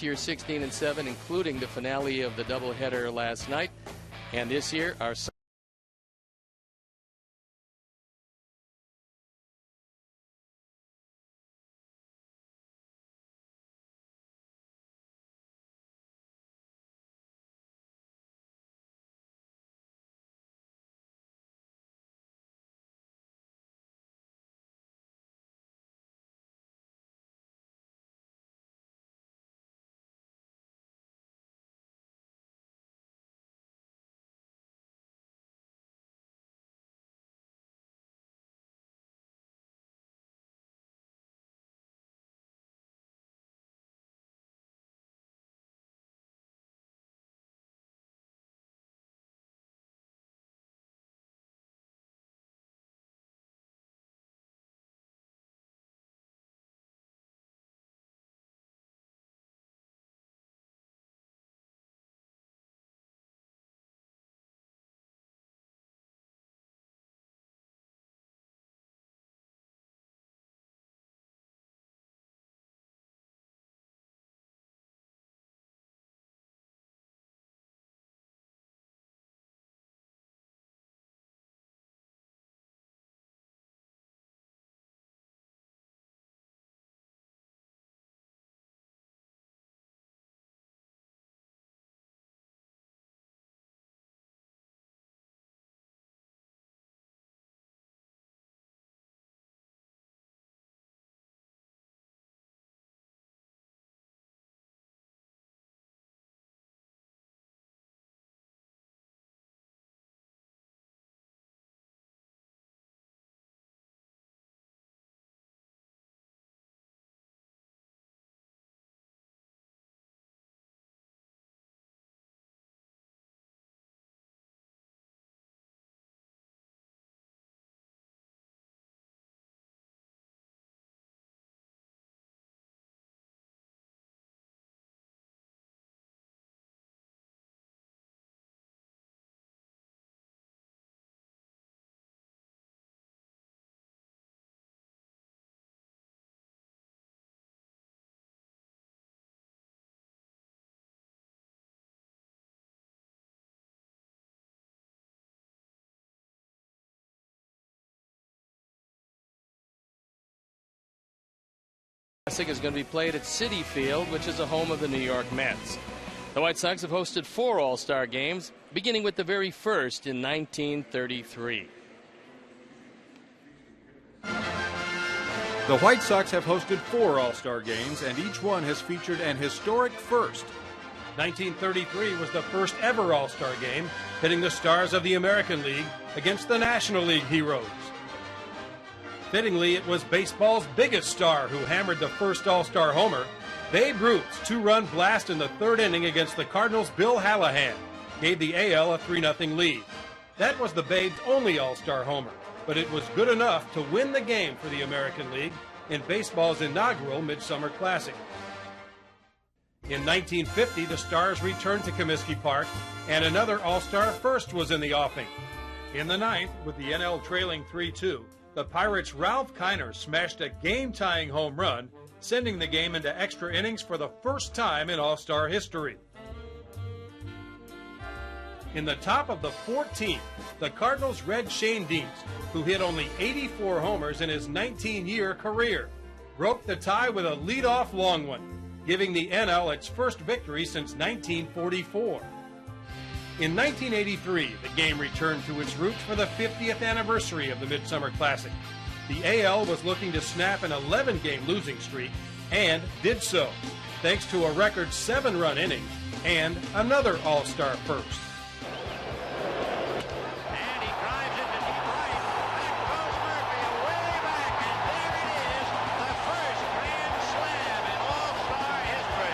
year 16-7, including the finale of the doubleheader last night. And this year, our Classic is going to be played at Citi Field, which is the home of the New York Mets. The White Sox have hosted 4 All-Star games, beginning with the very first in 1933. The White Sox have hosted 4 All-Star games, and each one has featured an historic first. 1933 was the first ever All-Star game, pitting the stars of the American League against the National League heroes. Fittingly, it was baseball's biggest star who hammered the first All-Star homer. Babe Ruth's 2-run blast in the 3rd inning against the Cardinals' Bill Hallahan gave the AL a 3-0 lead. That was the Babe's only All-Star homer, but it was good enough to win the game for the American League in baseball's inaugural Midsummer Classic. In 1950, the Stars returned to Comiskey Park, and another All-Star first was in the offing. In the 9th, with the NL trailing 3-2, the Pirates' Ralph Kiner smashed a game-tying home run, sending the game into extra innings for the first time in All-Star history. In the top of the 14th, the Cardinals' Red Schoendienst, who hit only 84 homers in his 19-year career, broke the tie with a leadoff long one, giving the NL its first victory since 1944. In 1983, the game returned to its roots for the 50th anniversary of the Midsummer Classic. The AL was looking to snap an 11-game losing streak, and did so, thanks to a record 7-run inning and another All-Star first. And he drives it to deep right. Back goes Murphy, way back, and there it is, the first grand slam in All-Star history.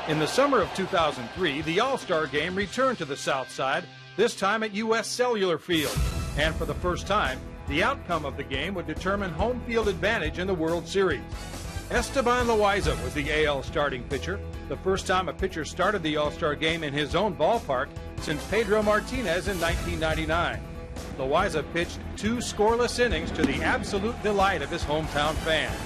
In the summer of 2003, the All-Star Game returned to the South Side, this time at U.S. Cellular Field. And for the first time, the outcome of the game would determine home field advantage in the World Series. Esteban Loaiza was the AL starting pitcher, the first time a pitcher started the All-Star game in his own ballpark since Pedro Martinez in 1999. Loaiza pitched 2 scoreless innings to the absolute delight of his hometown fans.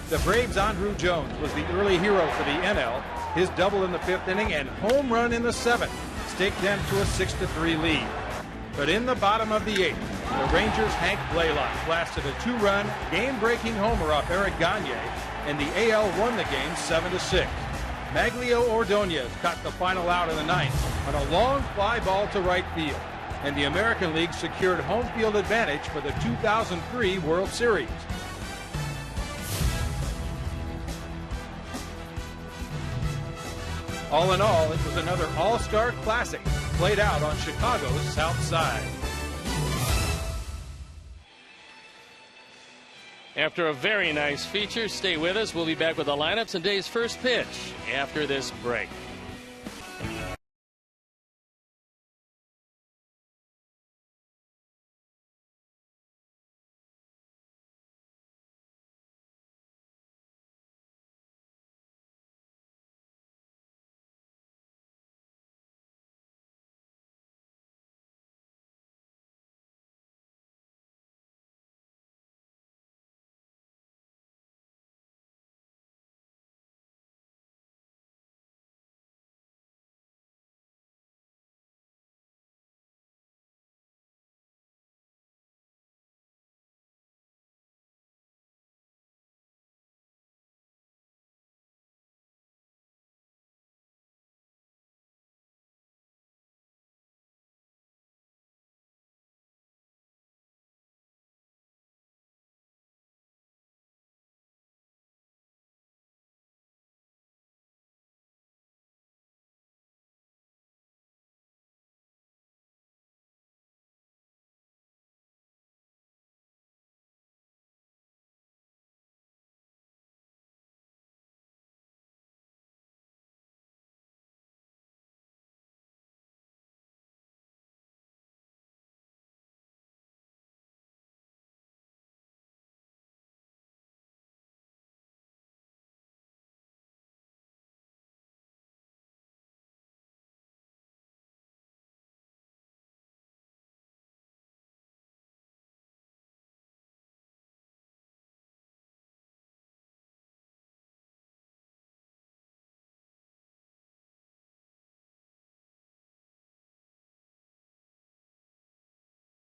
The Braves' Andruw Jones was the early hero for the NL. His double in the 5th inning and home run in the 7th staked them to a 6-3 lead. But in the bottom of the 8th, the Rangers' Hank Blaylock blasted a 2-run, game-breaking homer off Eric Gagne, and the AL won the game 7-6. Maglio Ordonez caught the final out in the 9th on a long fly ball to right field, and the American League secured home field advantage for the 2003 World Series. All in all, it was another All-Star Classic played out on Chicago's South Side. After a very nice feature, stay with us. We'll be back with the lineups and today's first pitch after this break.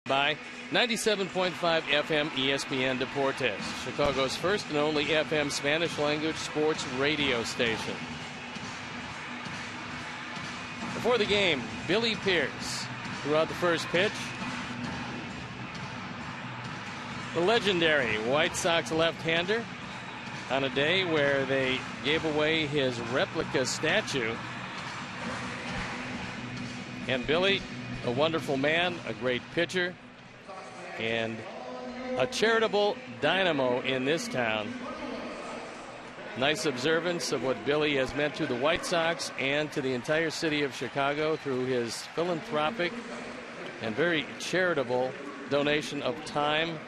By 97.5 FM ESPN Deportes, Chicago's first and only FM Spanish language sports radio station. Before the game, Billy Pierce threw out the first pitch. The legendary White Sox left-hander on a day where they gave away his replica statue. And Billy, a wonderful man, a great pitcher, and a charitable dynamo in this town. Nice observance of what Billy has meant to the White Sox and to the entire city of Chicago through his philanthropic and very charitable donation of time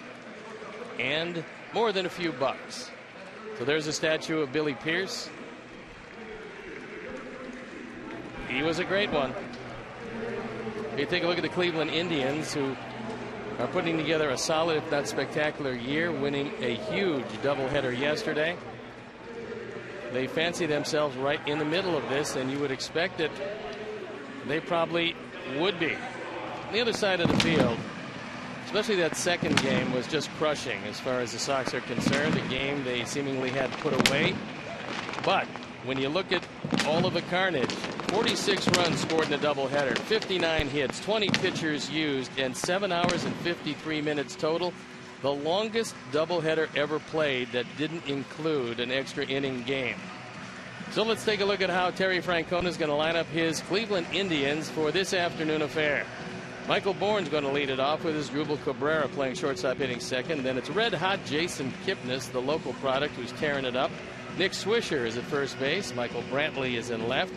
and more than a few bucks. So there's a statue of Billy Pierce. He was a great one. You take a look at the Cleveland Indians, who are putting together a solid, if not spectacular, year, winning a huge doubleheader yesterday. They fancy themselves right in the middle of this, and you would expect that they probably would be. On the other side of the field, especially that second game, was just crushing as far as the Sox are concerned. A game they seemingly had put away. But when you look at all of the carnage, 46 runs scored in the doubleheader, 59 hits, 20 pitchers used, and 7 hours and 53 minutes total. The longest doubleheader ever played that didn't include an extra inning game. So let's take a look at how Terry Francona is going to line up his Cleveland Indians for this afternoon affair. Michael Bourne's going to lead it off with his Drupal Cabrera playing shortstop, hitting second. Then it's red-hot Jason Kipnis, the local product, who's tearing it up. Nick Swisher is at first base. Michael Brantley is in left.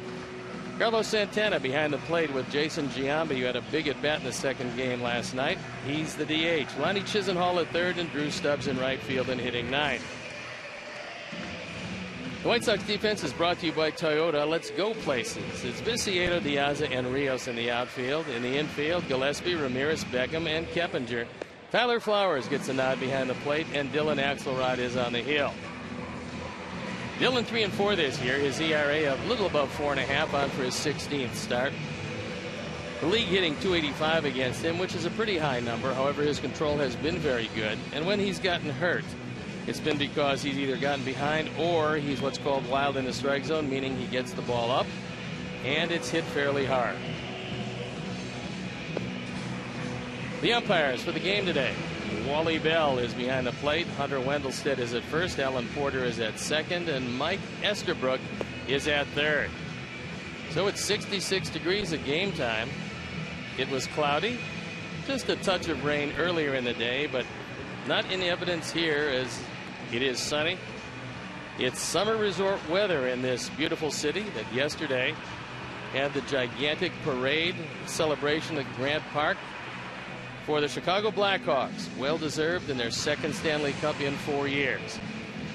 Carlos Santana behind the plate with Jason Giambi, who had a big at-bat in the second game last night. He's the DH. Ronnie Chisenhall at third and Drew Stubbs in right field and hitting ninth. The White Sox defense is brought to you by Toyota. Let's go places. It's Viciedo, Diaza, and Rios in the outfield. In the infield, Gillespie, Ramirez, Beckham, and Keppinger. Tyler Flowers gets a nod behind the plate, and Dylan Axelrod is on the hill. Dylan 3-4 this year. His ERA a little above 4.5 on for his 16th start. The league hitting .285 against him, which is a pretty high number. However, his control has been very good. And when he's gotten hurt, it's been because he's either gotten behind or he's what's called wild in the strike zone, meaning he gets the ball up and it's hit fairly hard. The umpires for the game today. Wally Bell is behind the plate. Hunter Wendelstedt is at first. Alan Porter is at second. And Mike Esterbrook is at third. So it's 66 degrees at game time. It was cloudy. Just a touch of rain earlier in the day, but not in evidence here as it is sunny. It's summer resort weather in this beautiful city that yesterday had the gigantic parade celebration at Grant Park for the Chicago Blackhawks. Well deserved in their second Stanley Cup in 4 years.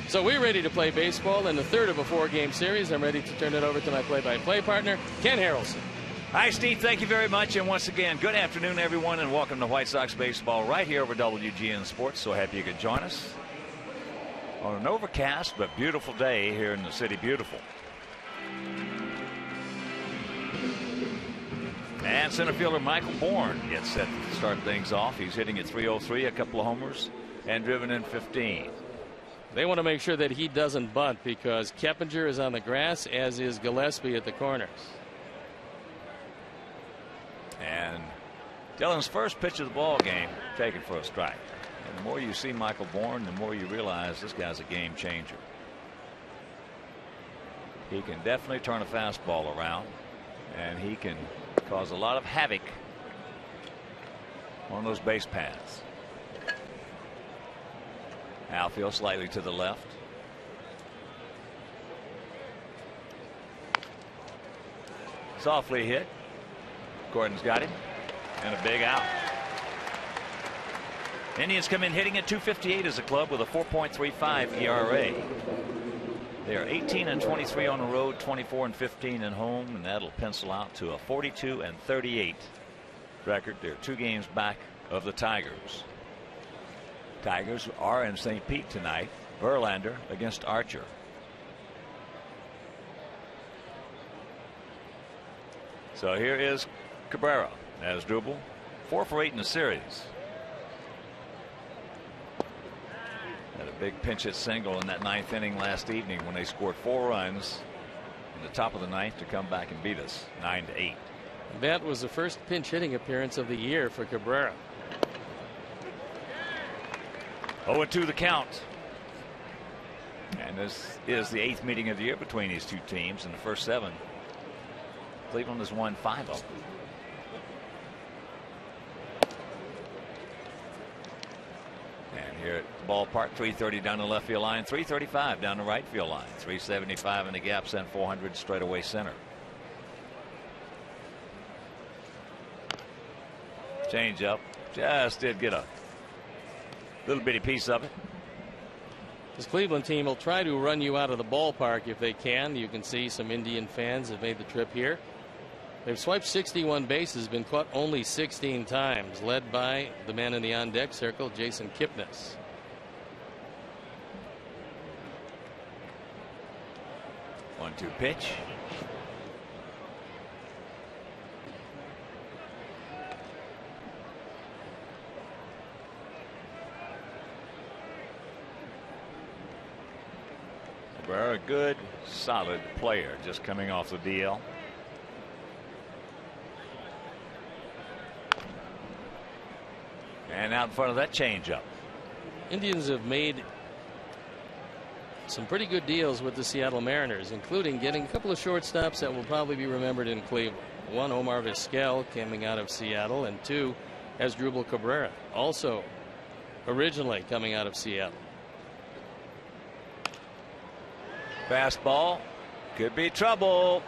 So we're ready to play baseball in the third of a 4-game series. I'm ready to turn it over to my play-by-play partner, Ken Harrelson. Hi, Steve. Thank you very much. And once again, good afternoon, everyone, and welcome to White Sox baseball right here over WGN Sports. So happy you could join us on an overcast but beautiful day here in the city. Beautiful. And center fielder Michael Bourne gets set to start things off. He's hitting at .303, a couple of homers, and driven in 15. They want to make sure that he doesn't bunt because Keppinger is on the grass, as is Gillespie at the corners. And Dylan's first pitch of the ball game taken for a strike. And the more you see Michael Bourne, the more you realize this guy's a game changer. He can definitely turn a fastball around, and he can cause a lot of havoc on those base paths. Outfield slightly to the left. Softly hit. Gordon's got him, and a big out. Indians come in hitting at .258 as a club with a 4.35 ERA. They are 18-23 on the road, 24-15 at home, and that'll pencil out to a 42-38 record. They're 2 games back of the Tigers. Tigers are in St. Pete tonight. Verlander against Archer. So here is Cabrera as Drupal, 4 for 8 in the series. Had a big pinch hit single in that 9th inning last evening when they scored 4 runs in the top of the 9th to come back and beat us 9-8. That was the first pinch hitting appearance of the year for Cabrera. 0-2 the count. And this is the 8th meeting of the year between these two teams. In the first 7, Cleveland has won 5 of them. And here at the ballpark, 330 down the left field line, 335 down the right field line, 375 in the gap, send 400 straight away center. Change up, just did get a little bitty piece of it. This Cleveland team will try to run you out of the ballpark if they can. You can see some Indian fans have made the trip here. They've swiped 61 bases, been caught only 16 times, led by the man in the on-deck circle, Jason Kipnis. One-two pitch. Very good, solid player, just coming off the DL. And out in front of that changeup. Indians have made some pretty good deals with the Seattle Mariners, including getting a couple of shortstops that will probably be remembered in Cleveland. 1, Omar Vizquel, coming out of Seattle, and 2, Asdrubal Cabrera, also originally coming out of Seattle. Fastball could be trouble.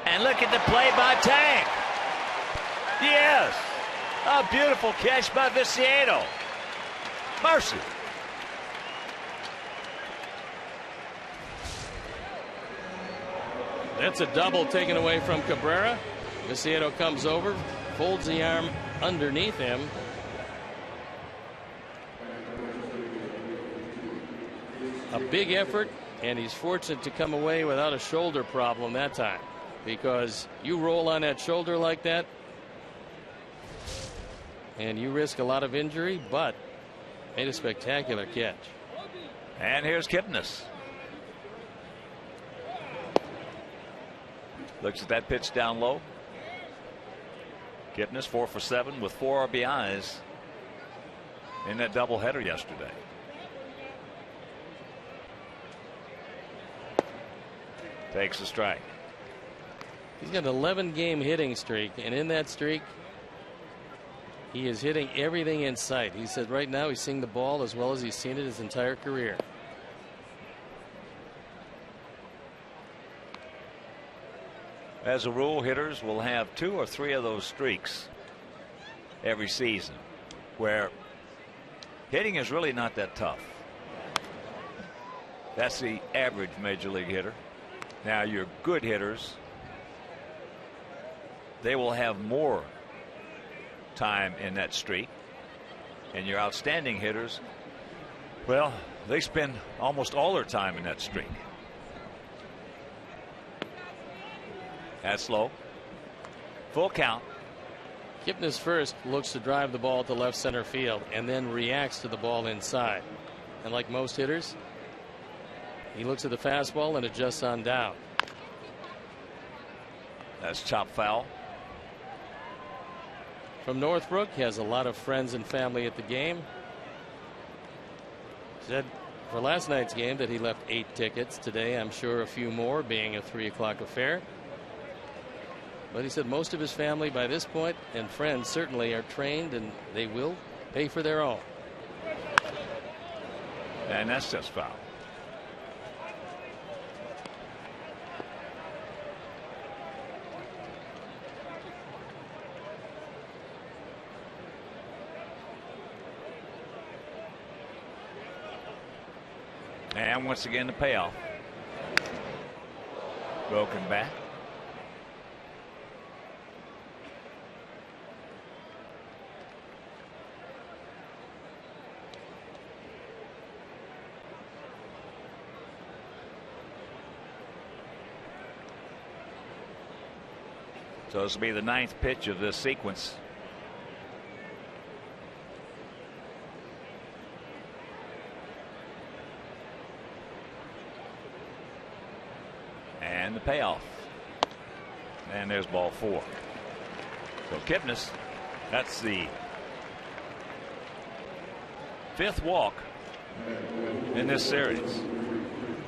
And look at the play by Tank. Yes, a beautiful catch by Viciedo. Mercy. That's a double taken away from Cabrera. Macedo comes over, folds the arm underneath him. A big effort, and he's fortunate to come away without a shoulder problem that time, because you roll on that shoulder like that and you risk a lot of injury, but made a spectacular catch. And here's Kipnis. Looks at that pitch down low. Kipnis 4 for 7 with 4 RBIs in that doubleheader yesterday. Takes a strike. He's got an 11-game hitting streak, and in that streak, he is hitting everything in sight. He said right now he's seeing the ball as well as he's seen it his entire career. As a rule, hitters will have 2 or 3 of those streaks every season, where hitting is really not that tough. That's the average major league hitter. Now, your good hitters, they will have more time in that streak, and your outstanding hitters, well, they spend almost all their time in that streak. That's low. Full count. Kipnis first looks to drive the ball to left center field and then reacts to the ball inside. And like most hitters, he looks at the fastball and adjusts on down. That's chop foul. From Northbrook, he has a lot of friends and family at the game. Said for last night's game that he left 8 tickets. Today, I'm sure a few more, being a 3 o'clock affair. But he said most of his family by this point and friends certainly are trained, and they will pay for their own. And that's just foul. And once again the payoff. Broken back. So this will be the 9th pitch of this sequence. And the payoff. And there's ball 4. So Kipnis, that's the 5th walk in this series.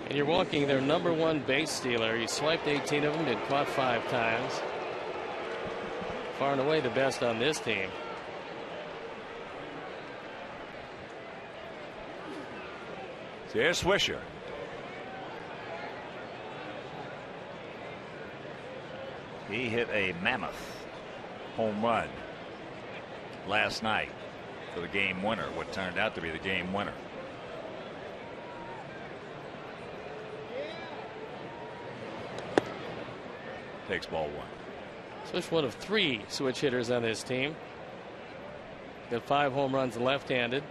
And you're walking their #1 base stealer. He swiped 18 of them, been caught 5 times. Far and away the best on this team. So here's Swisher. He hit a mammoth home run last night for the game winner, what turned out to be the game winner. Takes ball 1. Swish one of 3 switch hitters on this team. Got 5 home runs left-handed,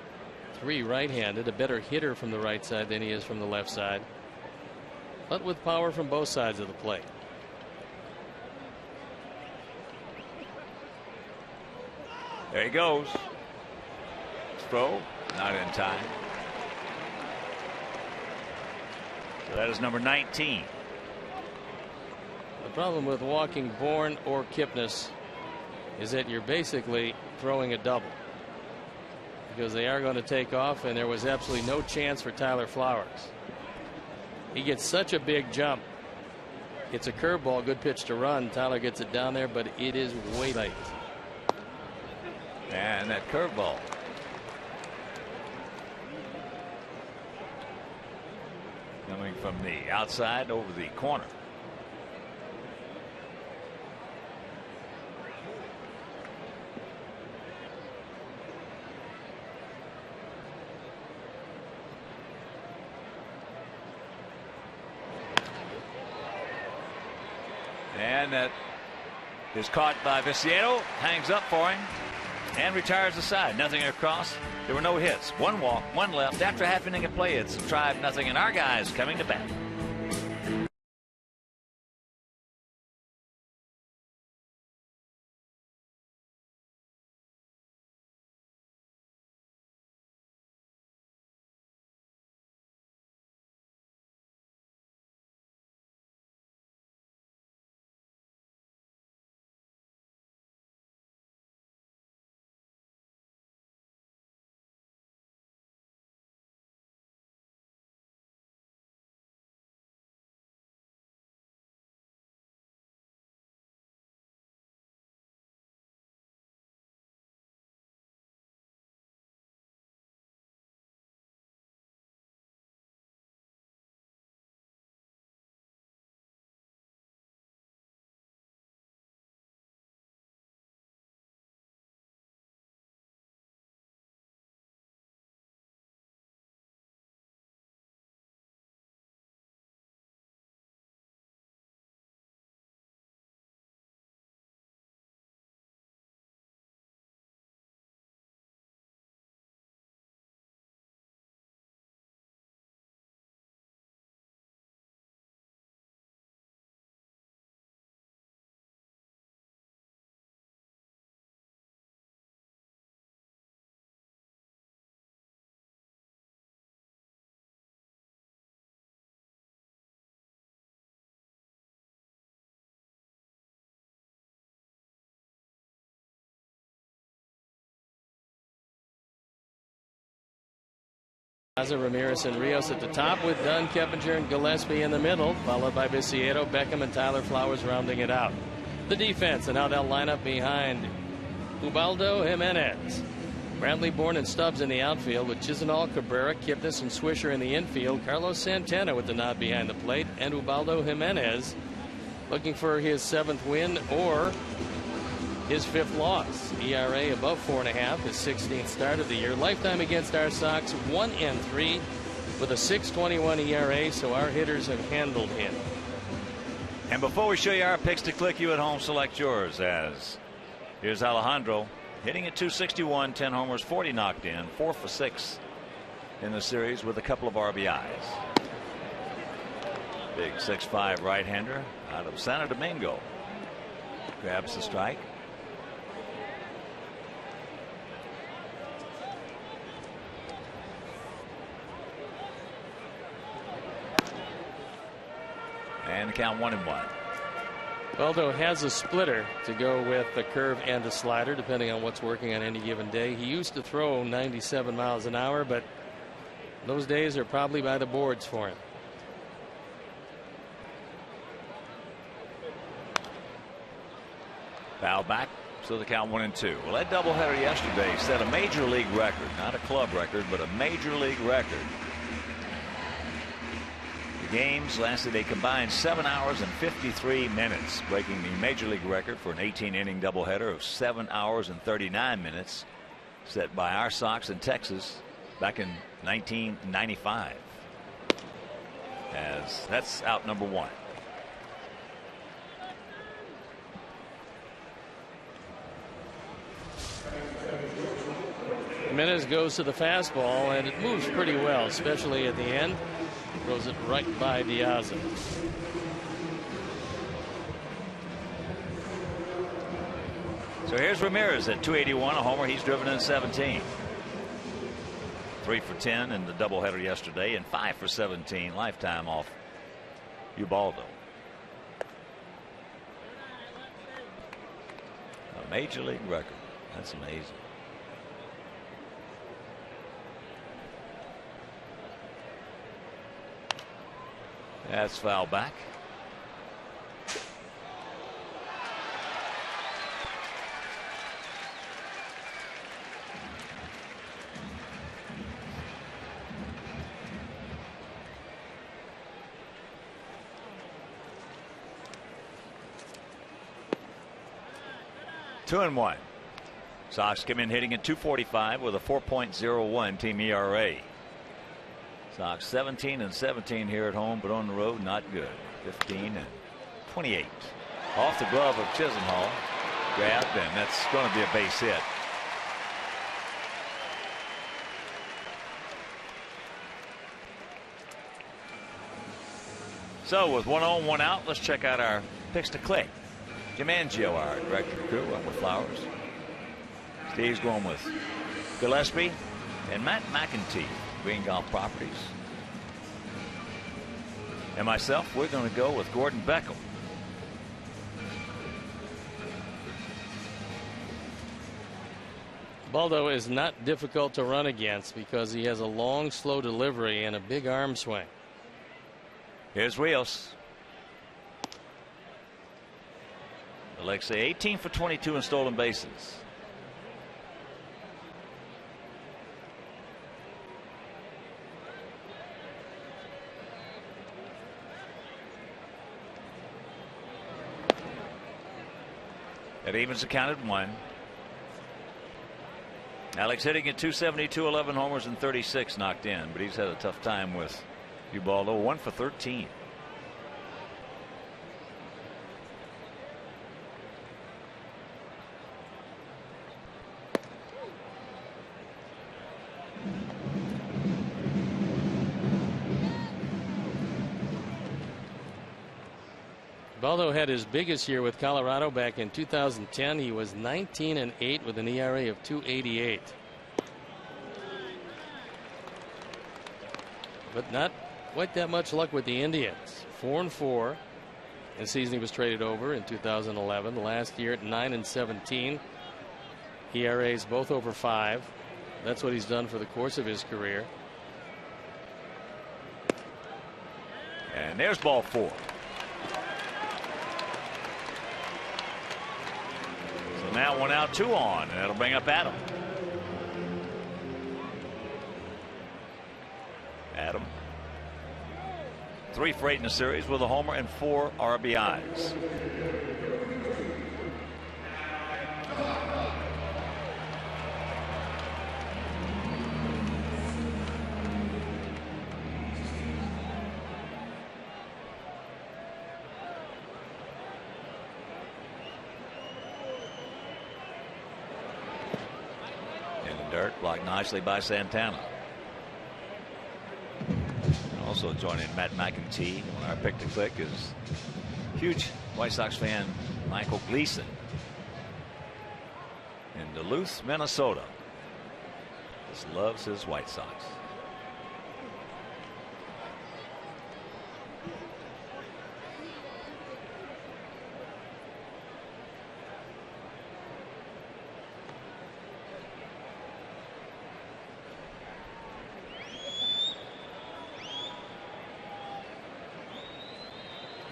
3 right-handed. A better hitter from the right side than he is from the left side, but with power from both sides of the plate. There he goes. Throw, not in time. So that is number 19. The problem with walking Bourne or Kipnis is that you're basically throwing a double, because they are going to take off, and there was absolutely no chance for Tyler Flowers. He gets such a big jump. It's a curveball, good pitch to run. Tyler gets it down there, but it is way late. And that curveball. Coming from the outside over the corner. And that is caught by Viciedo, hangs up for him, and retires the side. Nothing across. There were no hits. One walk, one left. After half inning of play, it's 5-0, and our guys coming to bat. Ramirez and Rios at the top with Dunn, Keppinger, and Gillespie in the middle, followed by Viciedo, Beckham, and Tyler Flowers rounding it out. The defense, and how they'll line up behind Ubaldo Jimenez. Bradley, Bourne, and Stubbs in the outfield with Chisenhall, Cabrera, Kipnis, and Swisher in the infield. Carlos Santana with the nod behind the plate, and Ubaldo Jimenez looking for his 7th win or his 5th loss. ERA above 4.5, his 16th start of the year. Lifetime against our Sox 1-3 with a 6.21 ERA, so our hitters have handled him. And before we show you our picks to click, you at home select yours. As here's Alejandro hitting at 261, 10 homers, 40 knocked in, 4 for 6 in the series with a couple of RBIs. Big 6'5" right-hander out of Santo Domingo grabs the strike. And the count 1-1. Ubaldo has a splitter to go with the curve and the slider, depending on what's working on any given day. He used to throw 97 miles an hour, but those days are probably by the boards for him. Foul back, so the count 1-2. Well, that doubleheader yesterday set a major league record, not a club record, but a major league record. Games lasted a combined 7 hours and 53 minutes, breaking the major league record for an 18-inning doubleheader of 7 hours and 39 minutes set by our Sox in Texas back in 1995. As that's out number 1. Jimenez goes to the fastball, and it moves pretty well, especially at the end. Throws it right by Diaz. So here's Ramirez at 281, a homer. He's driven in 17. 3 for 10 in the doubleheader yesterday, and 5 for 17 lifetime off Ubaldo. A major league record. That's amazing. That's foul back. Two and one. Sox come in hitting at 245 with a 4.01 team ERA. Sox 17 and 17 here at home, but on the road not good. 15 and 28. Off the glove of Chisenhall. Grabbed, and that's going to be a base hit. So with 1 on, 1 out, let's check out our picks to click. Jim Angio, our director of crew, went with Flowers. Steve's going with Gillespie and Matt McEntee, Green Golf Properties. And myself, we're going to go with Gordon Beckham. Baldo is not difficult to run against because he has a long, slow delivery and a big arm swing. Here's Rios. Alexei 18 for 22 in stolen bases. That evens the count at 1. Alex hitting at 272, 11 homers and 36 knocked in, but he's had a tough time with Ubaldo. 1 for 13. Baldo had his biggest year with Colorado back in 2010. He was 19-8 with an ERA of 2.88. But not quite that much luck with the Indians. 4-4 in the season he was traded over in 2011. Last year at 9-17. ERAs both over 5. That's what he's done for the course of his career. And there's ball 4. Now 1 out, 2 on, and that'll bring up Adam. Adam, 3 for 8 in the series with a homer and 4 RBIs. Blocked nicely by Santana. Also joining Matt McEntee on our pick to click is huge White Sox fan Michael Gleason in Duluth, Minnesota. Just loves his White Sox.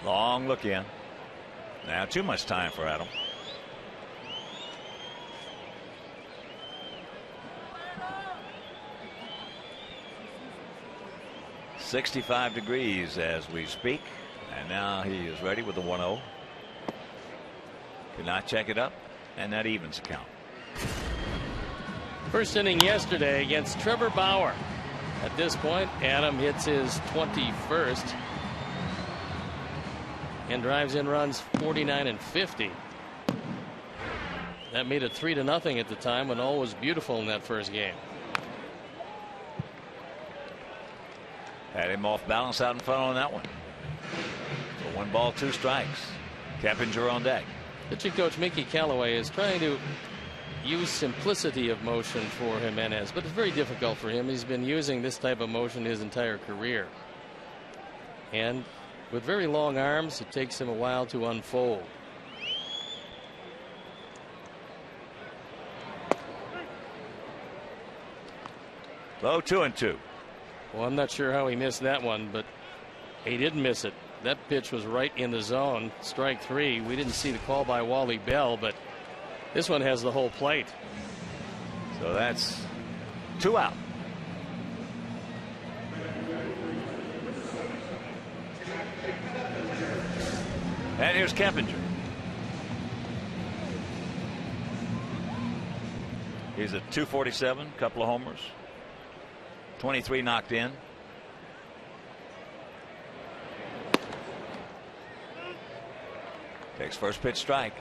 Long look in. Now too much time for Adam. .65 degrees as we speak, and now he is ready with the 1-0. Could not check it up, and that evens the count. First inning yesterday against Trevor Bauer. At this point, Adam hits his 21st. And drives in runs 49 and 50. That made it 3-0 at the time when all was beautiful in that first game. Had him off balance out in front on that one. So 1 ball, 2 strikes. Keppinger on deck. Pitching coach Mickey Callaway is trying to use simplicity of motion for Jimenez, but it's very difficult for him. He's been using this type of motion his entire career. And with very long arms, it takes him a while to unfold. Low 2-2. Well, I'm not sure how he missed that one, but he didn't miss it. That pitch was right in the zone. Strike 3. We didn't see the call by Wally Bell, but this one has the whole plate. So that's 2 out. And here's Keppinger. He's at 247, couple of homers, 23 knocked in. Takes first pitch strike.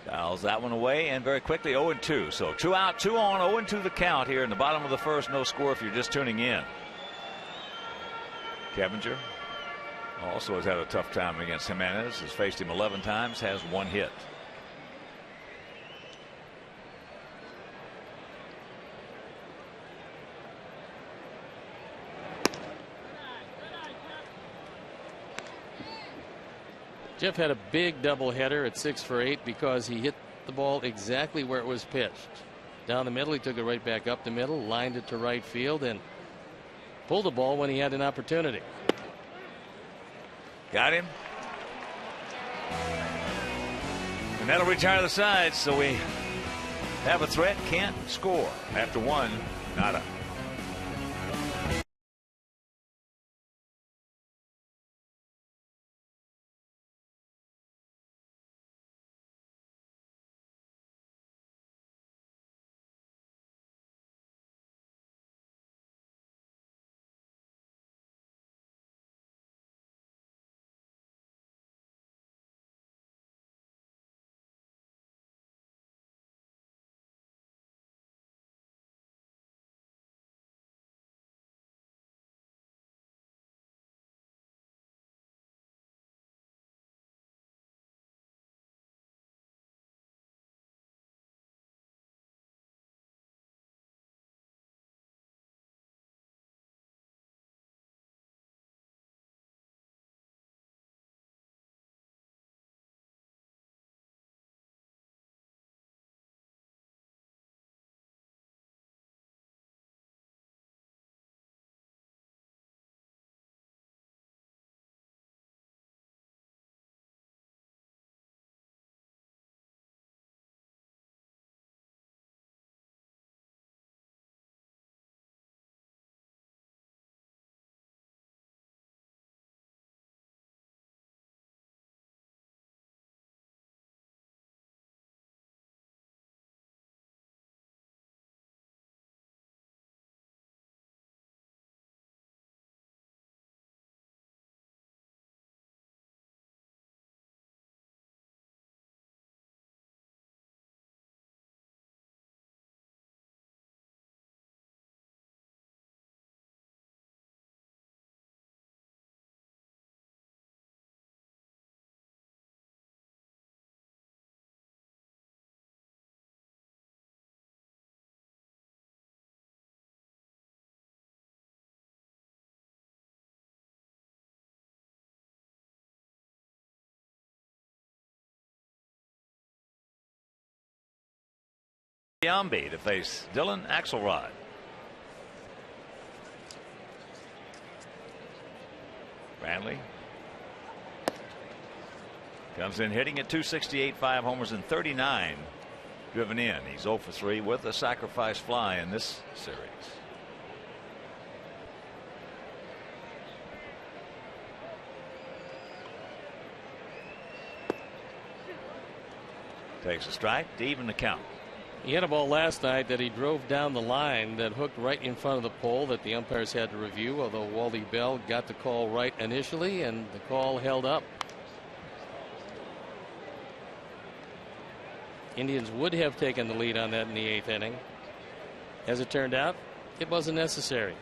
Fouls that one away, and very quickly 0-2. So 2 out, 2 on, 0-2 the count here in the bottom of the first. No score if you're just tuning in. Clevenger also has had a tough time against Jimenez. Has faced him 11 times, has 1 hit. Jeff had a big doubleheader at 6 for 8 because he hit the ball exactly where it was pitched. Down the middle, he took it right back up the middle, lined it to right field, and pulled the ball when he had an opportunity. Got him. And that'll retire the side, so we have a threat, can't score. After 1, nada. Yambi to face Dylan Axelrod. Brantley comes in hitting at .268, 5 homers and 39 driven in. He's 0 for 3 with a sacrifice fly in this series. Takes a strike to even the count. He had a ball last night that he drove down the line that hooked right in front of the pole that the umpires had to review, although Wally Bell got the call right initially and the call held up. Indians would have taken the lead on that in the 8th inning. As it turned out, it wasn't necessary.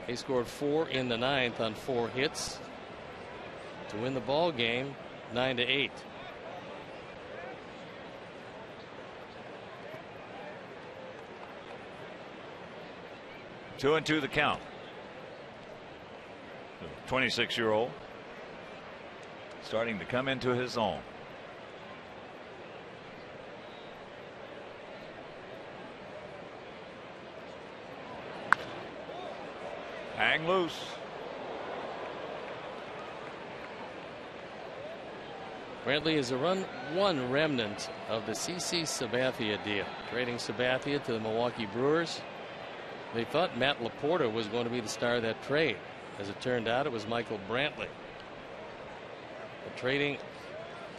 They scored 4 in the 9th on 4 hits to win the ball game 9-8. Two and 2 the count. 26-year-old starting to come into his own. Hang loose. Brantley is a one remnant of the CC Sabathia deal, trading Sabathia to the Milwaukee Brewers. They thought Matt Laporta was going to be the star of that trade. As it turned out, it was Michael Brantley. The trading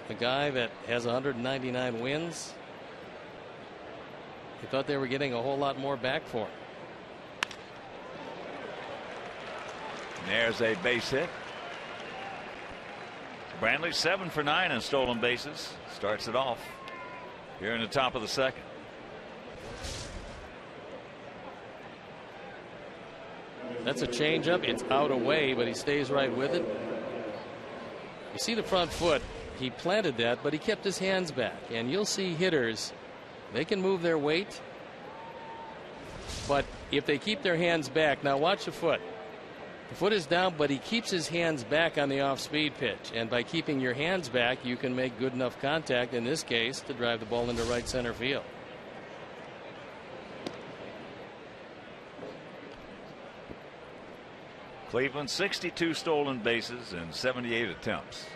a guy that has 199 wins. He thought they were getting a whole lot more back for him. And there's a base hit. Brantley 7 for 9 in stolen bases. Starts it off here in the top of the second. That's a changeup. It's out away, but he stays right with it. You see the front foot. He planted that, but he kept his hands back. And you'll see hitters, they can move their weight. But if they keep their hands back, now watch the foot. The foot is down, but he keeps his hands back on the off-speed pitch. And by keeping your hands back, you can make good enough contact, in this case, to drive the ball into right center field. Cleveland 62 stolen bases in 78 attempts.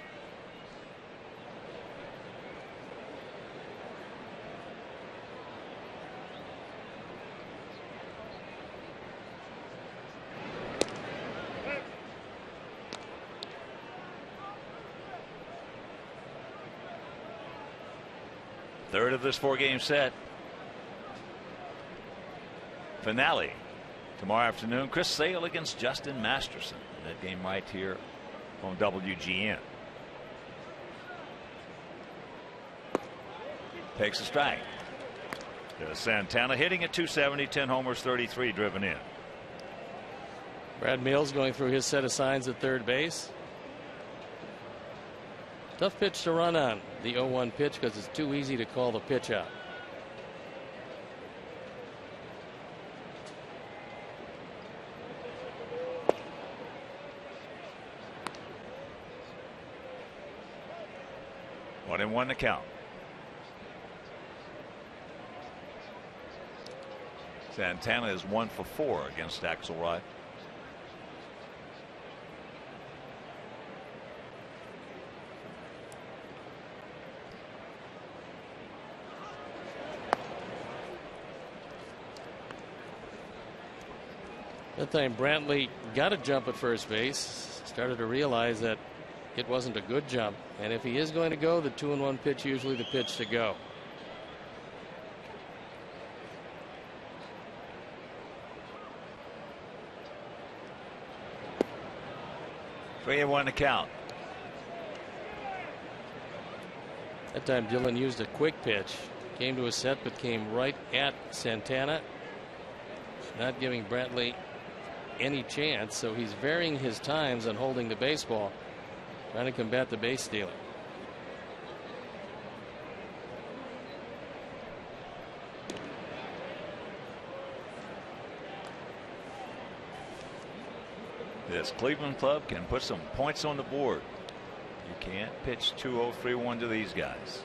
Third of this 4-game set. Finale tomorrow afternoon. Chris Sale against Justin Masterson. That game right here on WGN. Takes a strike. Santana hitting at 270, 10 homers, 33 driven in. Brad Mills going through his set of signs at third base. Tough pitch to run on the 0-1 pitch because it's too easy to call the pitch out. One and one to count. Santana is 1 for 4 against Axelrod. That time Brantley got a jump at first base, started to realize that it wasn't a good jump, and if he is going to go, the 2-1 pitch usually the pitch to go. Three and one to count. That time Dillon used a quick pitch, came to a set, but came right at Santana, not giving Brantley any chance, so he's varying his times on holding the baseball, trying to combat the base stealing. This Cleveland club can put some points on the board. You can't pitch 2-0, 3-1 to these guys.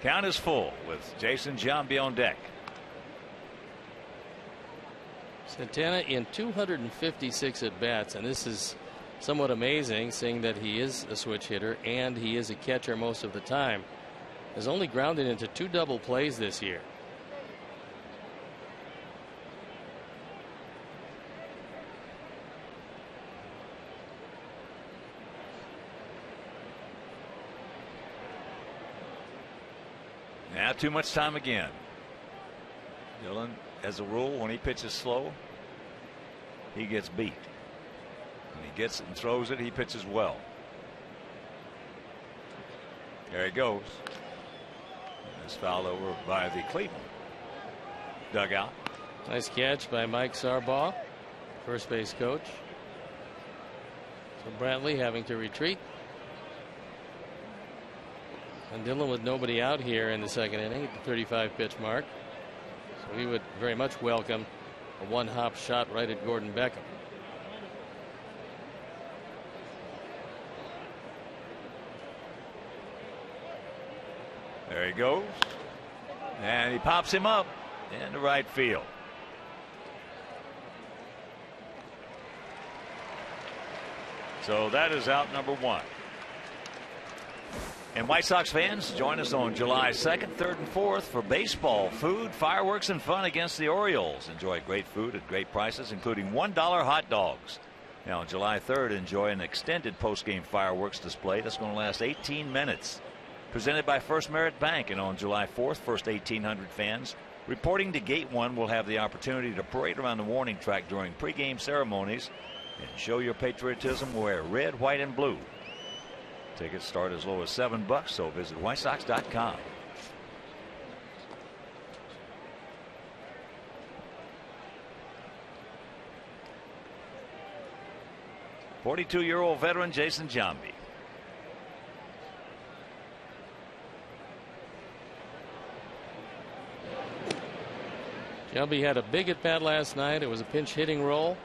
Count is full with Jason Giambi on deck. Santana in 256 at bats, and this is somewhat amazing, seeing that he is a switch hitter and he is a catcher most of the time. Has only grounded into 2 double plays this year. Now too much time again. Dillon, as a rule, when he pitches slow, he gets beat. When he gets it and throws it, he pitches well. There he goes. It's fouled over by the Cleveland dugout. Nice catch by Mike Sarbaugh, first base coach. So Brantley having to retreat. And Dillon with nobody out here in the second inning at the 35 pitch mark. So he would very much welcome a one-hop shot right at Gordon Beckham. There he goes. And he pops him up into right field. So that is out number 1. And White Sox fans, join us on July 2nd, 3rd, and 4th for baseball, food, fireworks, and fun against the Orioles. Enjoy great food at great prices, including $1 hot dogs. Now, on July 3rd, enjoy an extended post-game fireworks display that's going to last 18 minutes. Presented by First Merit Bank. And on July 4th, first 1,800 fans reporting to Gate 1 will have the opportunity to parade around the warning track during pregame ceremonies and show your patriotism. Wear red, white, and blue. Tickets start as low as $7, so visit whitesox.com. '42-year-old veteran Jason Giambi. Giambi had a big at bat last night. It was a pinch hitting role.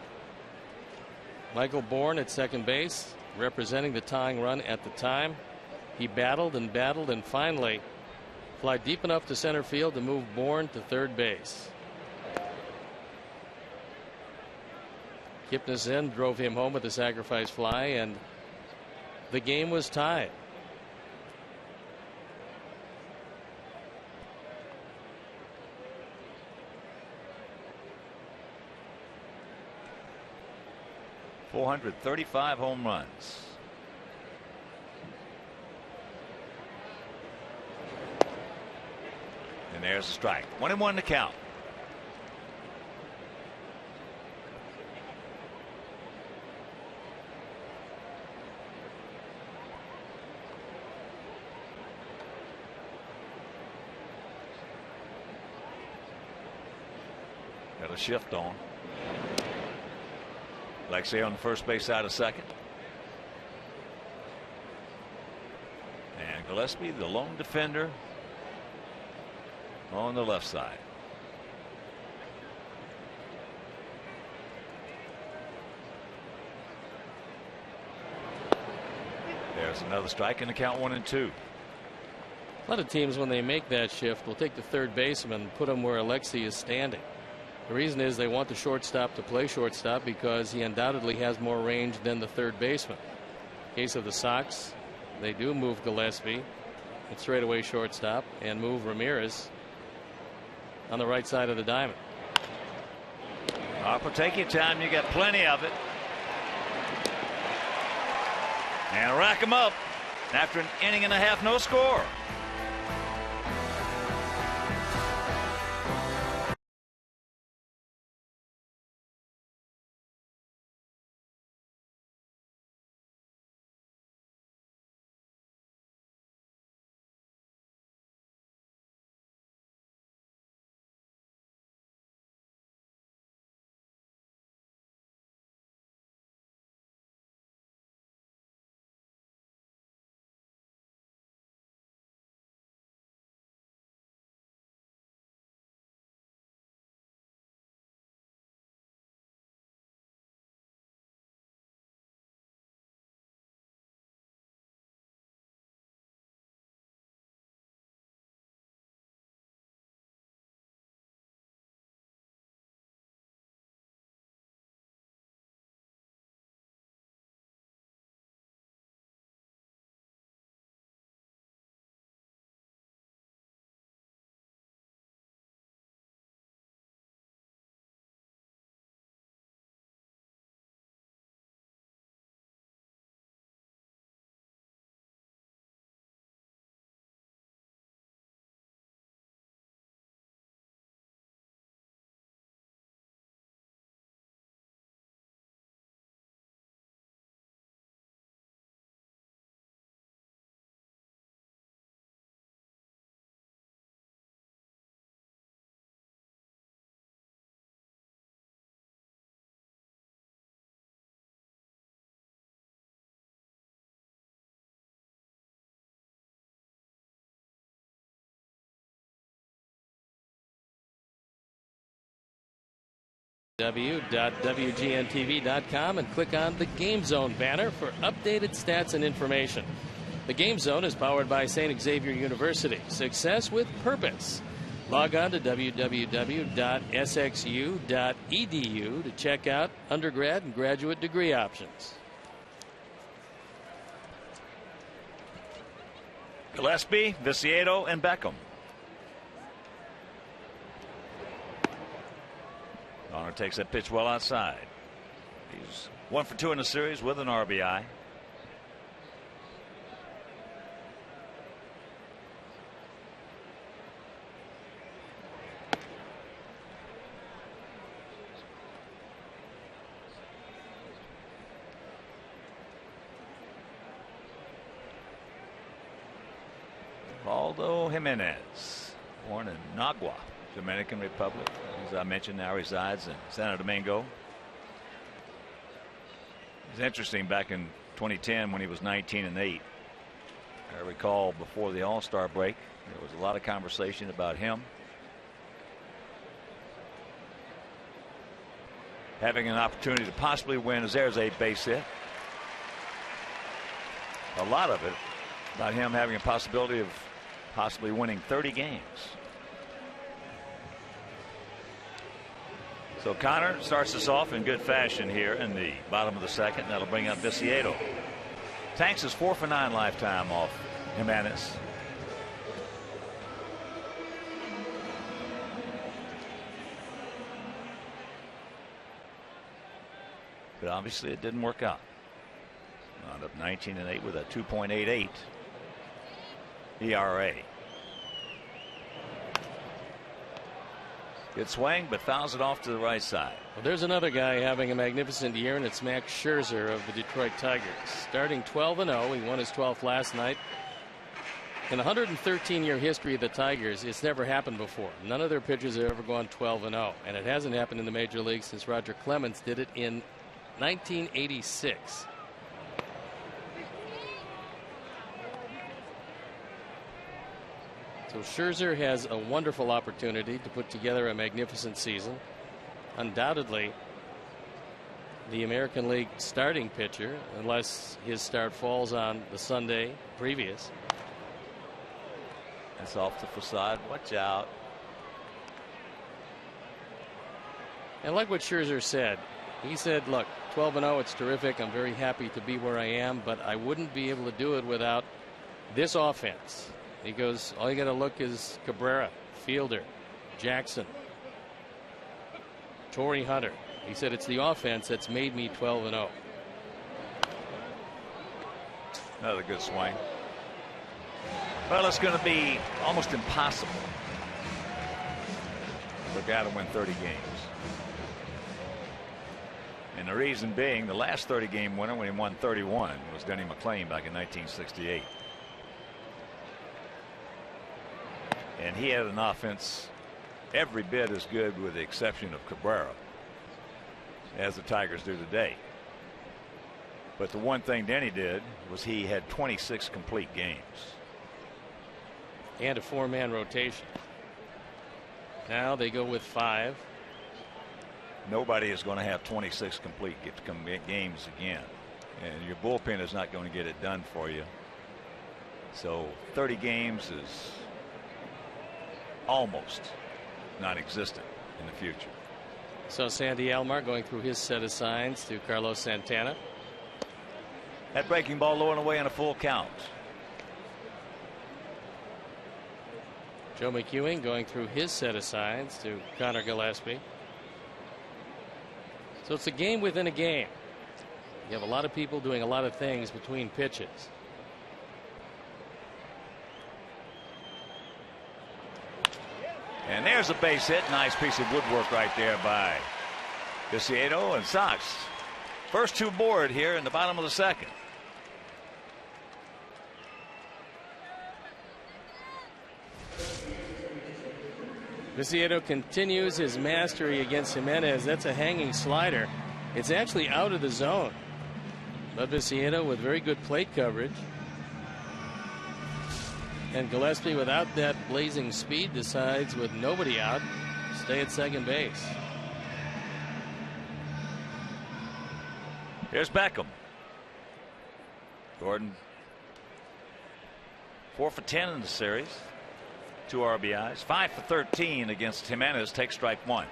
Michael Bourne at second base, representing the tying run at the time. He battled and battled and finally fly deep enough to center field to move Bourne to third base. Kipnis then drove him home with a sacrifice fly, and the game was tied. .435 home runs. And there's a strike. 1-1 to count. Got a shift on. Alexei on the first base side of second. And Gillespie, the lone defender, on the left side. There's another strike, and the count 1-2. A lot of teams, when they make that shift, will take the third baseman and put him where Alexei is standing. The reason is they want the shortstop to play shortstop because he undoubtedly has more range than the third baseman. In the case of the Sox, they do move Gillespie at straightaway shortstop and move Ramirez on the right side of the diamond. Harper, take your time. You got plenty of it. And rack them up after an inning and a half, no score. www.wgntv.com and click on the Game Zone banner for updated stats and information. The Game Zone is powered by St. Xavier University. Success with purpose. Log on to www.sxu.edu to check out undergrad and graduate degree options. Gillespie, Viciedo, and Beckham. Connor takes that pitch well outside. He's 1 for 2 in the series with an RBI. Aldo Jimenez, born in Nagua, Dominican Republic. As I mentioned, now resides in Santo Domingo. It's interesting, back in 2010 when he was 19-8, I recall before the All-Star break, there was a lot of conversation about him having an opportunity to possibly win, as there's a base hit. A lot of it about him having a possibility of possibly winning 30 games. So Connor starts us off in good fashion here in the bottom of the second. That'll bring up Viciedo. Tanks is 4 for 9 lifetime off Jimenez. But obviously it didn't work out. Wound up 19-8 with a 2.88 ERA. Good swing, but fouls it off to the right side. Well, there's another guy having a magnificent year, and it's Max Scherzer of the Detroit Tigers. Starting 12-0, he won his 12th last night. In the 113-year history of the Tigers, it's never happened before. None of their pitchers have ever gone 12-0, and it hasn't happened in the major leagues since Roger Clemens did it in 1986. So Scherzer has a wonderful opportunity to put together a magnificent season. Undoubtedly the American League starting pitcher, unless his start falls on the Sunday previous. That's off the facade. Watch out. And like what Scherzer said, he said, look, 12-0, it's terrific. I'm very happy to be where I am, but I wouldn't be able to do it without this offense. He goes, all you got to look is Cabrera, Fielder, Jackson, Torrey Hunter. He said it's the offense that's made me 12-0. Another good swing. Well, it's going to be almost impossible for a guy to win 30 games. And the reason being, the last 30-game winner when he won 31 was Denny McClain back in 1968. And he had an offense every bit as good, with the exception of Cabrera, as the Tigers do today. But the one thing Denny did was he had 26 complete games. And a 4-man rotation. Now they go with 5. Nobody is going to have 26 complete games again. And your bullpen is not going to get it done for you. So 30 games is almost non-existent in the future. So Sandy Alomar going through his set of signs to Carlos Santana. That breaking ball low and away on a full count. Joe McEwing going through his set of signs to Connor Gillespie. So it's a game within a game. You have a lot of people doing a lot of things between pitches. And there's a base hit. Nice piece of woodwork right there by Viciedo and Sox. First 2 board here in the bottom of the second. Viciedo continues his mastery against Jimenez. That's a hanging slider. It's actually out of the zone. But Viciedo with very good plate coverage. And Gillespie, without that blazing speed, decides with nobody out, stay at second base. Here's Beckham. Gordon 4 for 10 in the series. 2 RBIs. 5 for 13 against Jimenez. Takes strike 1.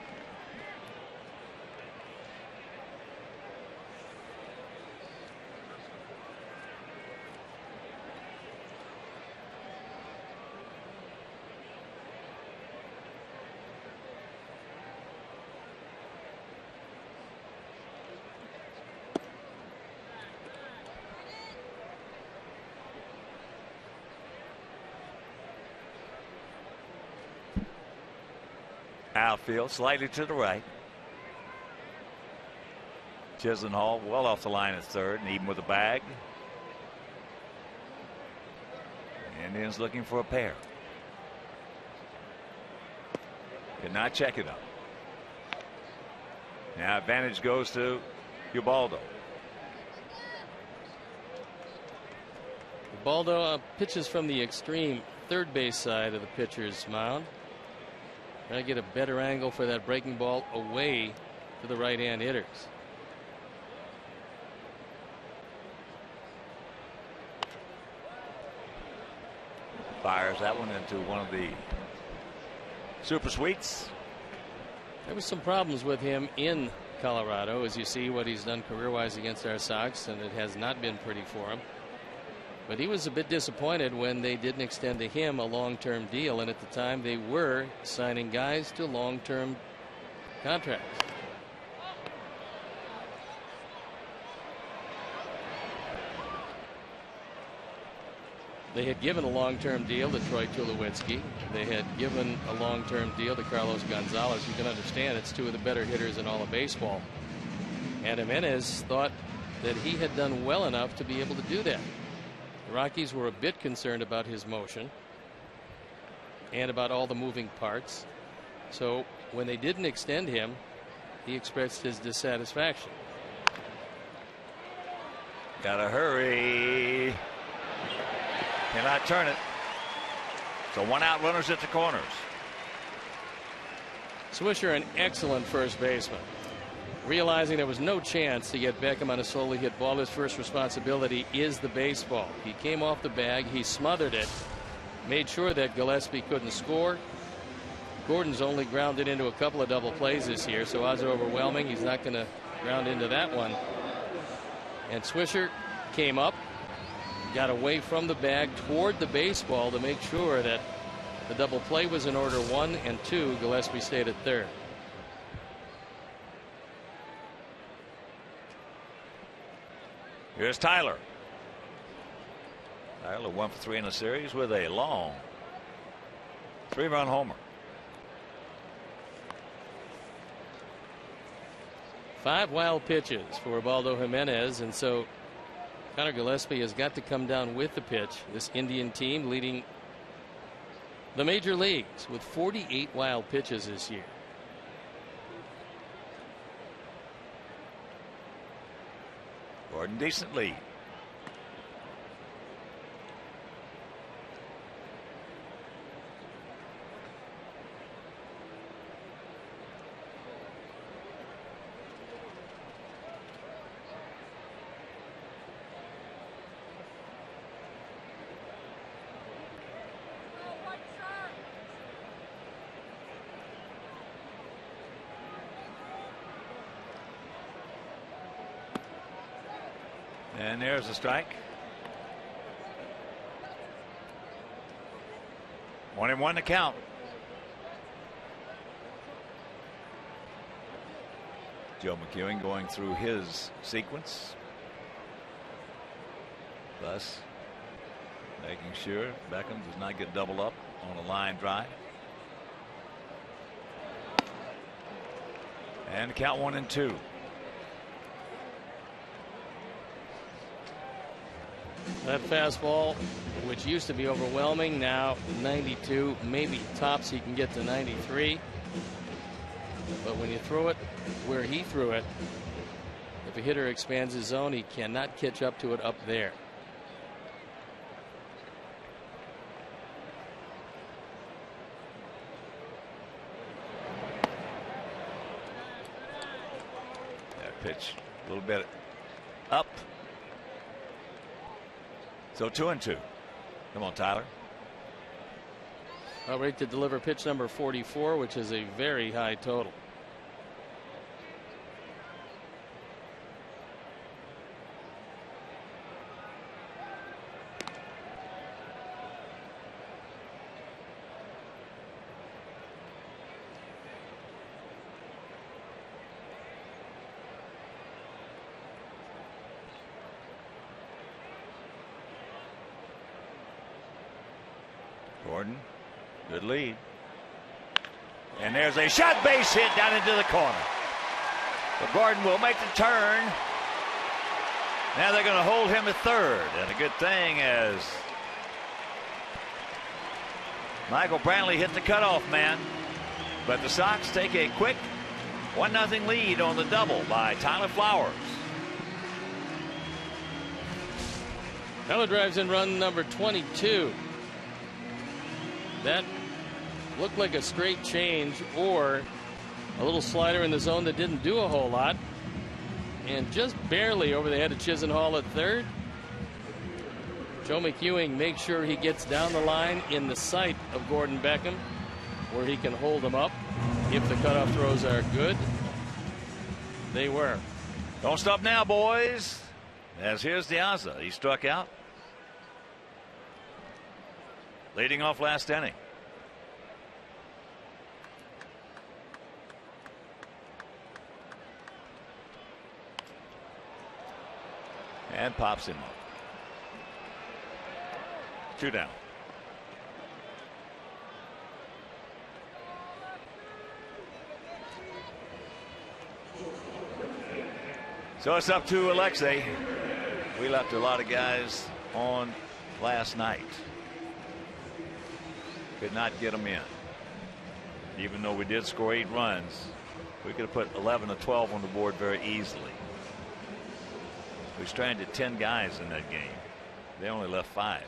Outfield slightly to the right. Chisenhall well off the line at third and even with a bag. Indians looking for a pair. Could not check it up. Now advantage goes to Ubaldo. Ubaldo pitches from the extreme third base side of the pitcher's mound. Trying to get a better angle for that breaking ball away to the right hand hitters. Fires that one into one of the super sweets. There was some problems with him in Colorado, as you see what he's done career-wise against our Sox, and it has not been pretty for him. But he was a bit disappointed when they didn't extend to him a long-term deal, and at the time they were signing guys to long-term contracts. They had given a long-term deal to Troy Tulowitzki. They had given a long-term deal to Carlos Gonzalez. You can understand it's two of the better hitters in all of baseball. And Jimenez thought that he had done well enough to be able to do that. The Rockies were a bit concerned about his motion and about all the moving parts. So when they didn't extend him, he expressed his dissatisfaction. Gotta hurry. Cannot turn it. So one out, runners at the corners. Swisher, an excellent first baseman. Realizing there was no chance to get Beckham on a slowly hit ball, his first responsibility is the baseball. He came off the bag, he smothered it, made sure that Gillespie couldn't score. Gordon's only grounded into a couple of double plays this year, so odds are overwhelming. He's not going to ground into that one. And Swisher came up, got away from the bag toward the baseball to make sure that the double play was in order. 1 and 2. Gillespie stayed at third. Here's Tyler. Tyler 1 for 3 in the series with a long 3-run homer. 5 wild pitches for Ubaldo Jimenez, and so Conor Gillespie has got to come down with the pitch. This Indian team leading the major leagues with 48 wild pitches this year. Gordon decent lead. And there's a strike. 1-1 to count. Joe McEwing going through his sequence. Thus making sure Beckham does not get doubled up on a line drive. And count 1-2. That fastball, which used to be overwhelming, now 92, maybe tops he can get to 93. But when you throw it where he threw it, if a hitter expands his zone, he cannot catch up to it up there. That pitch a little bit up. So 2-2. Come on, Tyler. All right, to deliver pitch number 44, which is a very high total. Gordon, good lead. And there's a shot base hit down into the corner. But Gordon will make the turn. Now they're going to hold him at third. And a good thing as Michael Brantley hit the cutoff man. But the Sox take a quick 1-0 lead on the double by Tyler Flowers. Heller drives in run number 22. That looked like a straight change or a little slider in the zone that didn't do a whole lot. And just barely over the head of Chisenhall at third. Joe McEwing makes sure he gets down the line in the sight of Gordon Beckham, where he can hold him up if the cutoff throws are good. They were. Don't stop now, boys. As here's Diaza. He struck out. Leading off last inning. And pops him up. 2 down. So it's up to Alexei. We left a lot of guys on last night. Could not get them in. Even though we did score 8 runs, we could have put 11 or 12 on the board very easily. We stranded 10 guys in that game. They only left 5.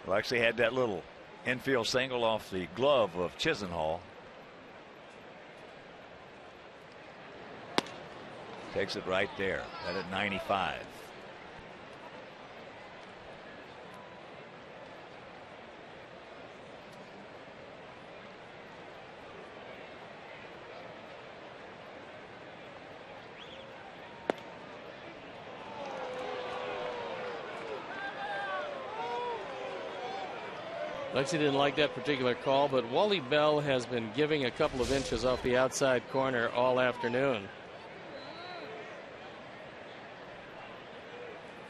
Alexei had that little infield single off the glove of Chisenhall. Takes it right there. That at 95. Lexi didn't like that particular call, but Wally Bell has been giving a couple of inches off the outside corner all afternoon.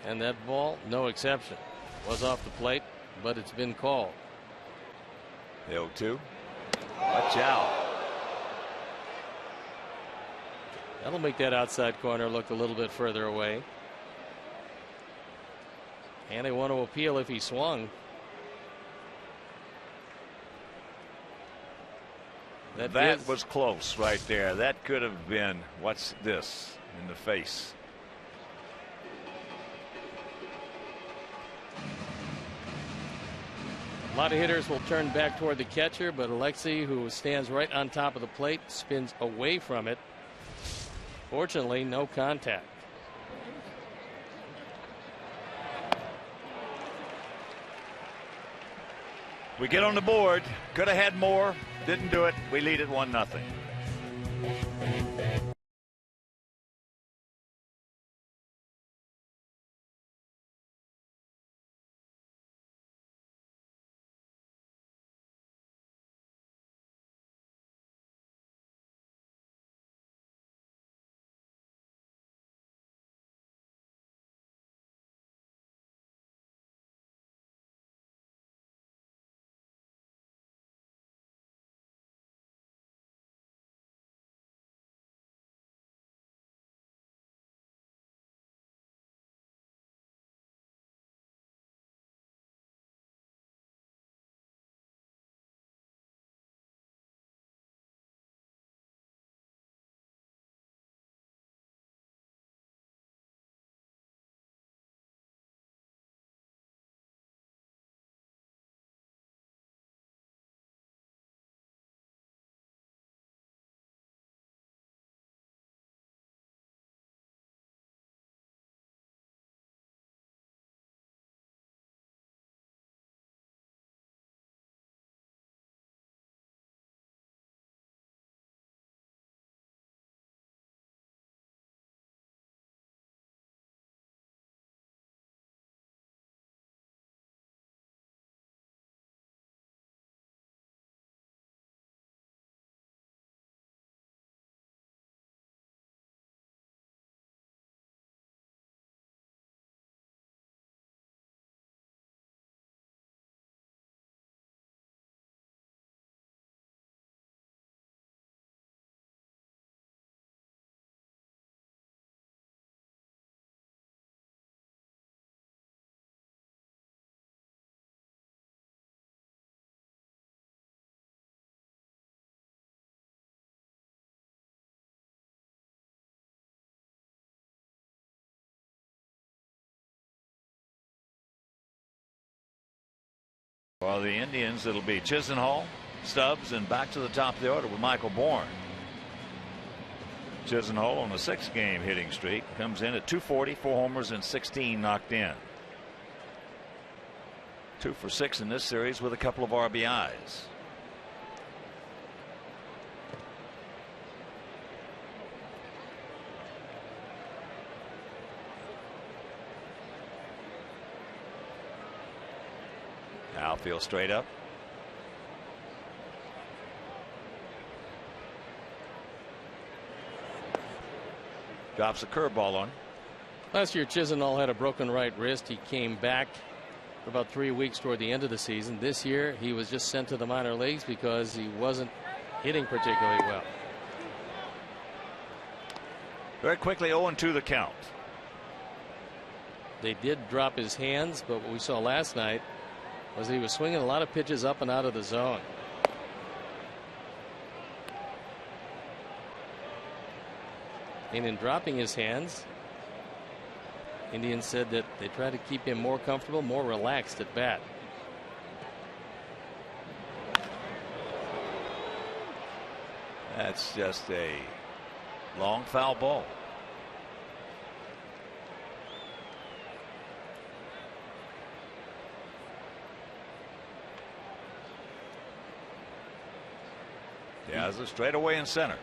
And that ball, no exception, was off the plate, but it's been called. The 0-2. Watch out. That'll make that outside corner look a little bit further away. And they want to appeal if he swung. That was close right there. That could have been, what's this, in the face. A lot of hitters will turn back toward the catcher, but Alexei, who stands right on top of the plate, spins away from it. Fortunately, no contact. We get on the board. Could have had more. Didn't do it. We lead it 1-0. For the Indians, it'll be Chisenhall, Stubbs, and back to the top of the order with Michael Bourne. Chisenhall on a 6-game hitting streak comes in at 240, 4 homers, and 16 knocked in. 2 for 6 in this series with a couple of RBIs. Outfield straight up. Drops a curveball on. Last year, Chisenhall had a broken right wrist. He came back for about 3 weeks toward the end of the season. This year, he was just sent to the minor leagues because he wasn't hitting particularly well. Very quickly, 0-2 the count. They did drop his hands, but what we saw last night was he was swinging a lot of pitches up and out of the zone. And in dropping his hands, Indians said that they tried to keep him more comfortable, more relaxed at bat. That's just a long foul ball. Has a straightaway in center.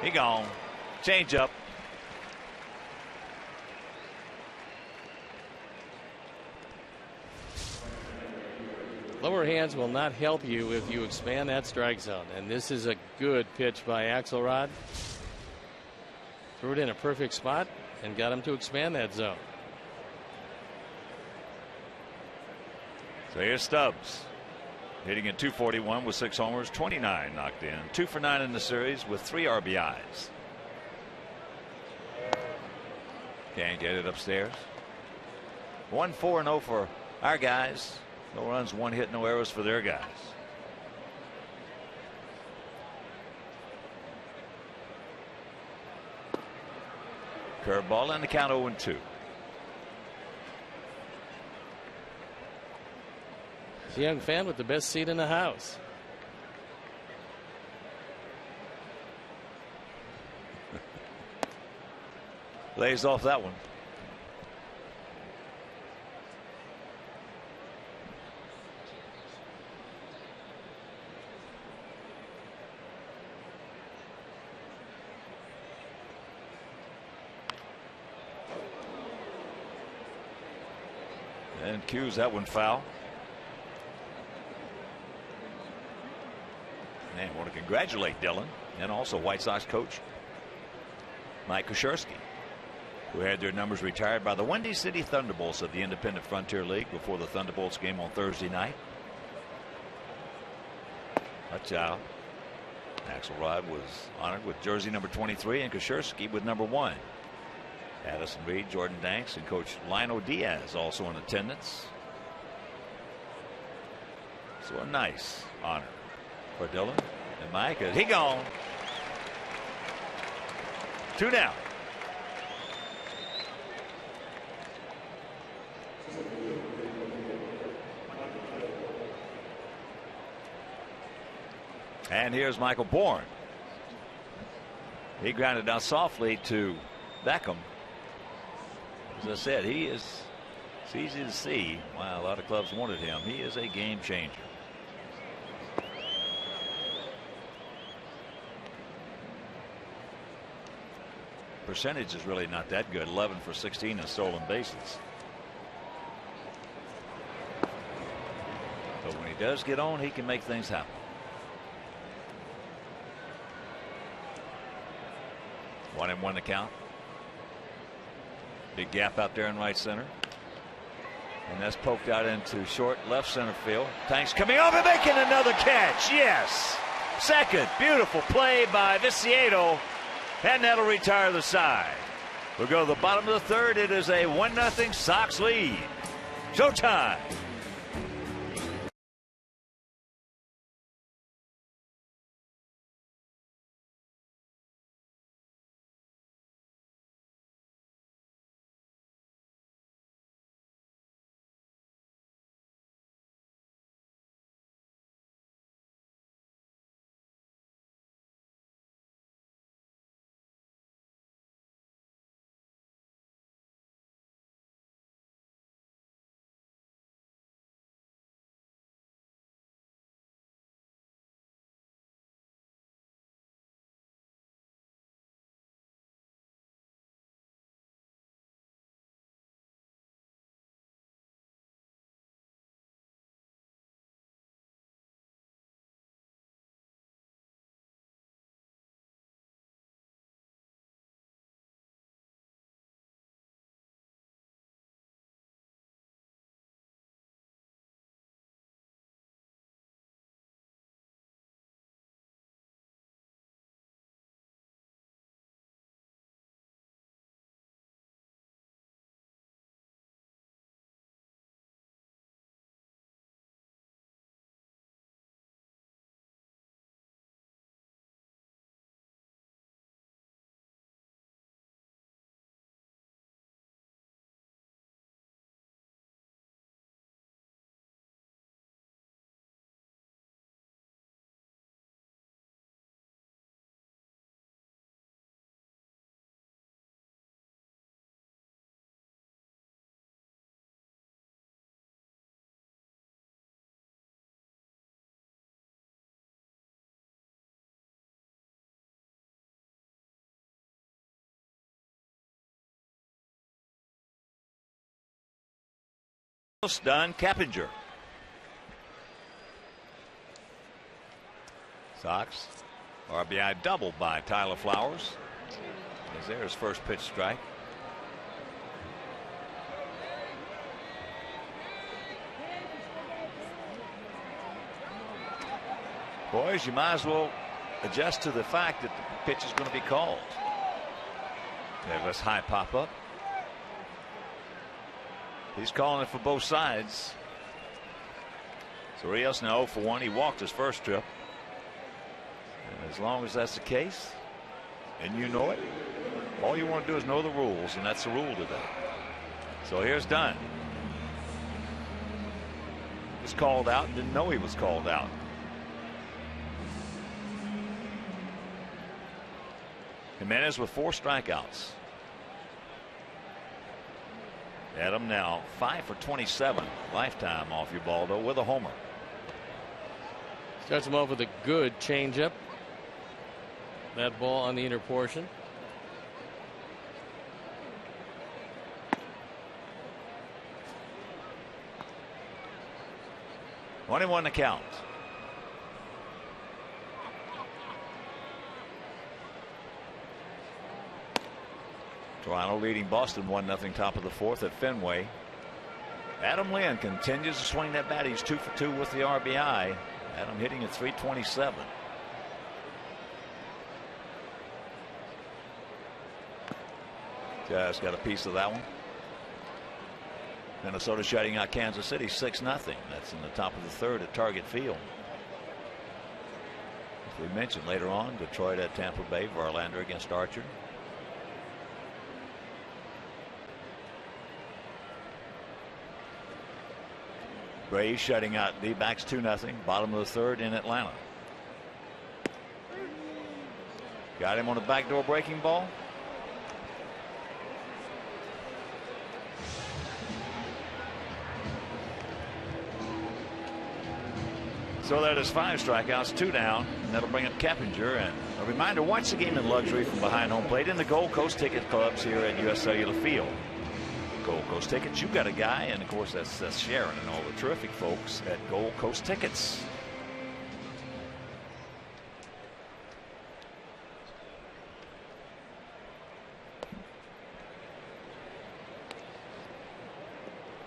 He gone. Change up. Lower hands will not help you if you expand that strike zone. And this is a good pitch by Axelrod. Threw it in a perfect spot and got him to expand that zone. So here's Stubbs. Hitting at 241 with 6 homers, 29 knocked in. 2 for 9 in the series with 3 RBIs. Can't get it upstairs. 1-4-0 for our guys. No runs, 1 hit, no errors for their guys. Curveball and the count 0-2. It's a young fan with the best seat in the house. Lays off that one. And cues that one foul. And I want to congratulate Dylan and also White Sox coach Mike Kushersky, who had their numbers retired by the Windy City Thunderbolts of the Independent Frontier League before the Thunderbolts game on Thursday night. Watch out. Axelrod was honored with jersey number 23 and Kushersky with number 1. Addison Reed, Jordan Danks, and Coach Lionel Diaz also in attendance. So a nice honor for Dylan and Mike. He gone. 2 down. And here's Michael Bourne. He grounded out softly to Beckham. As I said, it's easy to see why a lot of clubs wanted him. He is a game changer. Percentage is really not that good. 11 for 16 in stolen bases. But when he does get on, he can make things happen. One and one to count. Big gap out there in right center. And that's poked out into short left center field. Tanks coming over, making another catch. Yes. Second. Beautiful play by Viciedo. And that'll retire the side. We'll go to the bottom of the third. It is a 1-0 Sox lead. Showtime. Done. Cappinger. Sox. RBI doubled by Tyler Flowers. As there's first pitch strike. Boys, you might as well adjust to the fact that the pitch is going to be called. Yeah, let's high pop up. He's calling it for both sides. So Rios now 0 for 1. He walked his first trip. And as long as that's the case, and you know it, all you want to do is know the rules, and that's the rule today. So here's Dunn. Was called out, didn't know he was called out. Jimenez with 4 strikeouts. Adam now 5 for 27 lifetime off Ubaldo with a homer. Starts him off with a good changeup. That ball on the inner portion. One to count. Toronto leading Boston 1-0 top of the 4th at Fenway. Adam Lynn continues to swing that bat. He's 2 for 2 with the RBI. Adam hitting at .327. Just got a piece of that one. Minnesota shutting out Kansas City 6-0. That's in the top of the 3rd at Target Field. As we mentioned later on, Detroit at Tampa Bay, Verlander against Archer. Braves shutting out D-backs 2-0. Bottom of the 3rd in Atlanta. Got him on a backdoor breaking ball. So that is 5 strikeouts, 2 down, and that'll bring up Cappinger. And a reminder, watch the game in luxury from behind home plate in the Gold Coast Ticket Clubs here at US Cellular Field. Gold Coast Tickets, you've got a guy, and of course that's Sharon and all the terrific folks at Gold Coast Tickets.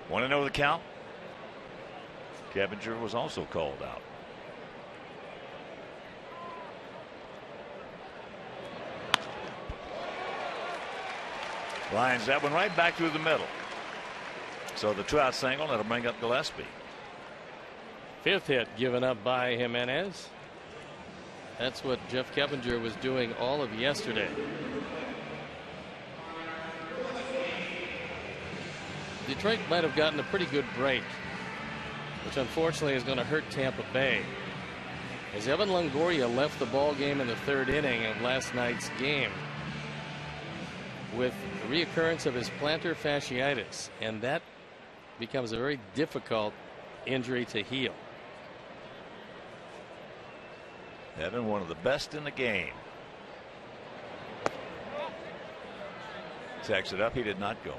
Want to know the count? Cappinger was also called out. Lines that one right back through the middle. So the 2-out single, that'll bring up Gillespie. 5th hit given up by Jimenez. That's what Jeff Cappinger was doing all of yesterday. Detroit might have gotten a pretty good break, which unfortunately is going to hurt Tampa Bay. As Evan Longoria left the ball game in the 3rd inning of last night's game with the reoccurrence of his plantar fasciitis, and that becomes a very difficult injury to heal. Evan, one of the best in the game. Tacks it up. He did not go.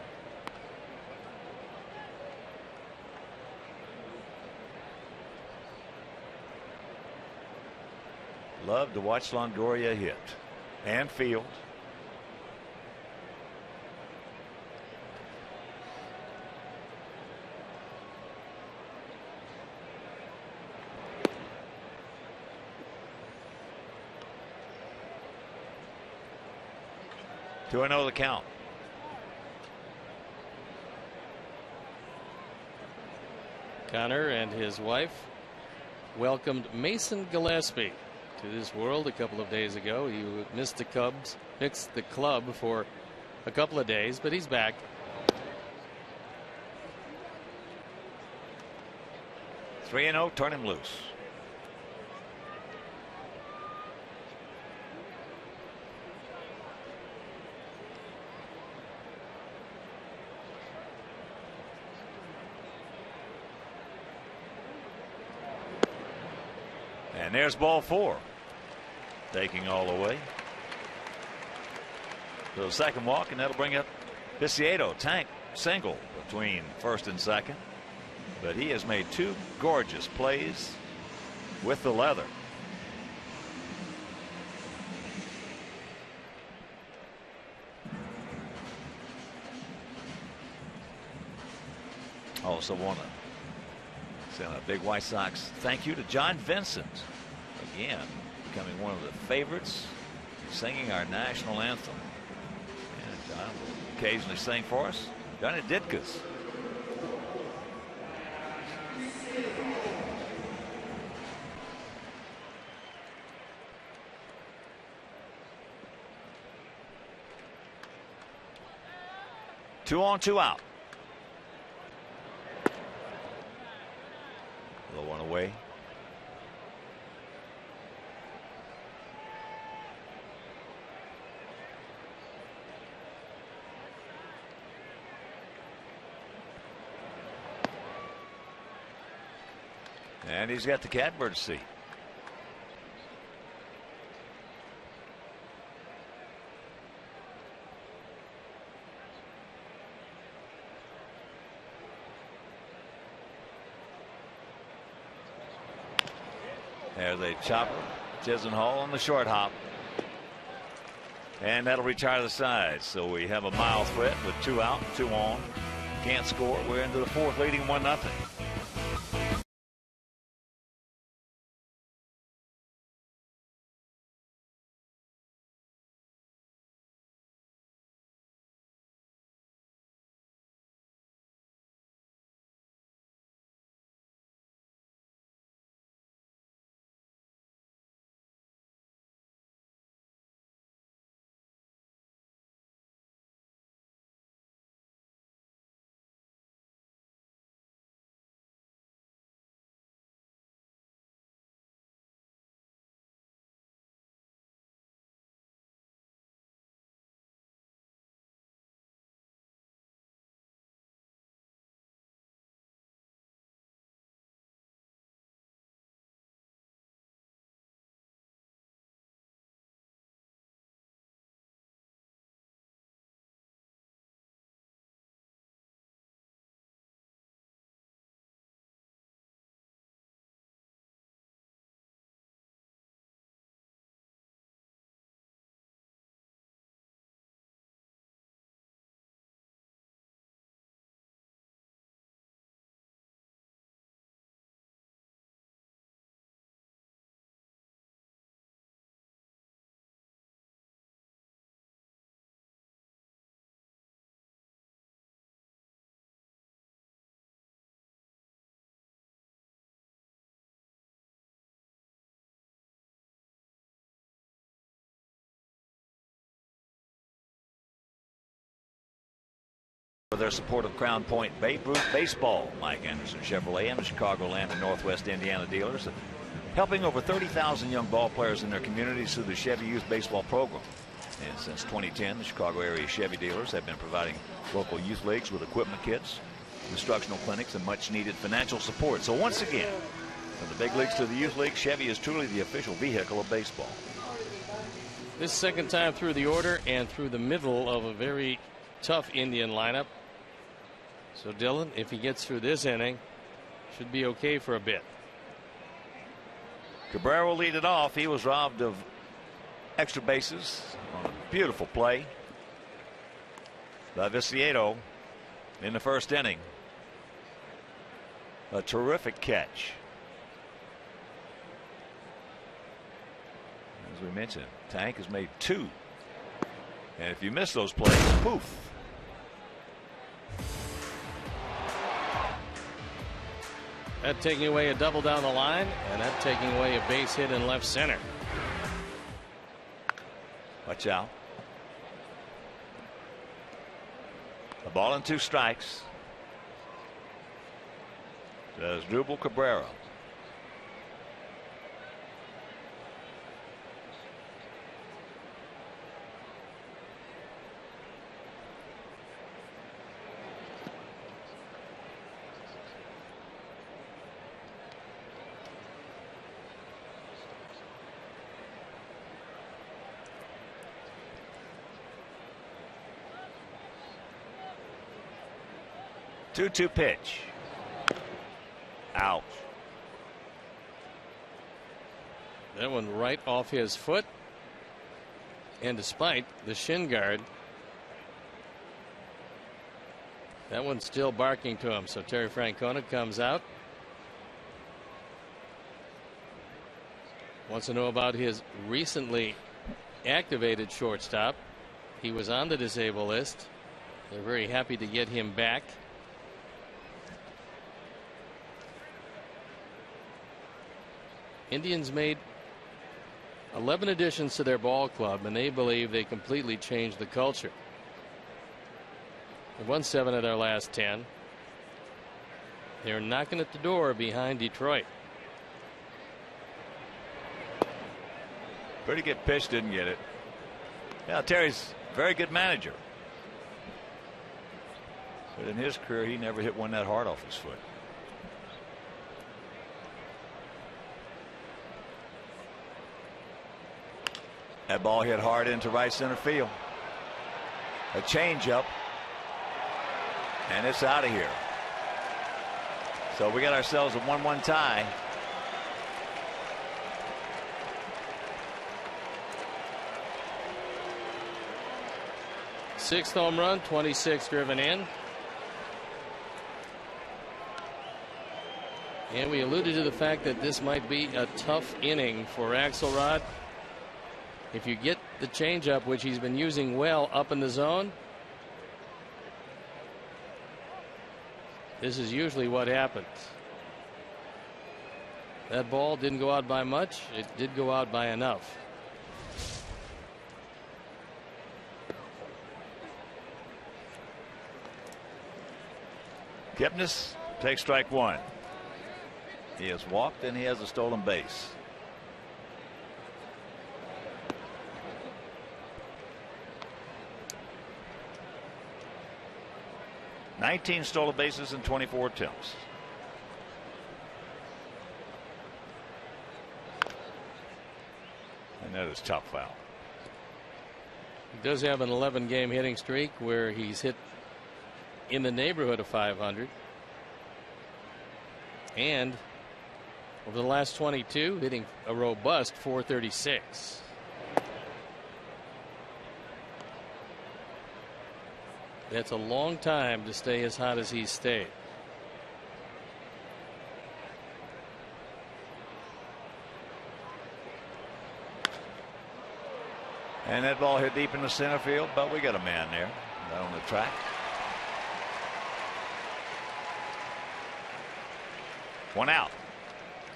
Love to watch Longoria hit and field. Do I know the count? Connor and his wife welcomed Mason Gillespie to this world a couple of days ago. He missed the club for a couple of days, but he's back. Three and 0, turn him loose. And there's ball 4. Taking all the way. So the second walk, and that'll bring up Viciedo. Tank single between 1st and 2nd. but he has made 2 gorgeous plays with the leather. Also want to send a big White Sox thank you to John Vincent, again becoming one of the favorites, singing our national anthem. And John will occasionally sing for us. Johnny Ditkus. Two on, 2 out. Low one away. And he's got the catbird seat. There's a chopper. Chisenhall on the short hop. And that'll retire the side. So we have a mild threat with 2 out, 2 on. Can't score. We're into the 4th, leading 1-0. For their support of Crown Point Babe Ruth Baseball, Mike Anderson Chevrolet and the Chicagoland and Northwest Indiana dealers, helping over 30,000 young ball players in their communities through the Chevy Youth Baseball program. And since 2010, the Chicago area Chevy dealers have been providing local youth leagues with equipment kits, instructional clinics, and much needed financial support. So once again, from the big leagues to the youth league, Chevy is truly the official vehicle of baseball. This second time through the order and through the middle of a very tough Indian lineup. So Dylan, if he gets through this inning, should be okay for a bit. Cabrera will lead it off. He was robbed of extra bases on a beautiful play by Viciedo in the first inning. A terrific catch. As we mentioned, Tank has made 2. And if you miss those plays, poof. That taking away a double down the line, and that taking away a base hit in left center. Watch out. A ball and 2 strikes. Does Drupal Cabrera. Two pitch. That one right off his foot. And despite the shin guard, that one's still barking to him. So Terry Francona comes out. Wants to know about his recently activated shortstop. He was on the disabled list. They're very happy to get him back. Indians made 11 additions to their ball club, and they believe they completely changed the culture. They won 7 of their last 10. They're knocking at the door behind Detroit. Pretty good pitch, didn't get it. Yeah, Terry's a very good manager. But in his career, he never hit one that hard off his foot. That ball hit hard into right center field. A changeup. And it's out of here. So we got ourselves a 1-1 tie. Sixth home run, 26 driven in. And we alluded to the fact that this might be a tough inning for Axelrod. If you get the changeup, which he's been using well up in the zone, this is usually what happens. That ball didn't go out by much. It did go out by enough. Kipnis takes strike 1. He has walked and he has a stolen base. (19 stolen bases in 24 attempts). And that is top foul. He does have an 11-game hitting streak where he's hit in the neighborhood of 500. And over the last 22, hitting a robust 436. That's a long time to stay as hot as he's stayed. And that ball hit deep in the center field, but we got a man there on the track. One out.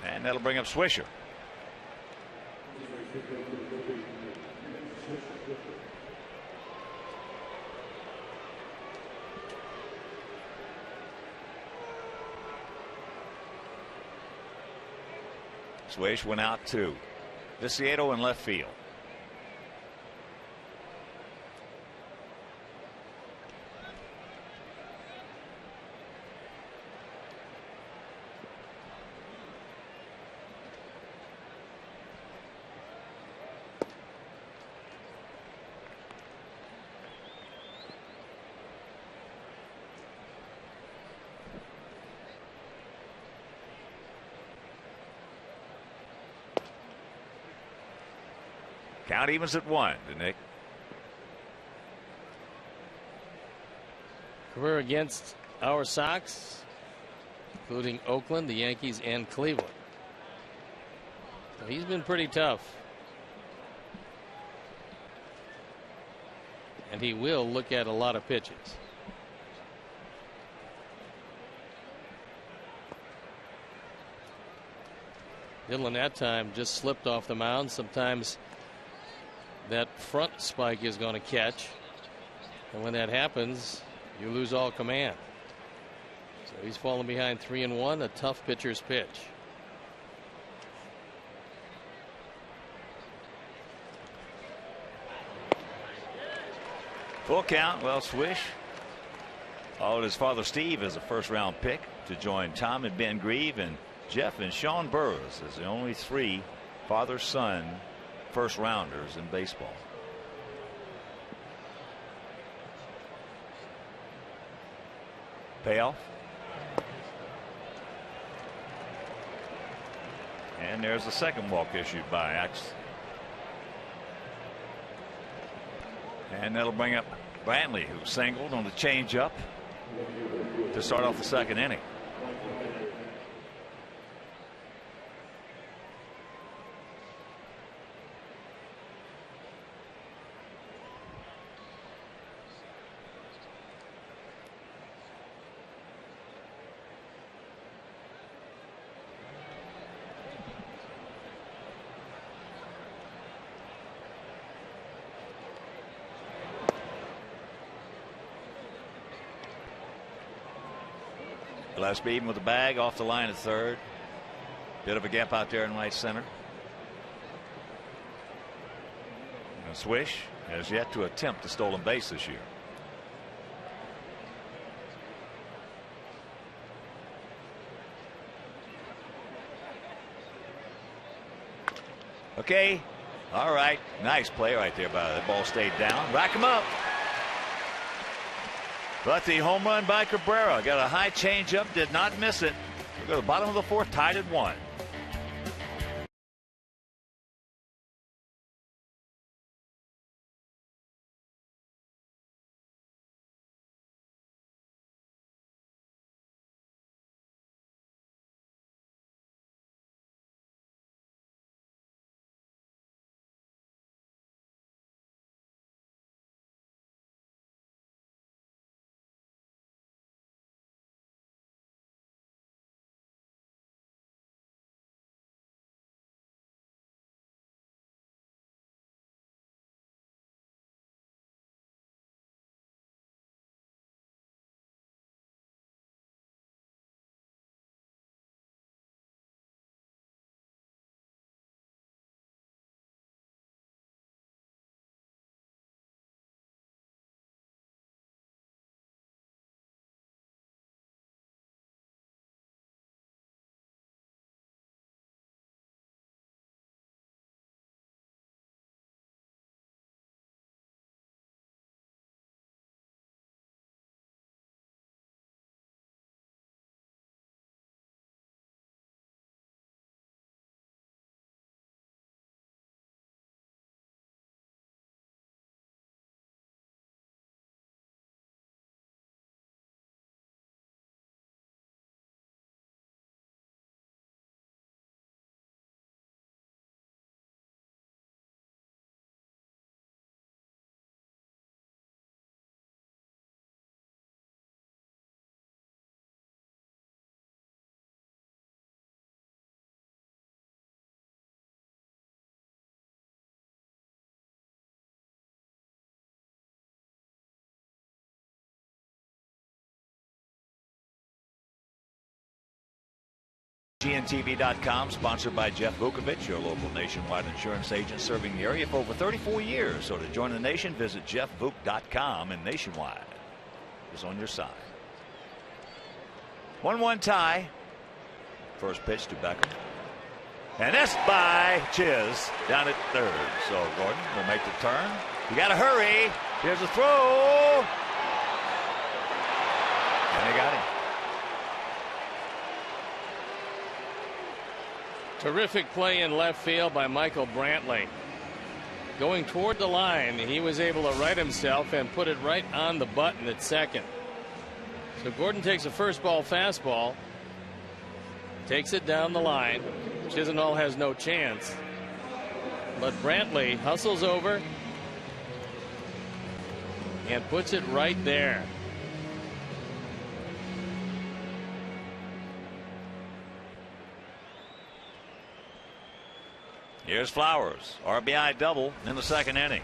And that'll bring up Swisher. Swish went out to Viciato in left field. Count evens at 1 to Nick. Career against our Sox, including Oakland, the Yankees, and Cleveland. So he's been pretty tough. And he will look at a lot of pitches. Dillon that time just slipped off the mound. Sometimes that front spike is going to catch, and when that happens, you lose all command. So he's fallen behind 3-1, a tough pitcher's pitch. Full count. Well, Swish followed his father Steve as a first-round pick to join Tom and Ben Grieve and Jeff and Sean Burroughs as the only 3 father-son first rounders in baseball. Payoff. And there's the second walk issued by Axe. And that'll bring up Brantley, who singled on the changeup to start off the second inning. Gillespie with the bag off the line at third. Bit of a gap out there in right center. And Swish has yet to attempt a stolen base this year. Okay. All right. Nice play right there. By the ball stayed down. Rack him up. But the home run by Cabrera got a high changeup, did not miss it. We go to the bottom of the fourth, tied at 1. GNTV.com, sponsored by Jeff Vukovich, your local nationwide insurance agent serving the area for over 34 years. So to join the nation, visit jeffvuk.com, and Nationwide is on your side. 1-1 tie. First pitch to Beckham. And that's by Chiz down at third. So Gordon will make the turn. You got to hurry. Here's a throw. And they got him. Terrific play in left field by Michael Brantley. Going toward the line, he was able to right himself and put it right on the button at second. So Gordon takes a first ball fastball, takes it down the line. Chisenhall has no chance. But Brantley hustles over and puts it right there. Here's Flowers. RBI double in the second inning.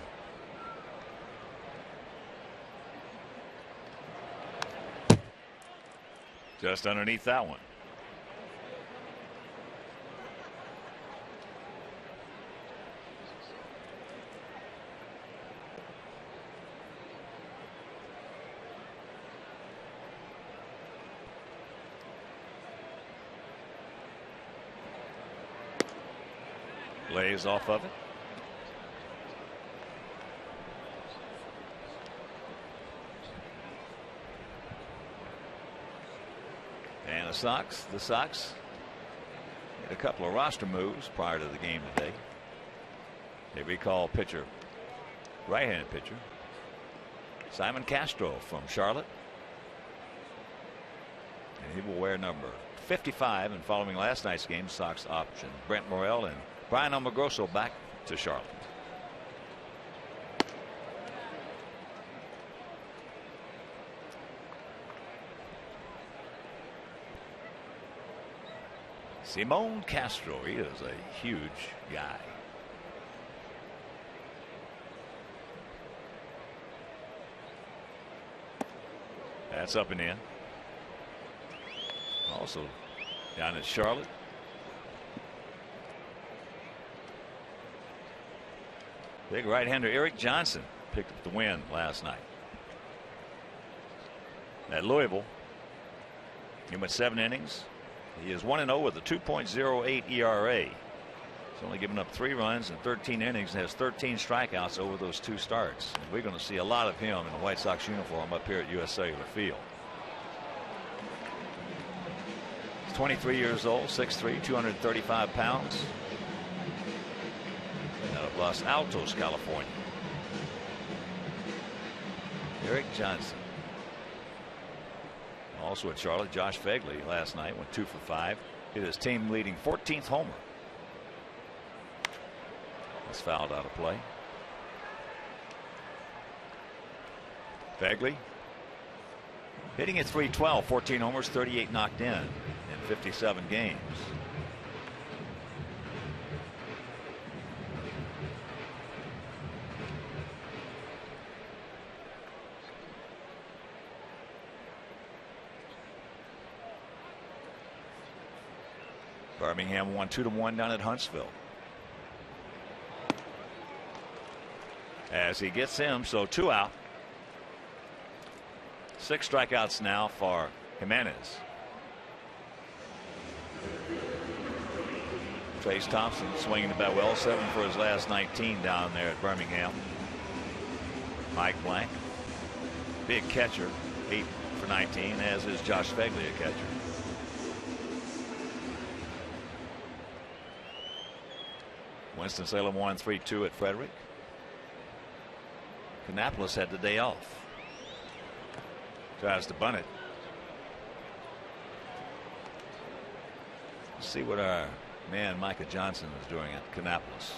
Just underneath that one. Lays off of it. And the Sox A couple of roster moves prior to the game today. They recall pitcher, right-handed pitcher, Simon Castro from Charlotte. And he will wear number 55. And following last night's game, Sox option Brent Morel and Brian Almagroso back to Charlotte. Simon Castro, he is a huge guy. That's up and in. Also down in Charlotte. Big right-hander Eric Johnson picked up the win last night at Louisville. He went 7 innings. He is 1-0 with a 2.08 ERA. He's only given up 3 runs in 13 innings and has 13 strikeouts over those 2 starts. And we're going to see a lot of him in the White Sox uniform up here at US Cellular Field. He's 23 years old, 6'3", 235 pounds. Out of Los Altos, California. Eric Johnson. Also at Charlotte, Josh Fegley last night went 2 for 5. Hit his team leading 14th homer. That's fouled out of play. Fegley hitting at .312, 14 homers, 38 knocked in 57 games. Birmingham won 2-1 down at Huntsville. As he gets him, so 2 out. 6 strikeouts now for Jimenez. Trace Thompson swinging the bat well, 7 for his last 19 down there at Birmingham. Mike Blank, big catcher, 8 for 19, as is Josh Fegley, a catcher. Winston-Salem won 3-2 at Frederick. Kannapolis had the day off. Tries to bunt it. Let's see what our man Micah Johnson is doing at Kannapolis.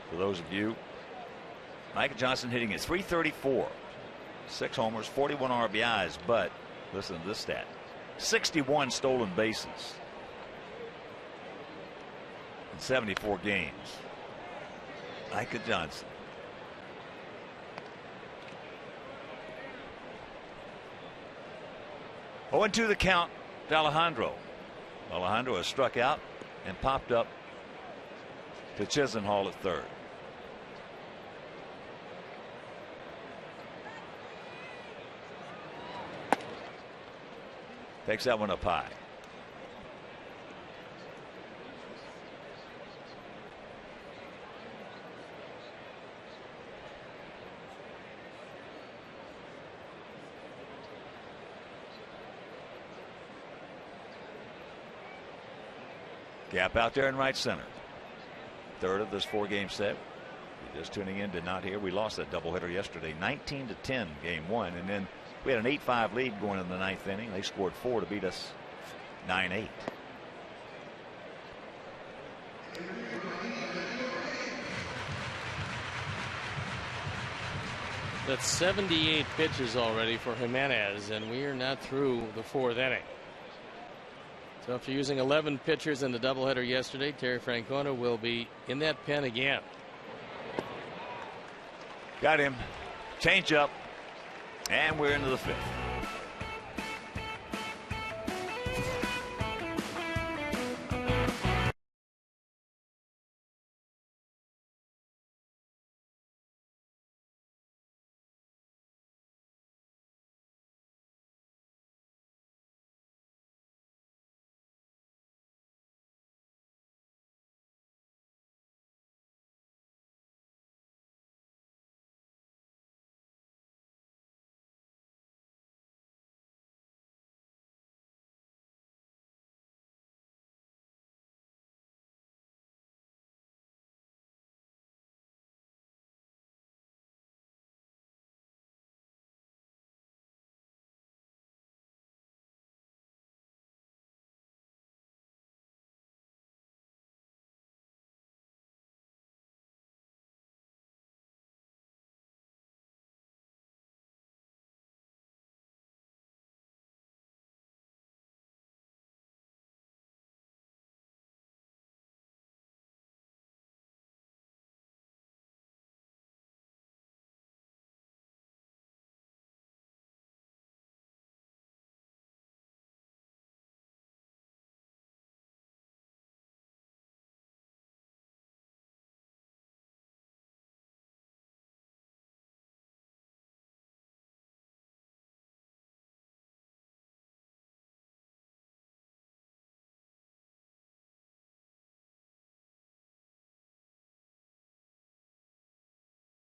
For those of you, Micah Johnson hitting at .334, 6 homers, 41 RBIs, but listen to this stat: 61 stolen bases. 74 games. Micah Johnson. Oh, and 2 the count to Alejandro. Alejandro has struck out and popped up to Chisenhall at third. Takes that one up high. Gap out there in right center. Third of this 4-game set. If you're just tuning in, did not hear, we lost that doubleheader yesterday, 19-10, game 1, and then we had an 8-5 lead going in the 9th inning. They scored 4 to beat us 9-8. That's 78 pitches already for Jimenez, and we are not through the 4th inning. So after using 11 pitchers in the doubleheader yesterday, Terry Francona will be in that pen again. Got him. Change up. And we're into the 5th.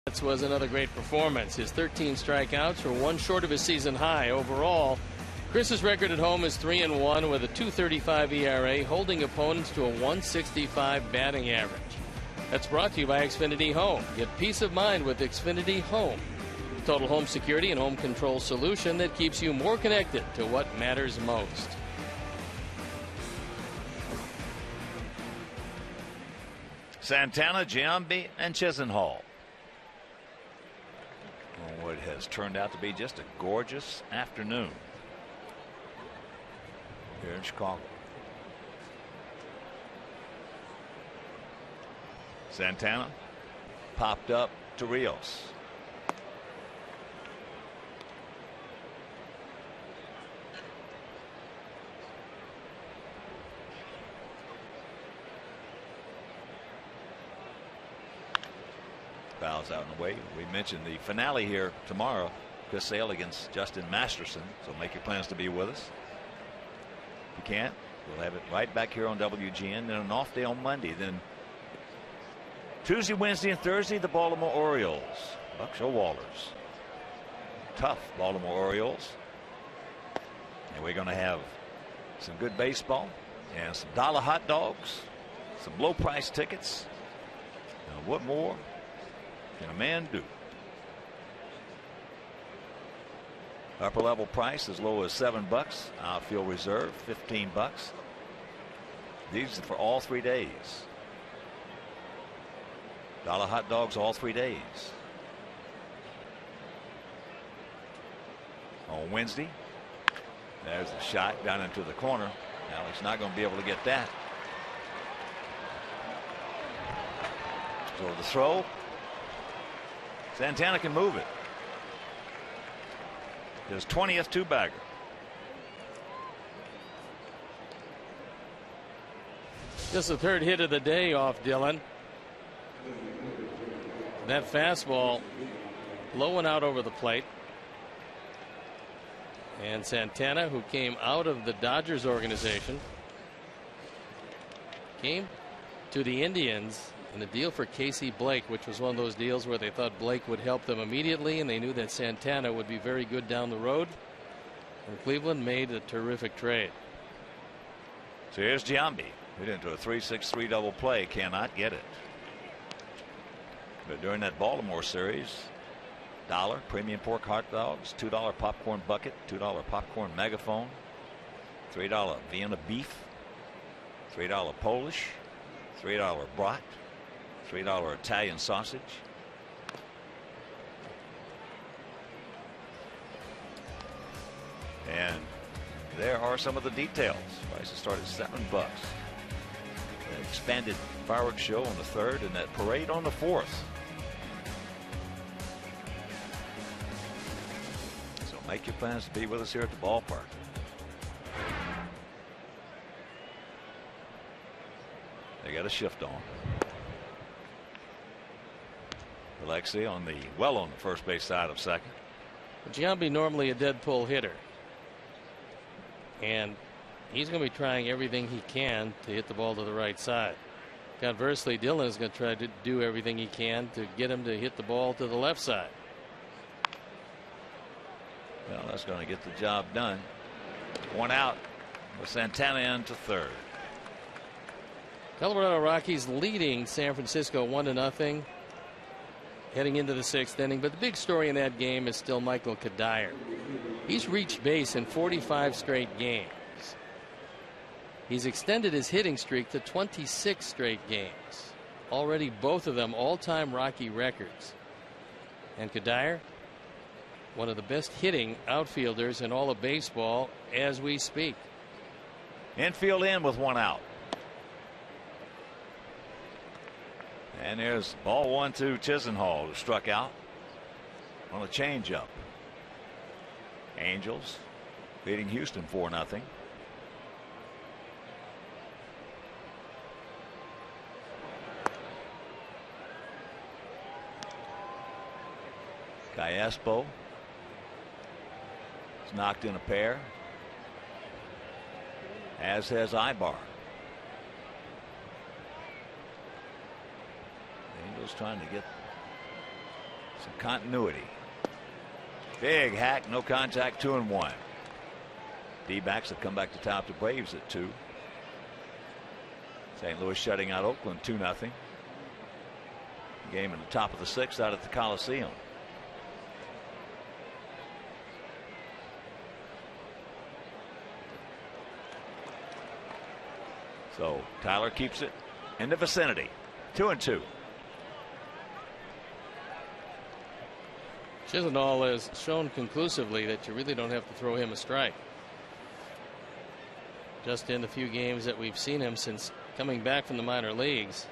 This was another great performance. His 13 strikeouts were one short of his season high. Overall, Chris's record at home is 3-1 with a 2.35 ERA, holding opponents to a 165 batting average. That's brought to you by Xfinity Home. Get peace of mind with Xfinity Home. Total home security and home control solution that keeps you more connected to what matters most. Santana, Giambi, and Chisenhall. What has turned out to be just a gorgeous afternoon here in Chicago. Santana popped up to Rios. Fouls out and away. We mentioned the finale here tomorrow. Chris Sale against Justin Masterson. So make your plans to be with us. If you can't, we'll have it right back here on WGN. Then an off day on Monday. Then Tuesday, Wednesday, and Thursday, the Baltimore Orioles. Buck Showalters. Tough Baltimore Orioles. And we're going to have some good baseball and some dollar hot dogs, some low price tickets. Now, what more can a man do? Upper level price as low as $7. Outfield reserve $15. These are for all 3 days. Dollar hot dogs all 3 days. On Wednesday, there's the shot down into the corner. Now he's not going to be able to get that. So the throw. Santana can move it. His 20th two-bagger. Just the third hit of the day off Dillon. That fastball low and out over the plate. And Santana, who came out of the Dodgers organization, came to the Indians in a deal for Casey Blake, which was one of those deals where they thought Blake would help them immediately, and they knew that Santana would be very good down the road. And Cleveland made a terrific trade. So here's Giambi. Hit into a 3-6-3 double play. Cannot get it. But during that Baltimore series, $1 premium pork hot dogs, $2 popcorn bucket, $2 popcorn megaphone, $3 Vienna beef, $3 Polish, $3 brat, $3 Italian sausage. And there are some of the details. Prices start at $7. An expanded fireworks show on the 3rd and that parade on the 4th. So make your plans to be with us here at the ballpark. They got a shift on. Alexei on the first base side of second. Giambi normally a dead pull hitter, and he's going to be trying everything he can to hit the ball to the right side. Conversely, Dillon is going to try to do everything he can to get him to hit the ball to the left side. Well, that's going to get the job done. One out with Santana into third. Colorado Rockies leading San Francisco 1-0 heading into the 6th inning. But the big story in that game is still Michael Kadire. He's reached base in 45 straight games. He's extended his hitting streak to 26 straight games. Already both of them all-time Rocky records. And Kadire, one of the best hitting outfielders in all of baseball as we speak. Infield in with one out. And there's ball 1 to Chisenhall, who struck out on a changeup. Angels beating Houston 4-0. Callaspo has knocked in a pair, as has Ibar. Angels trying to get Some continuity. Big hack, no contact, 2-1. D-backs have come back to top the Braves at 2. St. Louis shutting out Oakland 2-0. Game in the top of the 6th out at the Coliseum. So Tyler keeps it in the vicinity. 2-2. Chisenhall has shown conclusively that you really don't have to throw him a strike. Just in the few games that we've seen him since coming back from the minor leagues,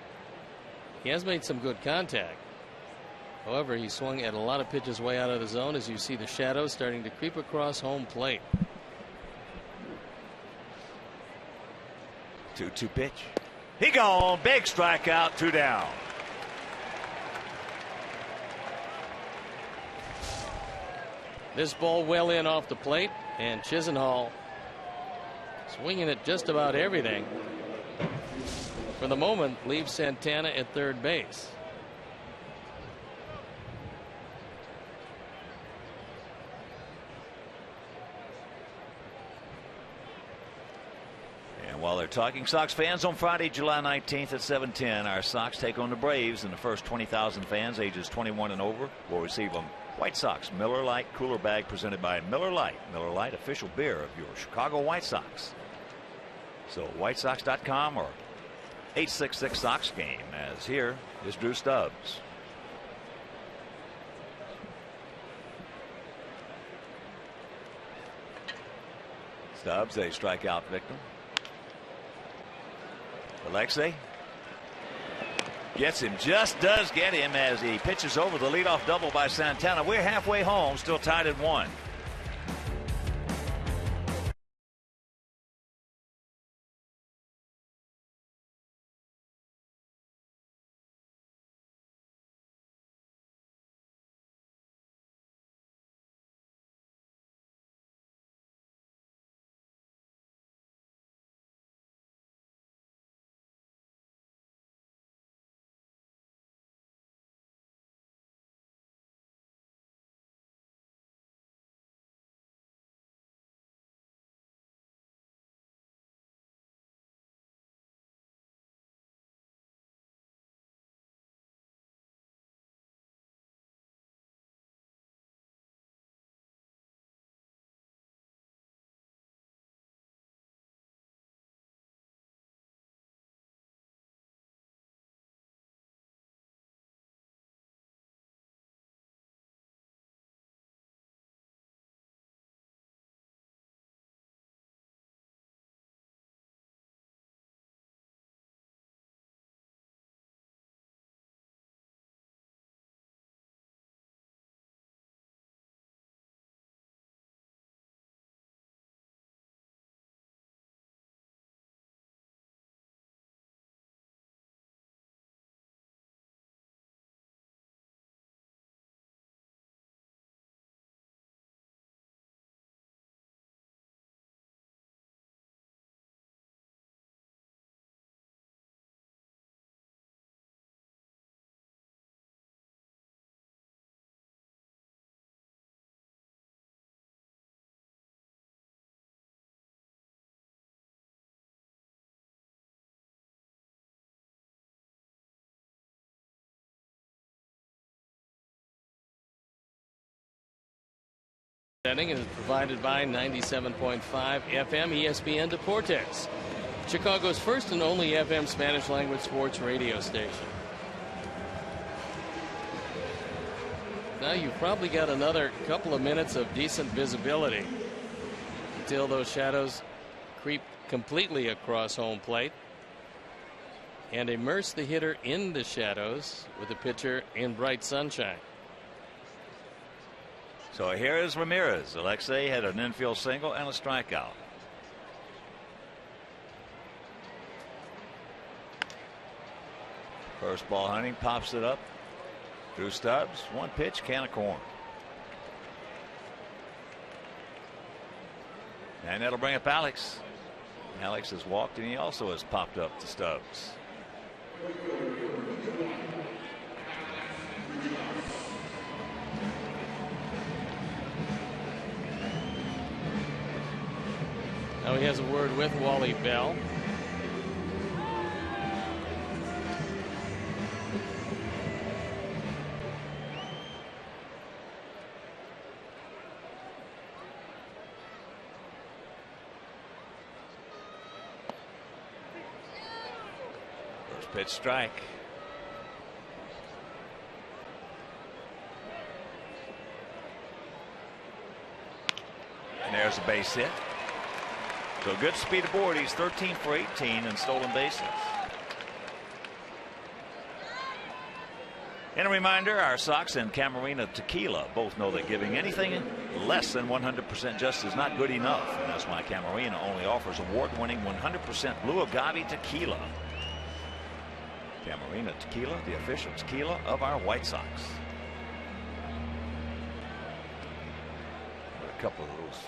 he has made some good contact. However, he swung at a lot of pitches way out of the zone, as you see the shadows starting to creep across home plate. 2-2 pitch. He gone. Big strikeout. 2 down. This ball well in off the plate, and Chisenhall swinging at just about everything. For the moment, leaves Santana at third base. And while they're talking Sox fans, on Friday, July 19th at 7:10, our Sox take on the Braves, and the first 20,000 fans ages 21 and over will receive a White Sox Miller Lite cooler bag presented by Miller Lite. Miller Lite, official beer of your Chicago White Sox. So WhiteSox.com or 866 Sox game, as here is Drew Stubbs. Stubbs, a strikeout victim. Alexei gets him, just does get him as he pitches over the leadoff double by Santana. We're halfway home, still tied at 1. Setting is provided by 97.5 FM ESPN Deportes, Chicago's first and only FM Spanish language sports radio station. Now you've probably got another couple of minutes of decent visibility until those shadows creep completely across home plate and immerse the hitter in the shadows with the pitcher in bright sunshine. So here is Ramirez. Alexei had an infield single and a strikeout. First ball hunting, pops it up. Drew Stubbs, one pitch, can of corn. And that'll bring up Alex. Alex has walked, and he also has popped up to Stubbs. has a word with Wally Bell. First pitch strike. And there's a base hit. So good speed aboard. He's 13 for 18 in stolen bases. And a reminder, our Sox and Camarena Tequila both know that giving anything less than 100% just is not good enough. And that's why Camarena only offers award-winning 100% Blue Agave Tequila. Camarena Tequila, the official tequila of our White Sox. A couple of those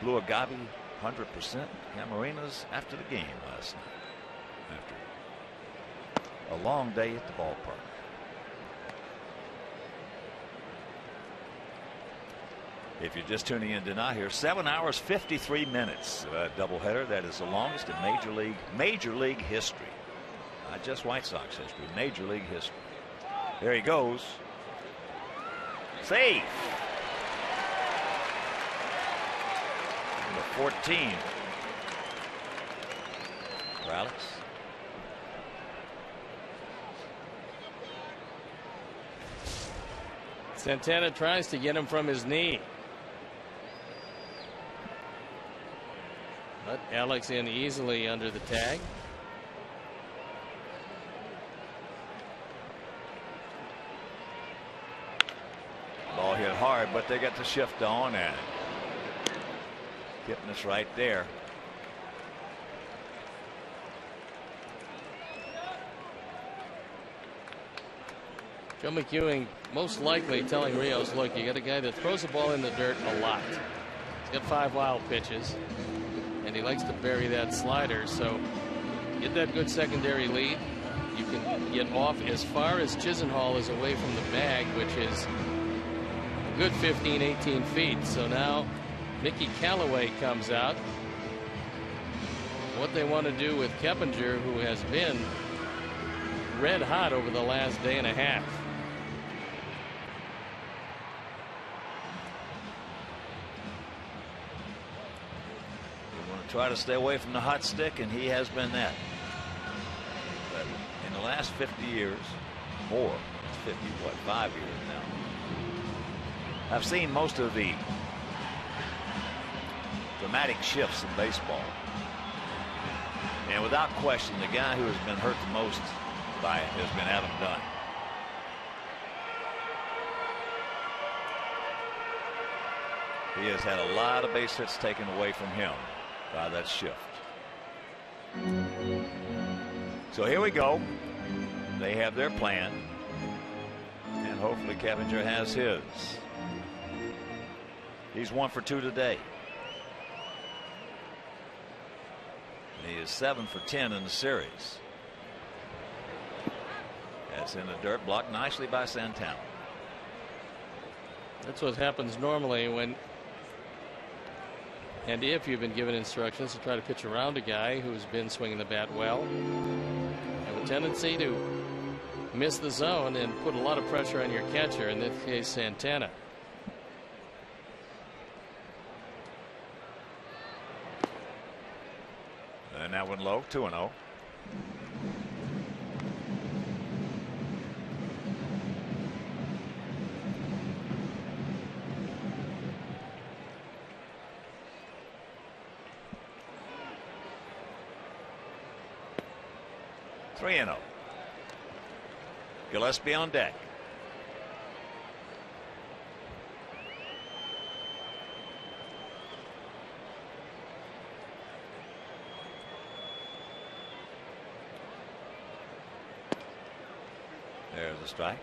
Blue Agave 100% Camarenas after the game last night. After a long day at the ballpark. If you're just tuning in tonight here, 7 hours 53 minutes of a doubleheader. That is the longest in Major League history. Not just White Sox history, Major League history. There he goes. Safe. Number 14. For Alex. Santana tries to get him from his knee. But Alex in easily under the tag. Ball hit hard, but they got the shift on and getting us right there. Joe McEwing most likely telling Rios, look, you got a guy that throws the ball in the dirt a lot. He's got 5 wild pitches, and he likes to bury that slider. So get that good secondary lead. You can get off as far as Chisenhall is away from the bag, which is a good 15, 18 feet. So now Mickey Callaway comes out. What they want to do with Keppinger, who has been red hot over the last day and a half. Try to stay away from the hot stick, and he has been that. But in the last 50 years, more, 5 years now, I've seen most of the dramatic shifts in baseball. And without question, the guy who has been hurt the most by it has been Adam Dunn. He has had a lot of base hits taken away from him by that shift. So here we go. They have their plan, and hopefully Keppinger has his. He's 1 for 2 today. He is 7 for 10 in the series. That's in the dirt, blocked nicely by Santana. That's what happens normally when and if you've been given instructions to try to pitch around a guy who's been swinging the bat well. Have a tendency to miss the zone and put a lot of pressure on your catcher, in this case Santana. And that one low, 2-0. Gillespie on deck. There's a strike.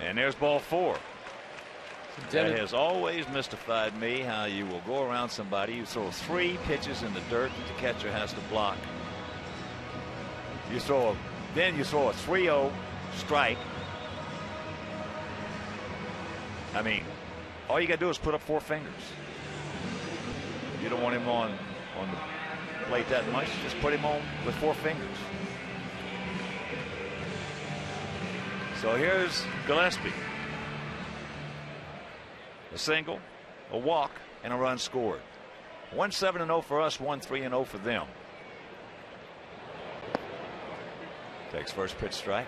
And there's ball 4. That has always mystified me, how you will go around somebody, you throw 3 pitches in the dirt that the catcher has to block. Then you throw a 3-0 strike. I mean, all you got to do is put up 4 fingers. You don't want him on the plate that much. Just put him on with 4 fingers. So here's Gillespie. A single, a walk, and a run scored. 1-7-0 for us, 1-3-0 for them. Takes first pitch strike.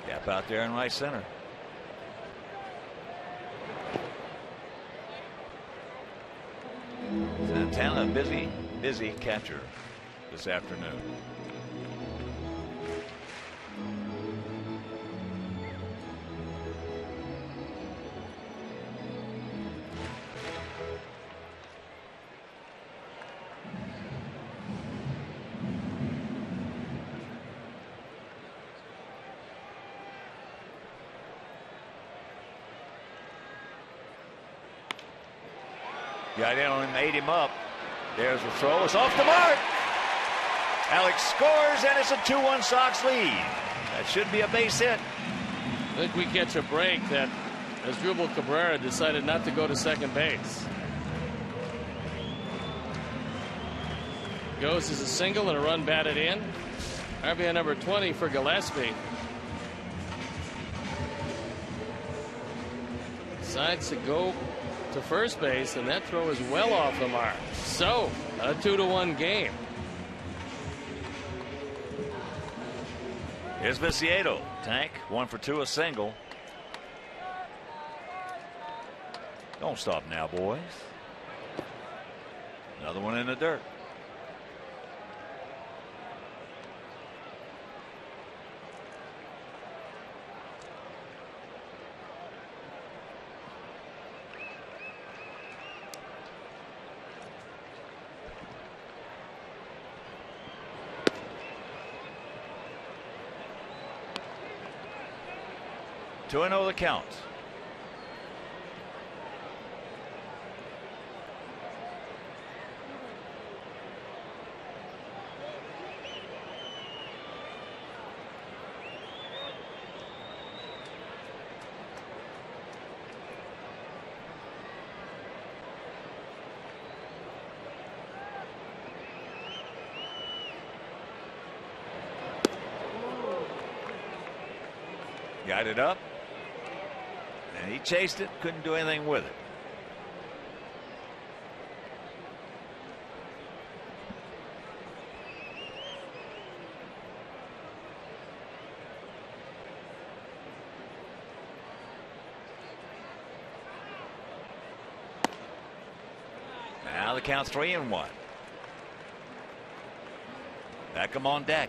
Gap out there in right center. Santana, busy catcher this afternoon. Got in on him, ate him up. There's the throw. It's off the mark. Alex scores, and it's a 2-1 Sox lead. That should be a base hit. I think we catch a break that Asdrubal Cabrera decided not to go to second base. Goes as a single and a run batted in. RBI number 20 for Gillespie. Decides to go to first base, and that throw is well off the mark. So a 2-1 game. Here's Viciedo. Tank 1 for 2, a single. Don't stop now, boys. Another one in the dirt. Two 2-0 the count. Got it up. And he chased it, couldn't do anything with it. Now the count's 3-1. Beckham on deck.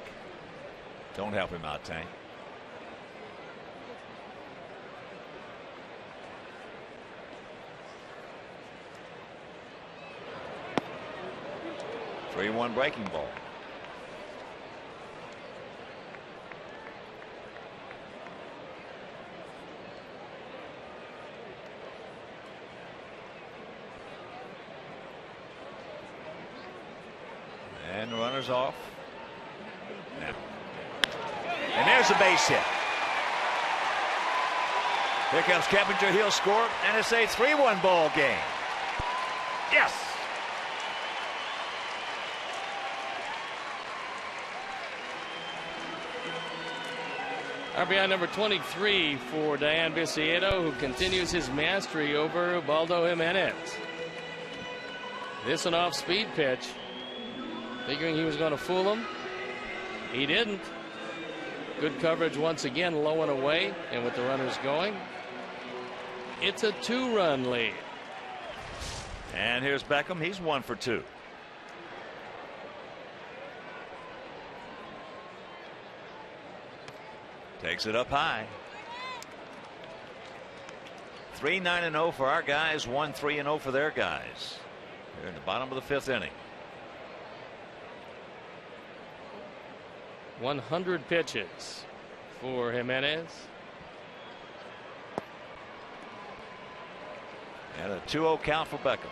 Don't help him out, Tank. One breaking ball. And the runner's off. Now. And there's a base hit. Here comes Keppinger. He'll score, and it's a 3-1 ball game. Yes. RBI number 23 for Dayan Viciedo, who continues his mastery over Ubaldo Jimenez. This an off-speed pitch. Figuring he was going to fool him. He didn't. Good coverage once again, low and away, and with the runners going. It's a 2-run lead. And here's Beckham. He's 1 for 2. Takes it up high. 3-9-0 for our guys, 1-3-0 for their guys. Here in the bottom of the fifth inning. 100 pitches for Jimenez. And a 2-0 count for Beckham.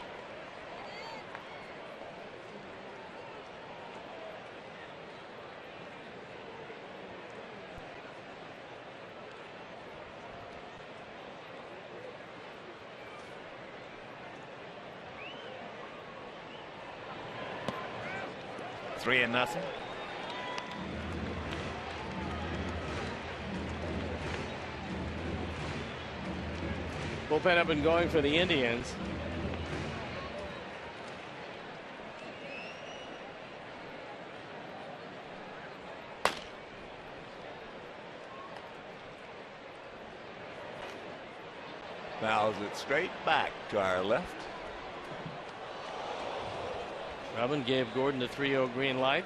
Three and nothing. Bullpen up and going for the Indians. Fouls it straight back to our left. Robin gave Gordon the 3-0 green light.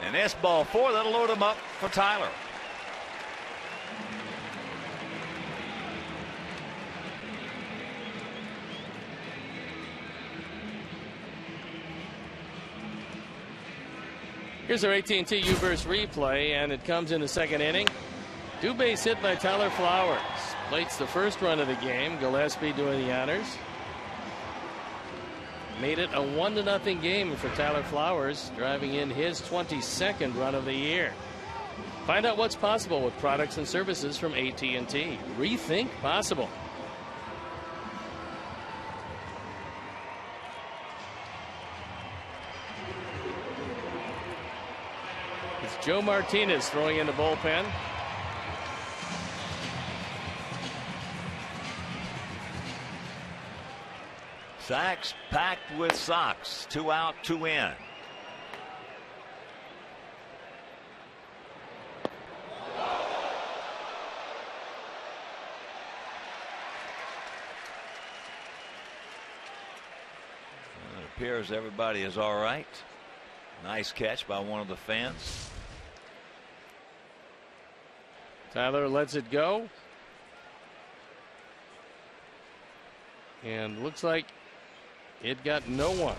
And this ball four, that'll load him up for Tyler. Here's our AT&T U-verse replay, and it comes in the second inning. Two base hit by Tyler Flowers. Plates the first run of the game. Gillespie doing the honors. Made it a 1-0 game for Tyler Flowers, driving in his 22nd run of the year. Find out what's possible with products and services from AT&T. Rethink possible. It's Joe Martinez throwing in the bullpen. Sacks packed with Sox. 2 out, 2 in. It appears everybody is all right. Nice catch by one of the fans. Tyler lets it go. And looks like it got no one.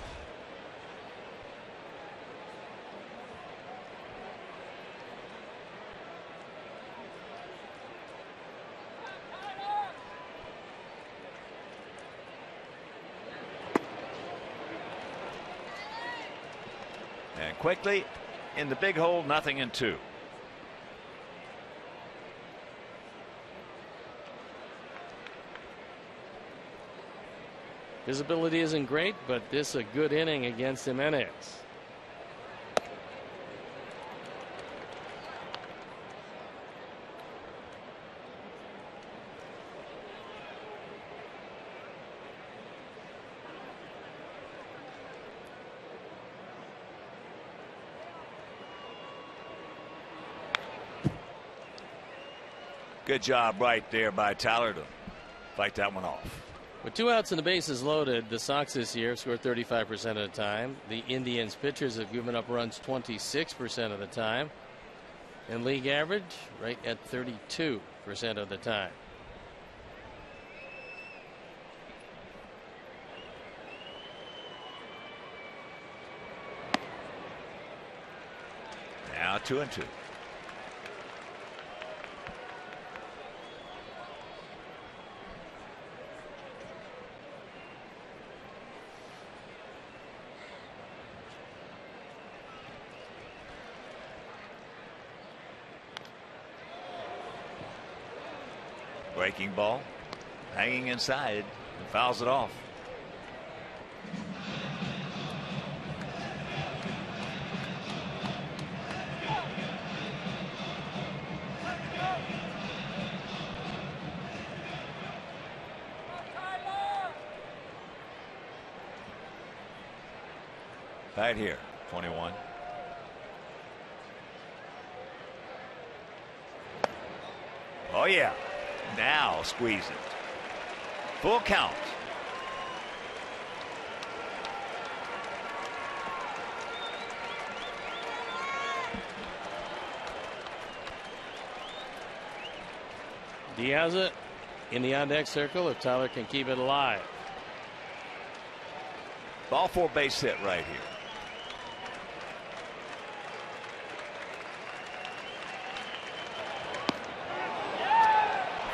And quickly in the big hole, 0-2. Visibility isn't great, but this is a good inning against Jimenez. Good job right there by Tyler to fight that one off. With 2 outs and the bases loaded, the Sox this year have scored 35% of the time. The Indians pitchers have given up runs 26% of the time. And league average right at 32% of the time. Now 2-2. Breaking ball, hanging inside, and fouls it off. Right here, 21. Oh, yeah. Now squeeze it. Full count. Diaz in the on deck circle if Tyler can keep it alive. Ball 4 base hit right here.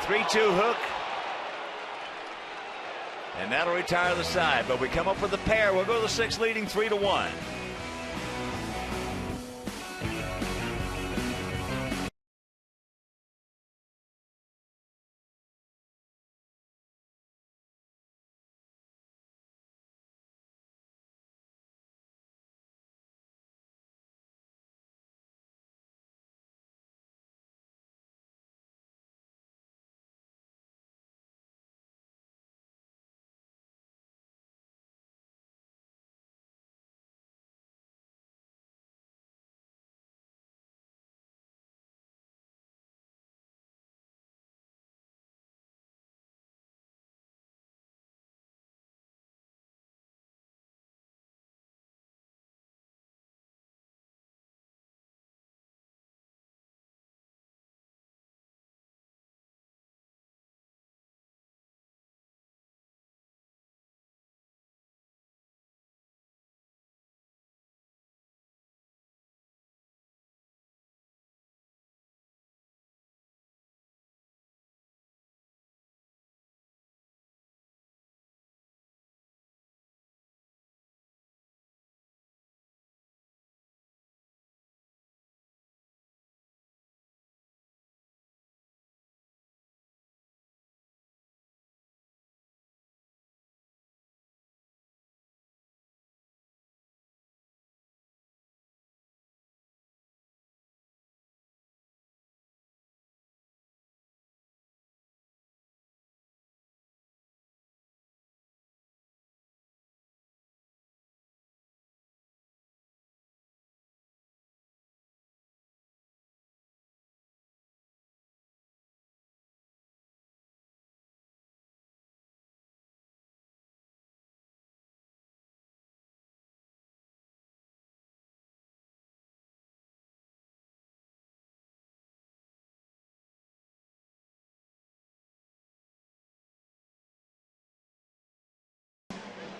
Three-two hook. And that'll retire the side. But we come up with a pair. We'll go to the 6th, leading 3-1.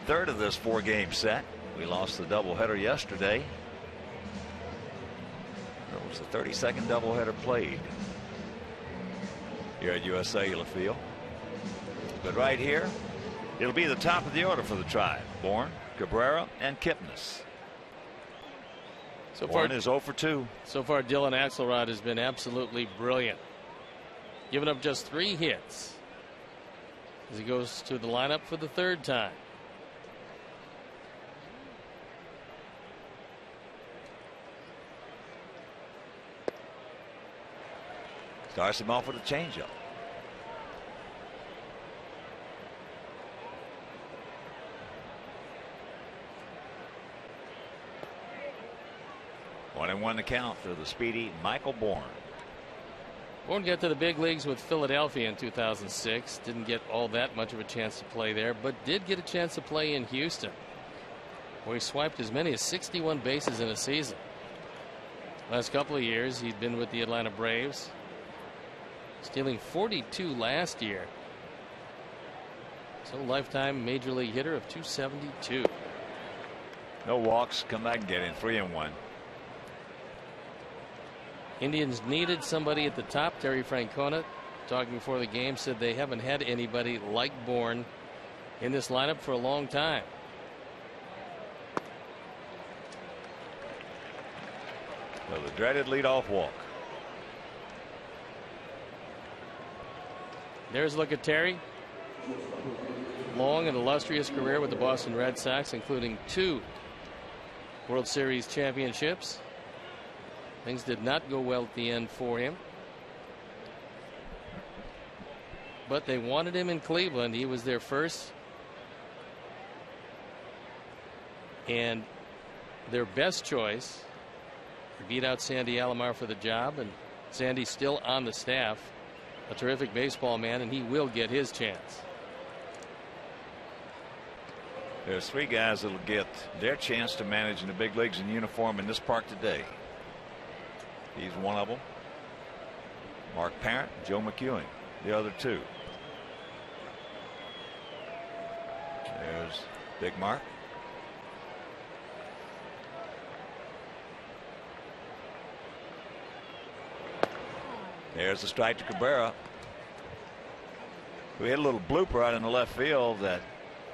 Third of this 4-game set. We lost the doubleheader yesterday. That was the 32nd doubleheader played here at USA Field. But right here, it'll be the top of the order for the Tribe. Bourne, Cabrera, and Kipnis. So Bourne far, is 0 for 2. So far, Dylan Axelrod has been absolutely brilliant. Giving up just 3 hits as he goes to the lineup for the 3rd time. Starts him off with a changeup. One and one to count for the speedy Michael Bourne. Bourne got to the big leagues with Philadelphia in 2006. Didn't get all that much of a chance to play there, but did get a chance to play in Houston, where he swiped as many as 61 bases in a season. Last couple of years, he'd been with the Atlanta Braves, stealing 42 last year. So lifetime major league hitter of 272. No walks. Come back and get in. 3-1. Indians needed somebody at the top. Terry Francona, talking before the game, said they haven't had anybody like Bourne in this lineup for a long time. So the dreaded leadoff walk. There's a look at Terry. Long and illustrious career with the Boston Red Sox, including 2 World Series championships. Things did not go well at the end for him, but they wanted him in Cleveland. He was their first and their best choice. He beat out Sandy Alomar for the job, and Sandy's still on the staff. A terrific baseball man, and he will get his chance. There's 3 guys that'll get their chance to manage in the big leagues in uniform in this park today. He's one of them. Mark Parent, Joe McEwing, the other 2. There's Big Mark. There's the strike to Cabrera, who hit a little blooper out in the left field that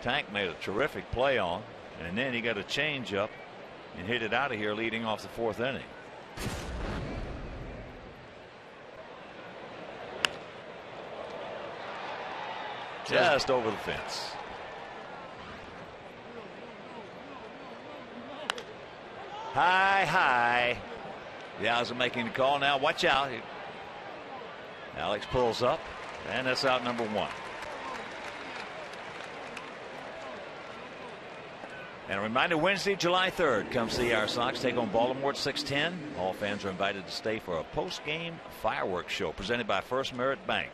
Tank made a terrific play on, and then he got a changeup and hit it out of here leading off the 4th inning. Just over the fence. High. The Owls are making the call now. Watch out. Alex pulls up, and that's out number 1. And a reminder, Wednesday, July 3rd, come see our Sox take on Baltimore at 6:10. All fans are invited to stay for a post-game fireworks show presented by First Merit Bank.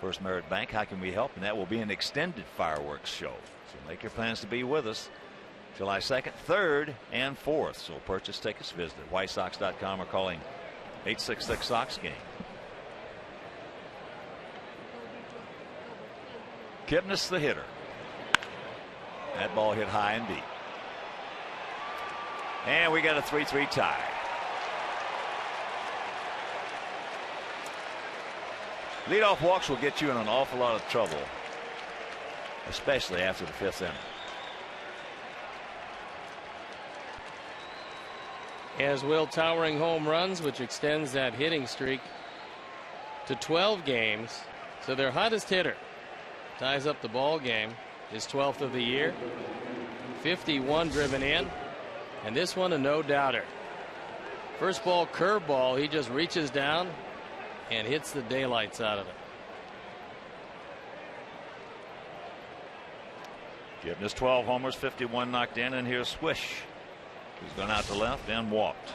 First Merit Bank, how can we help? And that will be an extended fireworks show. So make your plans to be with us July 2nd, 3rd, and 4th. So purchase tickets, visit whitesox.com or calling 866-SOX-GAME. Kipnis, the hitter. That ball hit high and deep. And we got a 3-3 tie. Leadoff walks will get you in an awful lot of trouble, especially after the 5th inning. As will towering home runs, which extends that hitting streak to 12 games. So their hottest hitter ties up the ball game, his 12th of the year. 51 driven in, and this one a no-doubter. First ball curveball, he just reaches down and hits the daylights out of it. Giving 12 homers, 51 knocked in, and here's Swish. He's gone out to left and walked.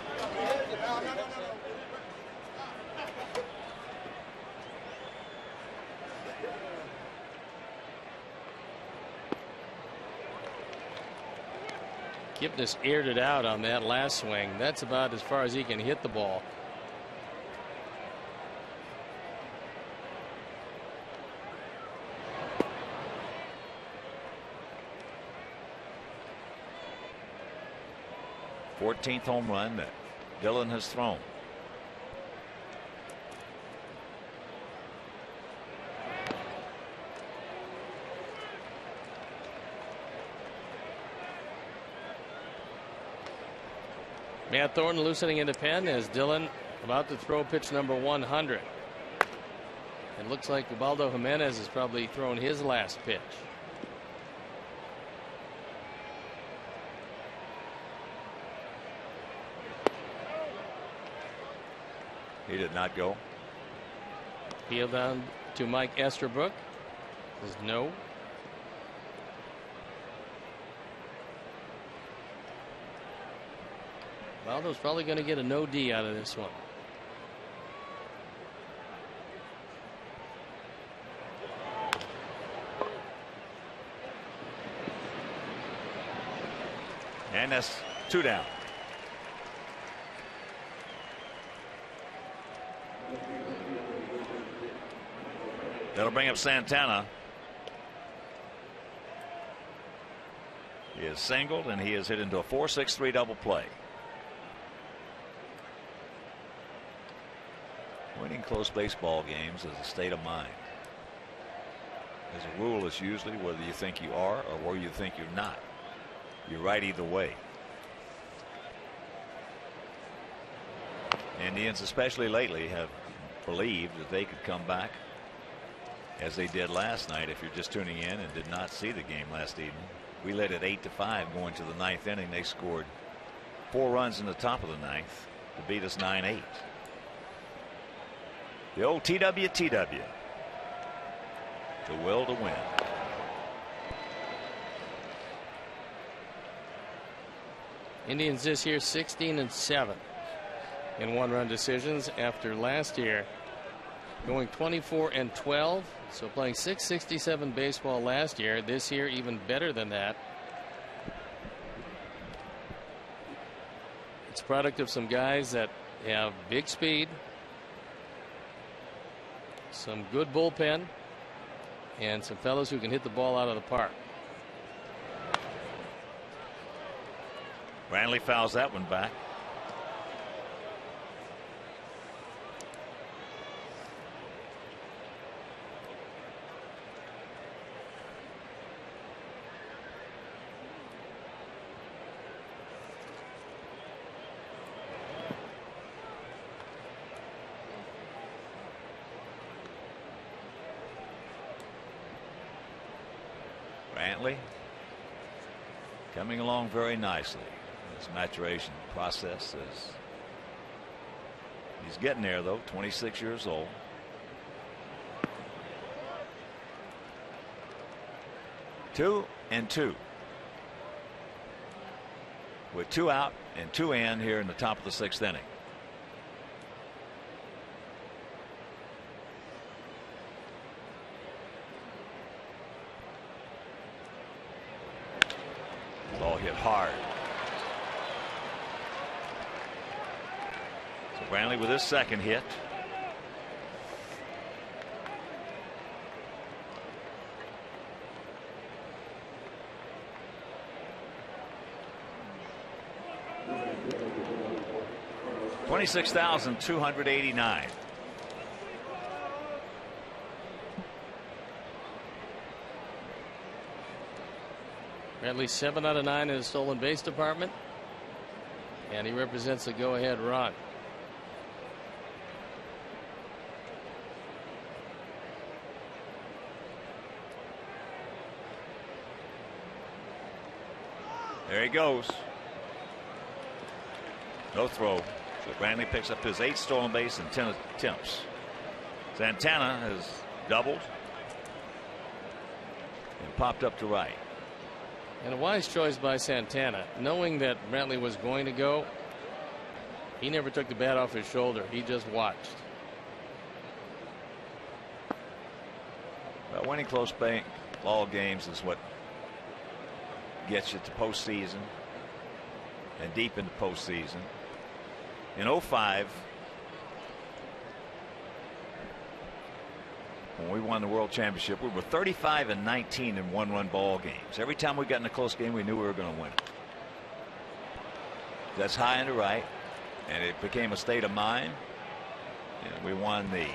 Kipnis aired it out on that last swing. That's about as far as he can hit the ball. Fourteenth home run that Dillon has thrown. Matt Thornton loosening in the pen as Dillon about to throw pitch number 100. It looks like Ubaldo Jimenez has probably thrown his last pitch. He did not go. Heel down to Mike Estabrook. Says no. Ubaldo's probably going to get a no D out of this one. And that's 2 down. That'll bring up Santana. He is singled and he is hit into a 4-6-3 double play. Winning close baseball games is a state of mind. As a rule, it's usually whether you think you are or where you think you're not. You're right either way. Indians, especially lately, have believed that they could come back as they did last night. If you're just tuning in and did not see the game last evening, we led at 8-5 going to the 9th inning. They scored 4 runs in the top of the 9th to beat us 9-8. The old TWTW. The will to win. Indians this year 16-7 in one-run decisions after last year going 24-12. So playing .667 baseball last year. This year even better than that. It's a product of some guys that have big speed, some good bullpen, and some fellows who can hit the ball out of the park. Brantley fouls that one back. Brantley coming along very nicely. His maturation process is, he's getting there though. 26 years old. Two and two with 2 out and 2 in here in the top of the 6th inning. Ball hit hard. So Brantley with his second hit. $26,289. Brantley 7 out of 9 in his stolen base department, and he represents a go-ahead run. There he goes. No throw. So Brantley picks up his 8th stolen base in 10 attempts. Santana has doubled and popped up to right. And a wise choice by Santana, knowing that Brantley was going to go. He never took the bat off his shoulder. He just watched. Well, winning close ball games is what gets you to postseason and deep into postseason. In 05, when we won the World Championship, we were 35-19 in one-run ball games. Every time we got in a close game, we knew we were going to win it. That's high and to right, and it became a state of mind. And we won the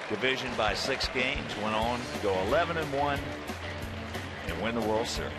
division by 6 games, went on to go 11-1 and win the World Series.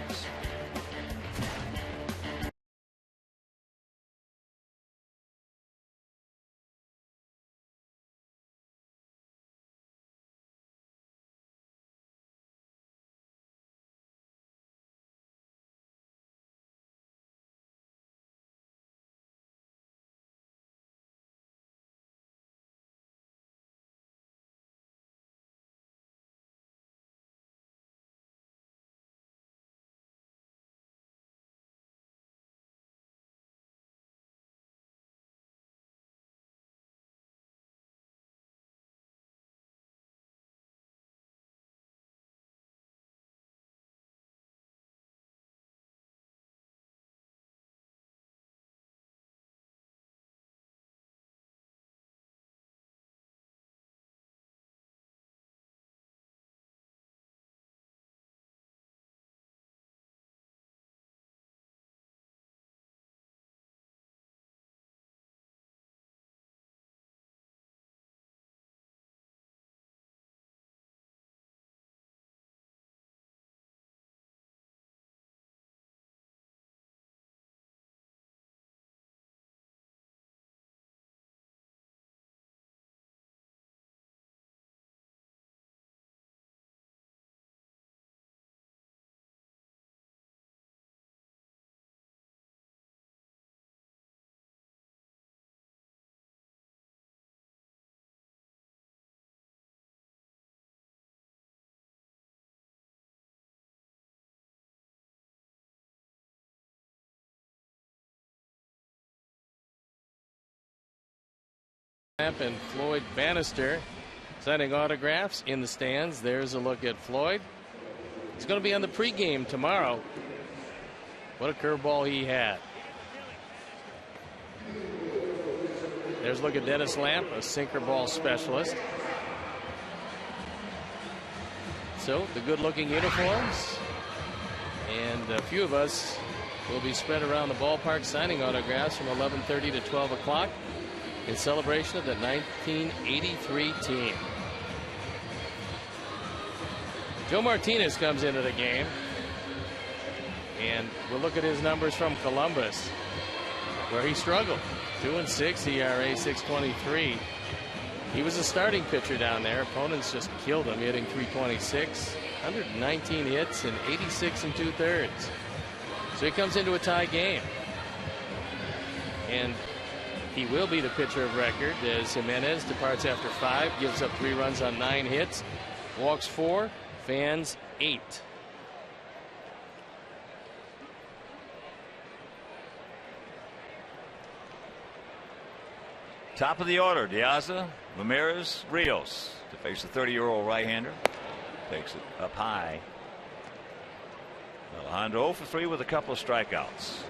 and Floyd Bannister signing autographs in the stands. There's a look at Floyd. He's going to be on the pregame tomorrow. What a curveball he had. There's a look at Dennis Lamp, a sinker ball specialist. So the good-looking uniforms, and a few of us will be spread around the ballpark signing autographs from 11:30 to 12 o'clock in celebration of the 1983 team. Joe Martinez comes into the game, and we'll look at his numbers from Columbus, where he struggled. 2-6 ERA, 6.23. He was a starting pitcher down there. Opponents just killed him, hitting 326, 119 hits, and 86 2/3. So he comes into a tie game, and he will be the pitcher of record as Jimenez departs after 5, gives up 3 runs on 9 hits, walks 4, fans 8. Top of the order, Diaza, Ramirez, Rios to face the 30-year-old right-hander. Takes it up high. Alejandro 0 for 3 with a couple of strikeouts.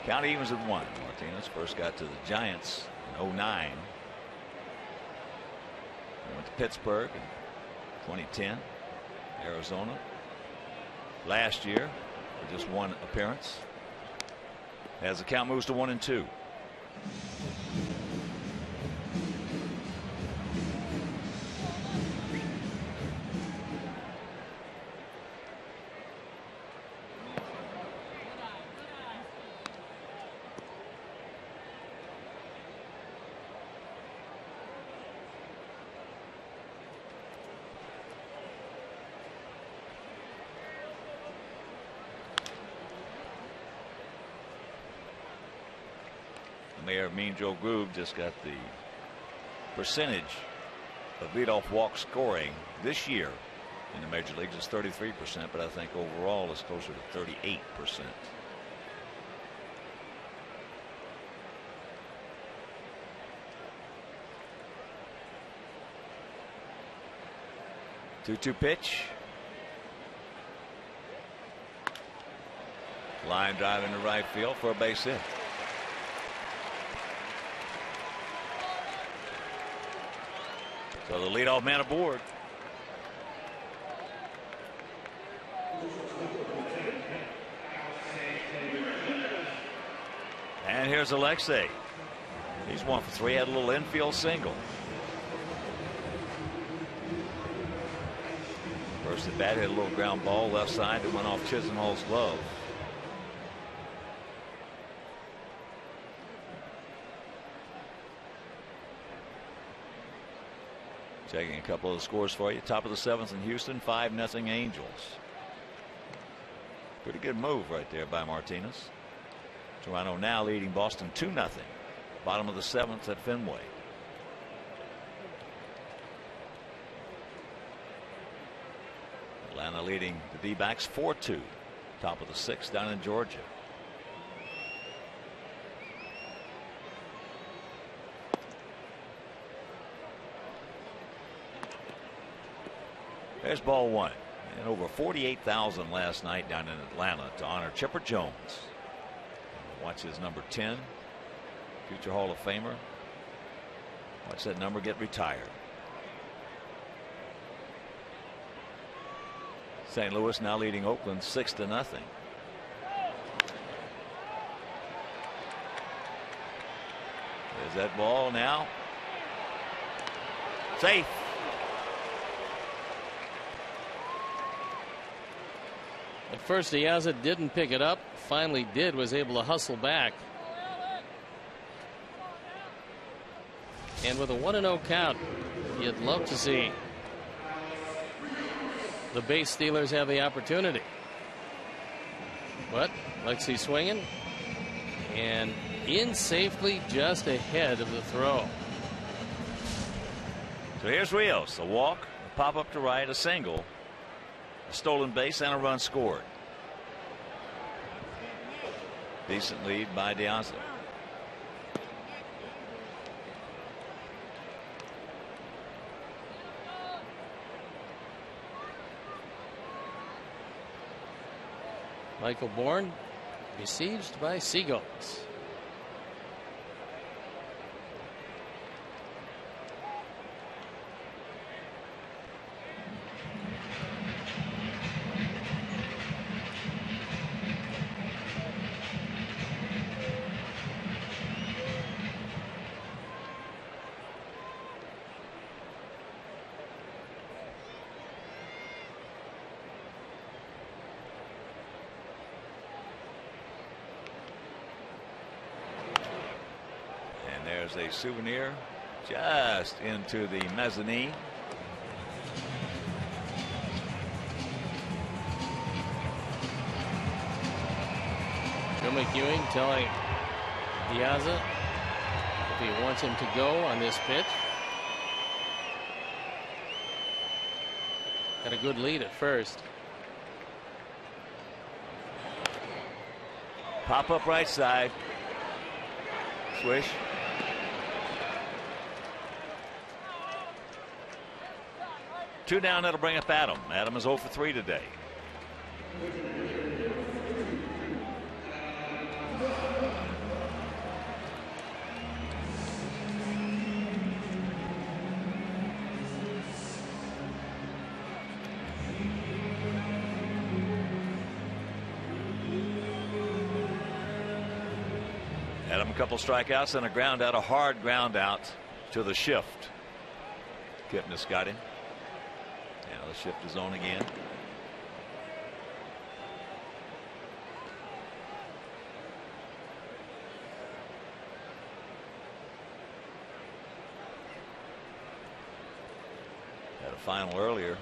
Count evens at 1. Martinez first got to the Giants in 2009. Went to Pittsburgh in 2010, Arizona last year for just 1 appearance. As the count moves to 1-2. Mayor of Mean Joe Groove just got the percentage of leadoff walk scoring this year in the major leagues is 33%, but I think overall it's closer to 38%. Two-two pitch. Line drive into right field for a base hit. So the leadoff man aboard. And here's Alexei. He's 1 for 3. Had a little infield single. First at bat, hit a little ground ball left side that went off Chisenhall's glove. Checking a couple of the scores for you. Top of the 7th in Houston, 5-0 Angels. Pretty good move right there by Martinez. Toronto now leading Boston 2-0. Bottom of the 7th at Fenway. Atlanta leading the D-backs 4-2. Top of the 6th down in Georgia. There's ball 1. And over 48,000 last night down in Atlanta to honor Chipper Jones. Watch his number 10. Future Hall of Famer. Watch that number get retired. St. Louis now leading Oakland 6-0. There's that ball now. Safe. At first, Diaza didn't pick it up. Finally did, was able to hustle back. And with a 1-0 count, you'd love to see the base stealers have the opportunity. But Alexei swinging and in safely just ahead of the throw. So here's Rios. A walk, Pop up to right, a single, a stolen base, and a run scored. Decent lead by De Aza. Michael Bourne besieged by Seagulls. There's a souvenir just into the mezzanine. Joe McEwing telling De Aza if he wants him to go on this pitch. Got a good lead at first. Pop up right side. Swish. Two down, that'll bring up Adam. Adam is 0 for 3 today. Adam, a couple strikeouts and a ground out, a hard ground out to the shift. Kipnis got him. Now the shift is on again. Had a final earlier.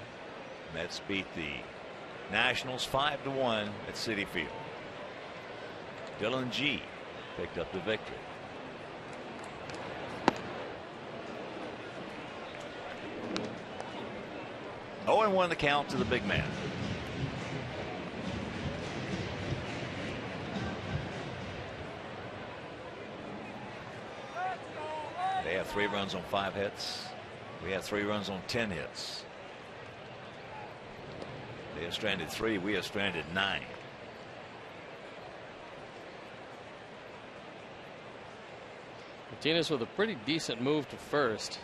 Mets beat the Nationals 5-1 at Citi Field. Dylan G picked up the victory. Oh, and 1 the count to the big man. They have 3 runs on 5 hits. We have 3 runs on 10 hits. They have stranded 3. We have stranded 9. Martinez with a pretty decent move to first,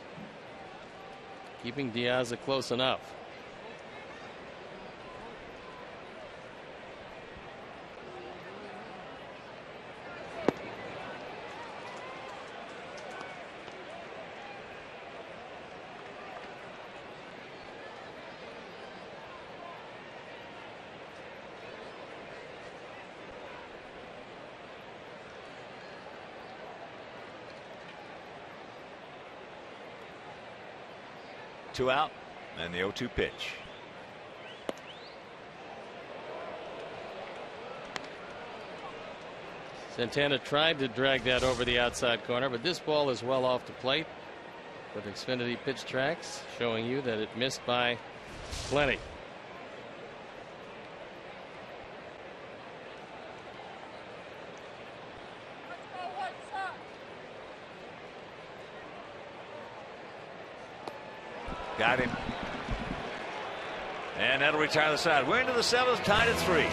keeping De Aza close enough. Two out and the 0-2 pitch. Santana tried to drag that over the outside corner, but this ball is well off the plate with Xfinity pitch tracks showing you that it missed by plenty. Got him. And that'll retire the side. We're into the 7th, tied at 3.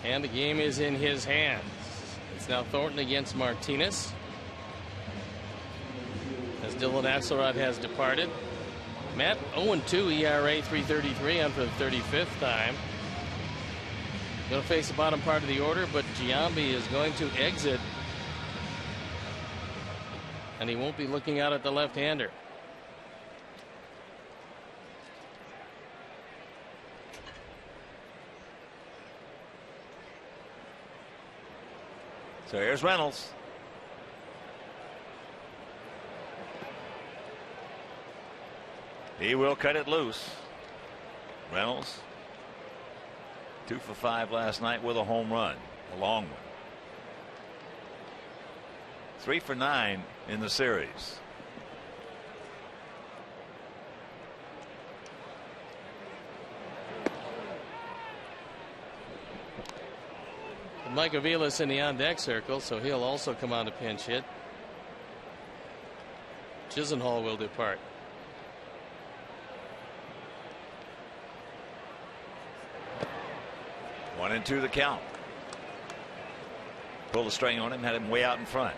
And the game is in his hands. It's now Thornton against Martinez, as Dylan Axelrod has departed. Matt 0-2 ERA, 3.33 on for the 35th time. Going to face the bottom part of the order, but Giambi is going to exit, and he won't be looking out at the left-hander. So here's Reynolds. He will cut it loose. Reynolds 2 for 5 last night with a home run, a long one. 3 for 9 in the series. Mike Aviles in the on-deck circle, so he'll also come on to pinch hit. Chisenhall will depart. One and 2 the count. Pulled the string on him, had him way out in front.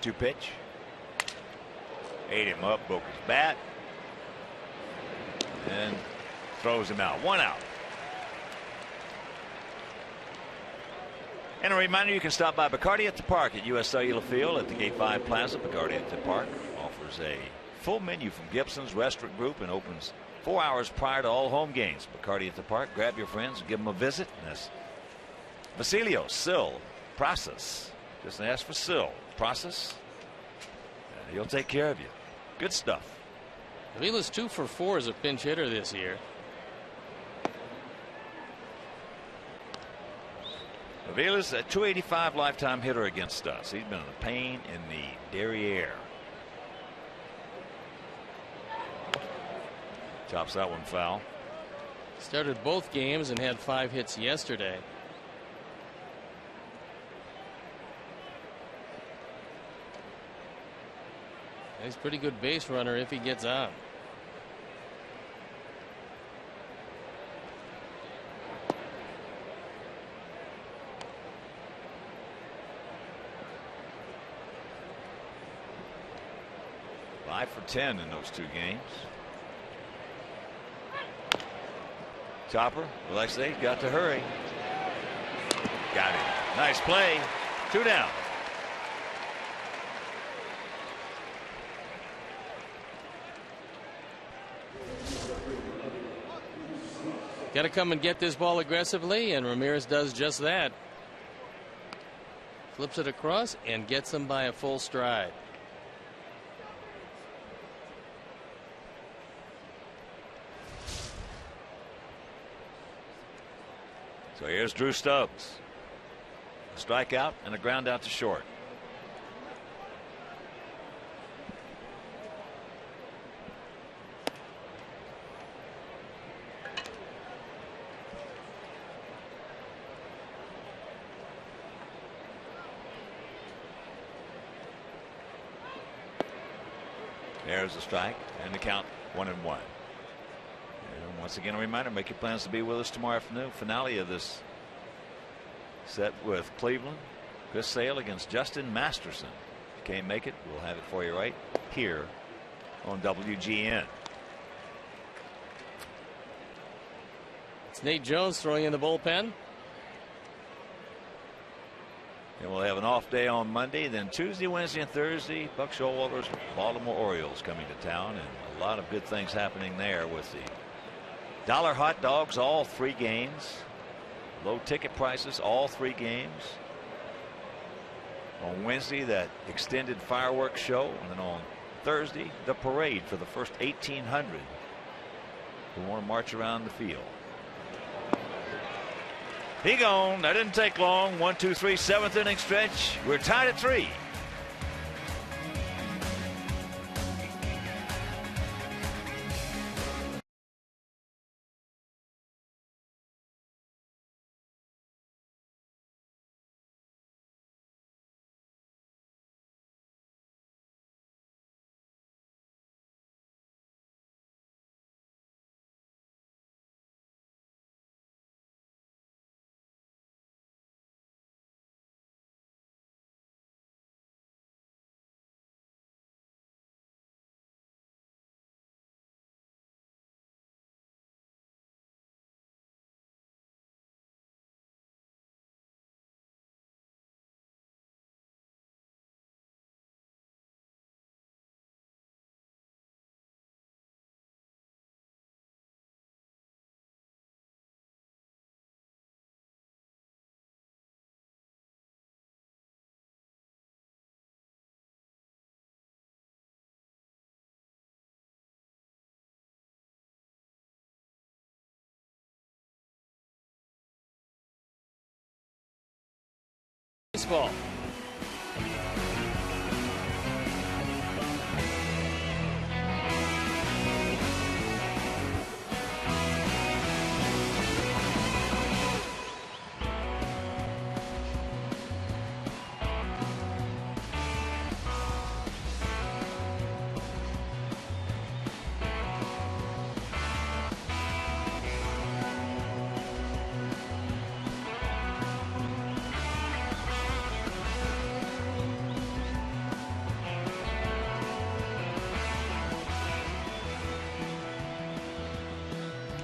Two pitch. Ate him up, broke his bat, and throws him out. 1 out. And a reminder, you can stop by Bacardi at the Park at US Cellular Field at the Gate 5 Plaza. Bacardi at the Park offers a full menu from Gibson's Restaurant Group and opens 4 hours prior to all home games. Bacardi at the Park. Grab your friends and give them a visit. And that's Vasilio, Sill, Process. Just ask for Sill. Process. He'll take care of you. Good stuff. Aviles 2 for 4 as a pinch hitter this year. Aviles, a .285 lifetime hitter against us. He's been a pain in the derriere. Chops that one foul. Started both games and had 5 hits yesterday. He's a pretty good base runner if he gets on. Five for 10 in those 2 games. Chopper, like I say, got to hurry. Got it. Nice play. 2 down. Got to come and get this ball aggressively, and Ramirez does just that. Flips it across and gets him by a full stride. So here's Drew Stubbs. A strikeout and a ground out to short. There's a strike and the count 1-1. And once again, a reminder, make your plans to be with us tomorrow afternoon. Finale of this set with Cleveland. Chris Sale against Justin Masterson. If you can't make it, we'll have it for you right here on WGN. It's Nate Jones throwing in the bullpen. And we'll have an off day on Monday. Then Tuesday, Wednesday, and Thursday, Buck Showalter's Baltimore Orioles coming to town. And a lot of good things happening there with the dollar hot dogs, all 3 games. Low ticket prices, all 3 games. On Wednesday, that extended fireworks show. And then on Thursday, the parade for the first 1,800 who want to march around the field. He gone. That didn't take long. 1, 2, 3, 7th inning stretch. We're tied at 3. Baseball.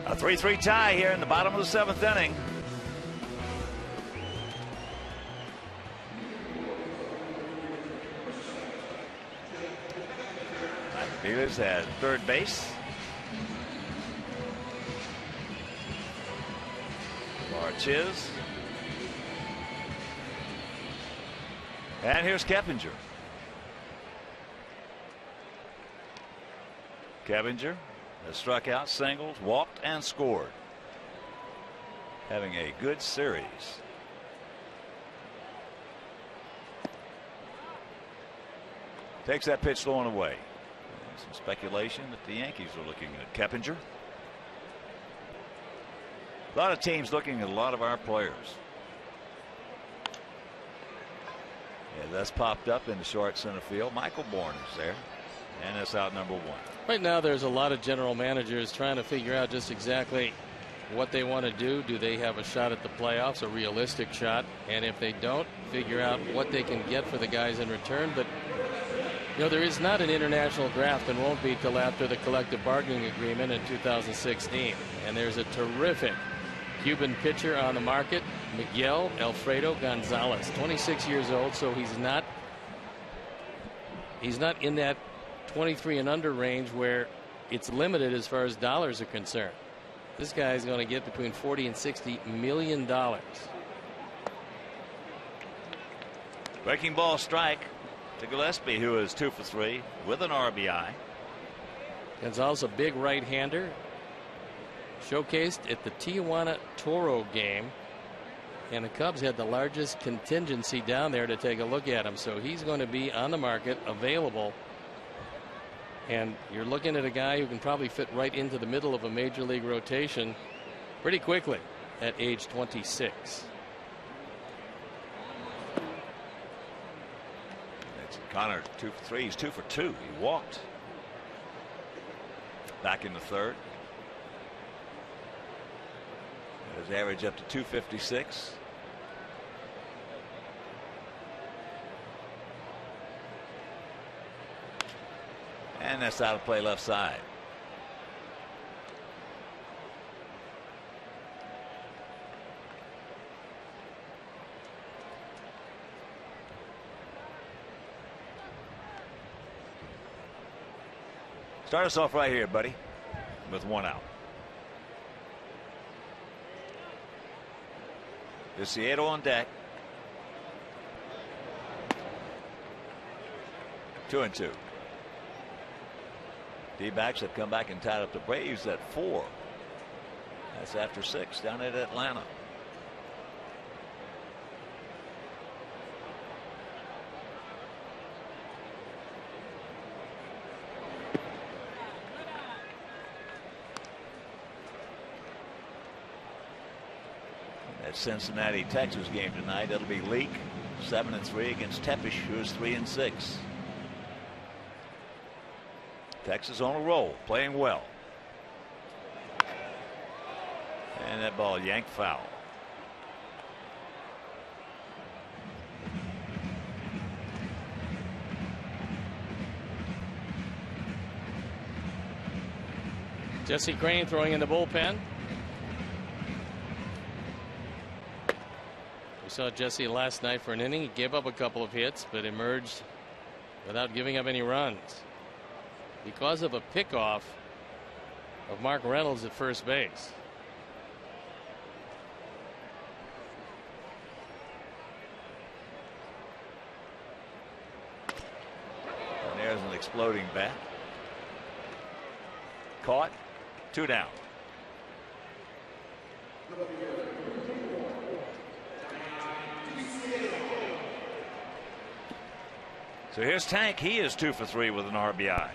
A 3-3 tie here in the bottom of the 7th inning. Dealers at third base. Marchiz. And here's Keppinger. Keppinger has struck out, singled, walked, and scored. Having a good series. Takes that pitch low and away. Some speculation that the Yankees are looking at Keppinger. A lot of teams looking at a lot of our players. Yeah, that's popped up in the short center field. Michael Bourne is there. And that's out number 1. Right now there's a lot of general managers trying to figure out just exactly what they want to do. Do they have a shot at the playoffs, a realistic shot? And if they don't, figure out what they can get for the guys in return. But you know, there is not an international draft and won't be till after the collective bargaining agreement in 2016. And there's a terrific Cuban pitcher on the market, Miguel Alfredo Gonzalez, 26 years old, so he's not in that 23 and under range where it's limited as far as dollars are concerned. This guy is going to get between $40 and $60 million. Breaking ball strike to Gillespie, who is 2 for 3 with an RBI. Gonzalez, a big right-hander, showcased at the Tijuana Toro game, and the Cubs had the largest contingency down there to take a look at him, so he's going to be on the market, available. And you're looking at a guy who can probably fit right into the middle of a major league rotation pretty quickly at age 26. It's Connor 2 for 3. He's 2 for 2. He walked. Back in the third. His average up to 256. And that's out of play left side. Start us off right here, buddy, with 1 out. Viciedo on deck. 2-2. D-backs have come back and tied up the Braves at 4. That's after 6 down at Atlanta. that Cincinnati Texas game tonight. It'll be Leak 7-3 against Tepish, who is 3-6. Texas on a roll, playing well. And that ball yanked foul. Jesse Crane throwing in the bullpen. We saw Jesse last night for an inning. He gave up a couple of hits, but emerged without giving up any runs because of a pickoff of Mark Reynolds at first base. And there's an exploding bat. Caught. 2 down. So here's Tank. He is 2 for 3 with an RBI.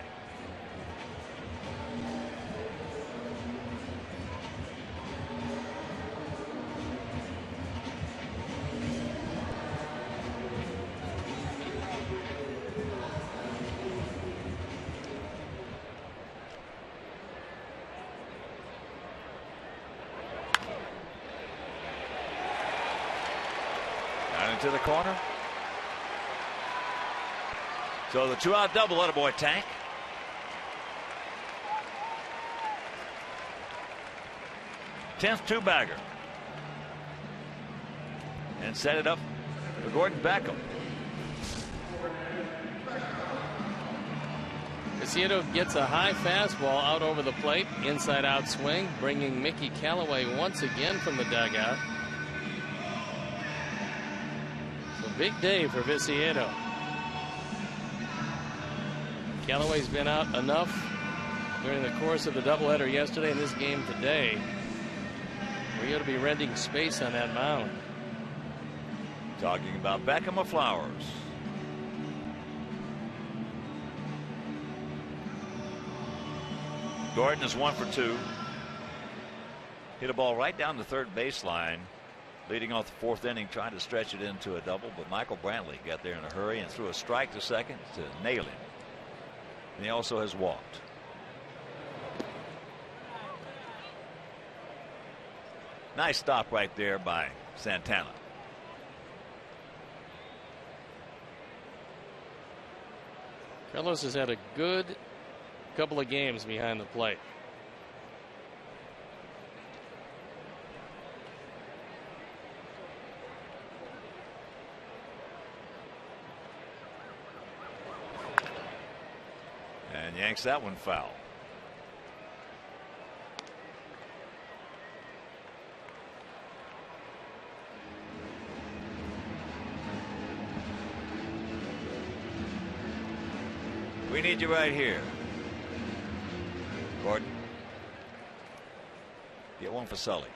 To the corner. So the 2-out double, attaboy Tank. Tenth two-bagger. And set it up for Gordon Beckham. Casiedo gets a high fastball out over the plate, inside out swing, bringing Mickey Callaway once again from the dugout. Big day for Viciedo. Callaway's been out enough during the course of the doubleheader yesterday and this game today where you ought to be renting space on that mound. Talking about Beckham or Flowers. Gordon is 1 for 2. Hit a ball right down the third baseline. Leading off the fourth inning, trying to stretch it into a double, but Michael Brantley got there in a hurry and threw a strike to second to nail him. And he also has walked. Nice stop right there by Santana. Carlos has had a good couple of games behind the plate. And yanks that one foul. We need you right here, Gordon. Get one for Sully.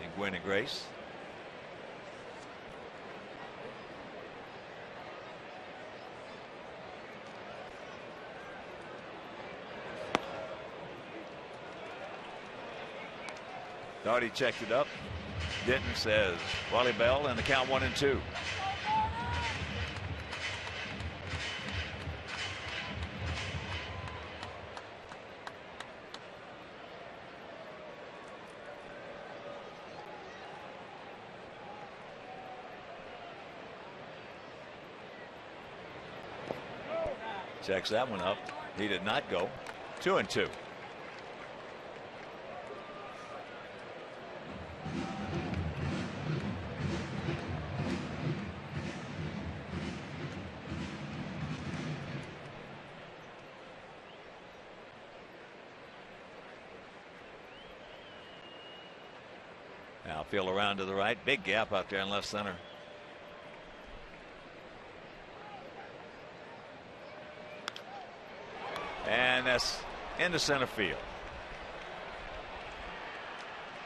And Gwynn and Grace. Darty checked it up. Denton says Wally Bell, and the count 1-2. Checks that one up. He did not go. 2-2. Now field around to the right. Big gap out there in left center. And that's into center field.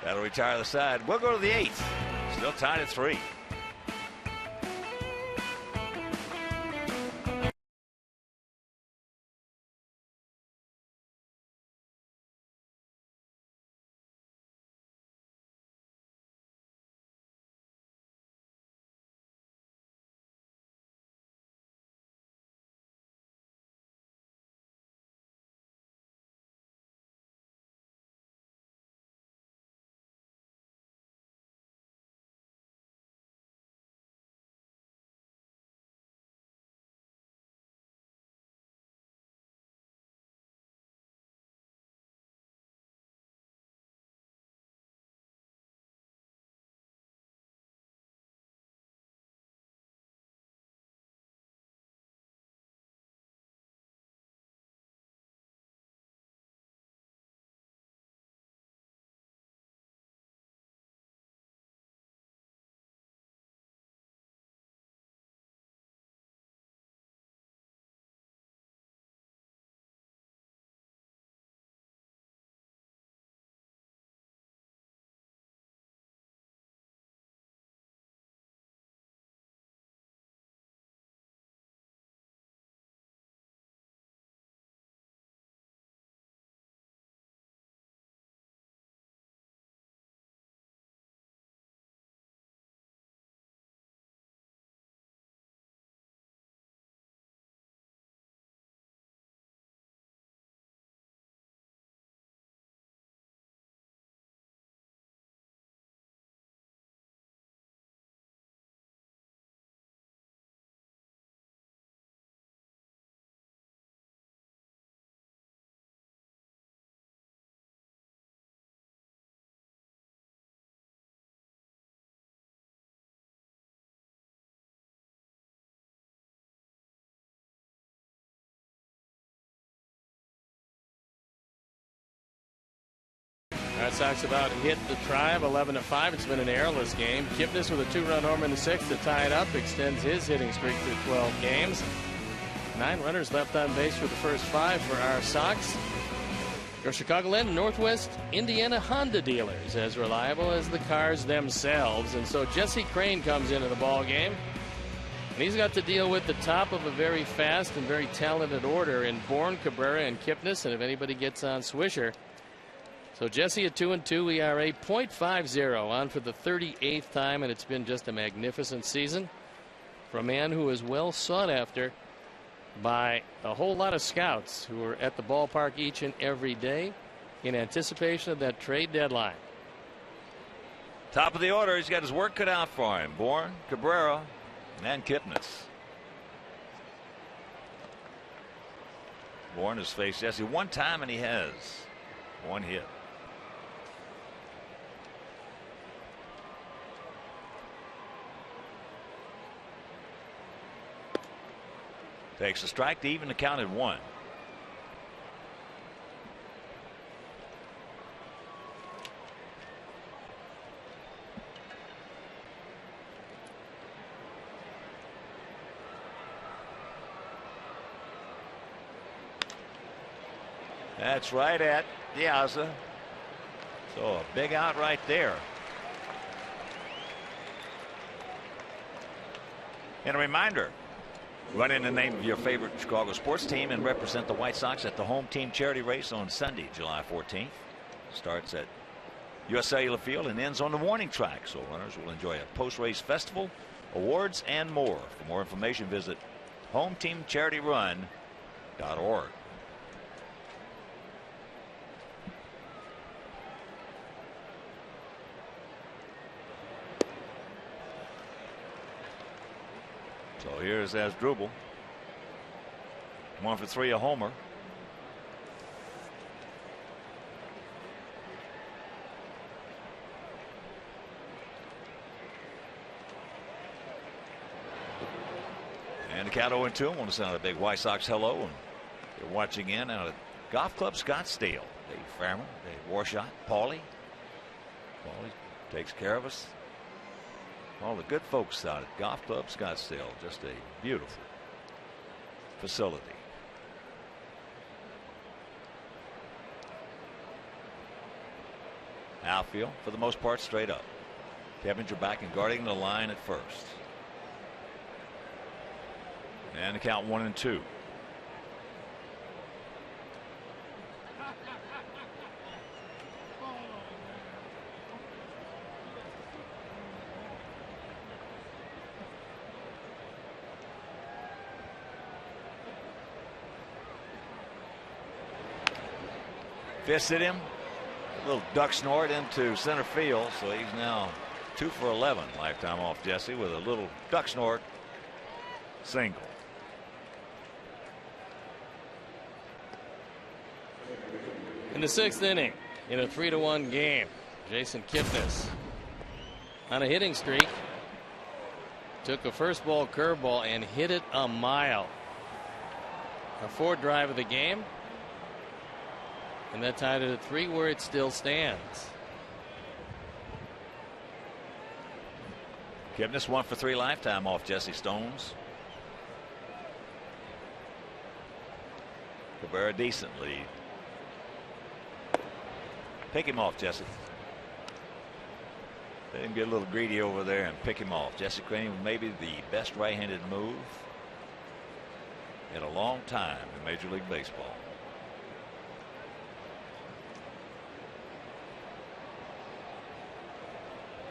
That'll retire the side. We'll go to the 8th. Still tied at 3. Red Sox about hit the Tribe 11-5. It's been an errorless game. Kipnis with a 2-run homer in the 6th to tie it up, extends his hitting streak to 12 games. 9 runners left on base for the first 5 for our Sox. Your Chicagoland Northwest Indiana Honda dealers, as reliable as the cars themselves. And so Jesse Crain comes into the ball game, and he's got to deal with the top of a very fast and very talented order in Bourne, Cabrera, and Kipnis. And if anybody gets on, Swisher. So Jesse at 2-2, ERA .50, on for the 38th time, and it's been just a magnificent season for a man who is well sought after by a whole lot of scouts who are at the ballpark each and every day in anticipation of that trade deadline. Top of the order, he's got his work cut out for him. Bourne, Cabrera, and Kipnis. Bourne has faced Jesse one time, and he has one hit. Takes a strike to even the count at 1. That's right at Diaza. So a big out right there. And a reminder, run in the name of your favorite Chicago sports team and represent the White Sox at the home team charity race on Sunday, July 14th. Starts at US Cellular Field and ends on the warning track. So runners will enjoy a post-race festival, awards, and more. For more information, visit hometeamcharityrun.org. So here's Asdrubal. 1 for 3, a homer. And the count 0-2. I want to sound a big White Sox hello. And you're watching in out at Golf Club Scottsdale. Dave Farmer, Dave Warshot, Paulie. Paulie takes care of us. All the good folks out at Golf Club Scottsdale. Just a beautiful facility. Outfield, for the most part, straight up. Keppinger back and guarding the line at first. And the count 1-2. Fisted him. A little duck snort into center field. So he's now 2 for 11 lifetime off Jesse with a little duck snort single. In the 6th inning, in a 3-1 game, Jason Kipnis on a hitting streak took a first ball curveball and hit it a mile. A 4th drive of the game. And that tied it at 3, where it still stands. Kipnis 1 for 3 lifetime off Jesse Stones. Cabrera decent lead. Pick him off, Jesse. Let him get a little greedy over there and pick him off. Jesse Crain, maybe the best right-handed move in a long time in Major League Baseball.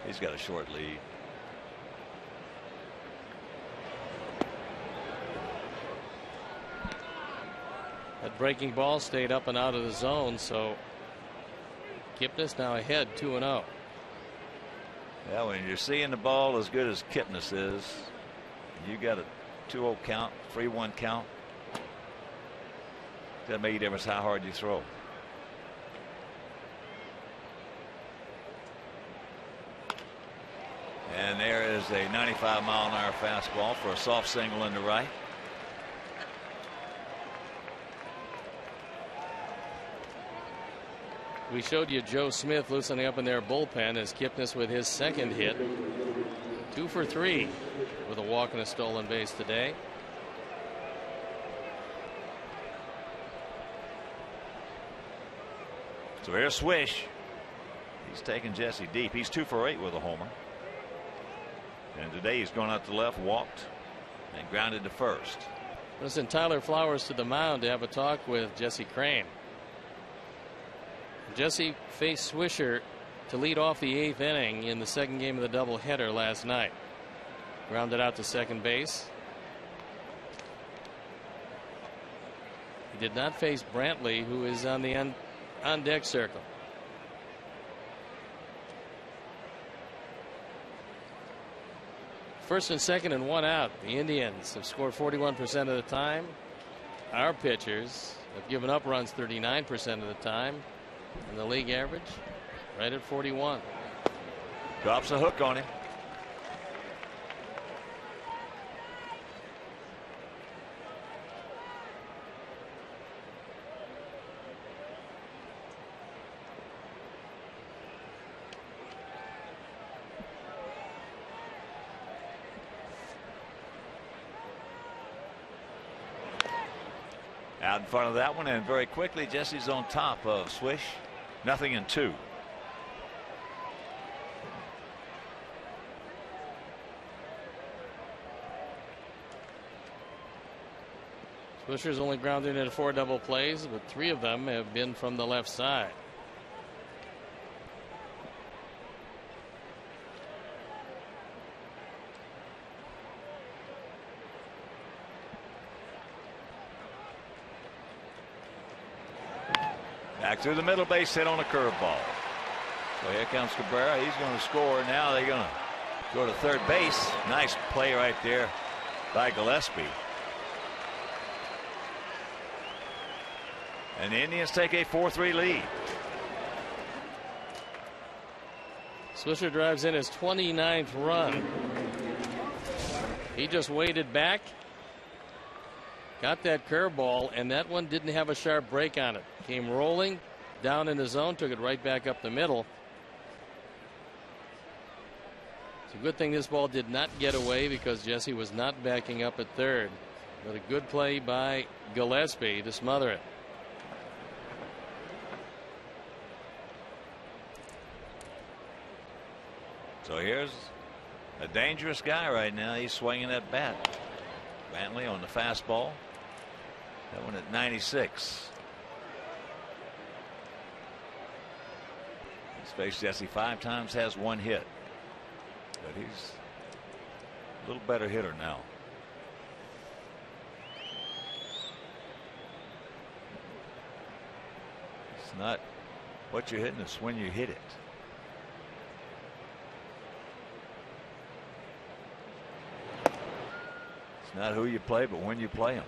He's got a short lead. That breaking ball stayed up and out of the zone, so Kipnis now ahead 2-0. Yeah, when you're seeing the ball as good as Kipnis is, you got a 2-0 count, 3-1 count. Doesn't make a difference how hard you throw. And there is a 95-mile-an-hour fastball for a soft single into right. We showed you Joe Smith loosening up in their bullpen as Kipnis with his second hit. 2 for 3 with a walk and a stolen base today. So here's Swish. He's taking Jesse deep. He's 2 for 8 with a homer. And today he's gone out to left, walked, and grounded to first. We'll send Tyler Flowers to the mound to have a talk with Jesse Crane. Jesse faced Swisher to lead off the 8th inning in the second game of the doubleheader last night. Grounded out to second base. He did not face Brantley, who is on the on deck circle. First and second and 1 out. The Indians have scored 41% of the time. Our pitchers have given up runs 39% of the time. And the league average right at 41. Drops a hook on him. Out in front of that one, and very quickly Jesse's on top of Swish. 0-2. Swisher's only grounded into 4 double plays, but 3 of them have been from the left side. Back through the middle, base hit on a curveball. So here comes Cabrera. He's going to score. Now they're going to go to third base. Nice play right there by Gillespie. And the Indians take a 4-3 lead. Swisher drives in his 29th run. He just waited back, got that curveball, and that one didn't have a sharp break on it. Came rolling down in the zone, took it right back up the middle. It's a good thing this ball did not get away because Jesse was not backing up at third. But a good play by Gillespie to smother it. So here's a dangerous guy right now. He's swinging that bat. Brantley on the fastball. That one at 96. He's faced Jesse 5 times, has 1 hit. But he's a little better hitter now. It's not what you're hitting, it's when you hit it. It's not who you play, but when you play them.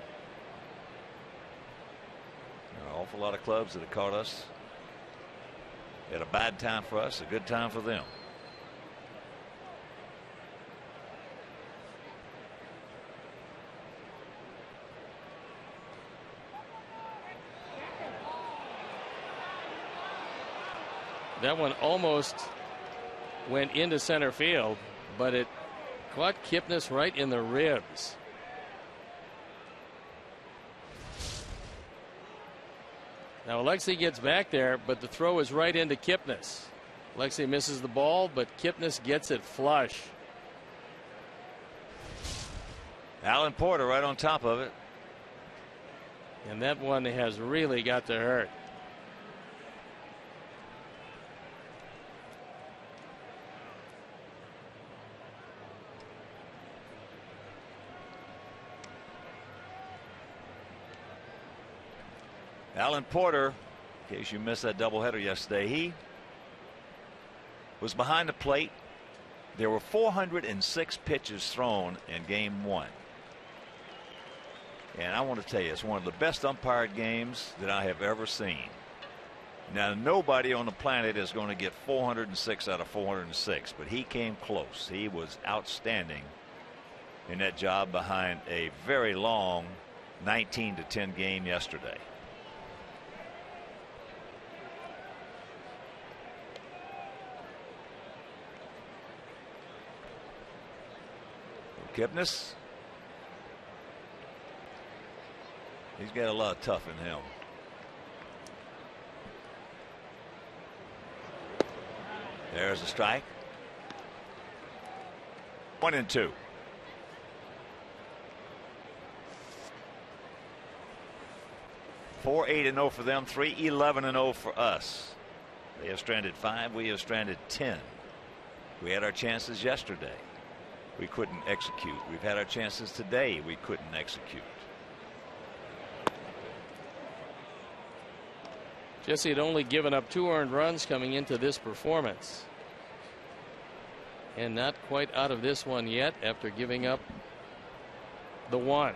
There are an awful lot of clubs that have caught us at a bad time for us, a good time for them. That one almost went into center field, but it caught Kipnis right in the ribs. Now Alexi gets back there, but the throw is right into Kipnis. Alexi misses the ball, but Kipnis gets it flush. Alan Porter right on top of it. And that one has really got to hurt. Alan Porter, in case you missed that doubleheader yesterday, he was behind the plate. There were 406 pitches thrown in game 1. And I want to tell you, it's one of the best umpired games that I have ever seen. Now, nobody on the planet is going to get 406 out of 406, but he came close. He was outstanding in that job behind a very long 19-10 game yesterday. Kipnis. He's got a lot of tough in him. There's a strike. 1-2. 4-8-0 for them. 3-11-0 for us. They have stranded 5. We have stranded 10. We had our chances yesterday. We couldn't execute. We've had our chances today. We couldn't execute. Jesse had only given up 2 earned runs coming into this performance. And not quite out of this one yet after giving up the 1.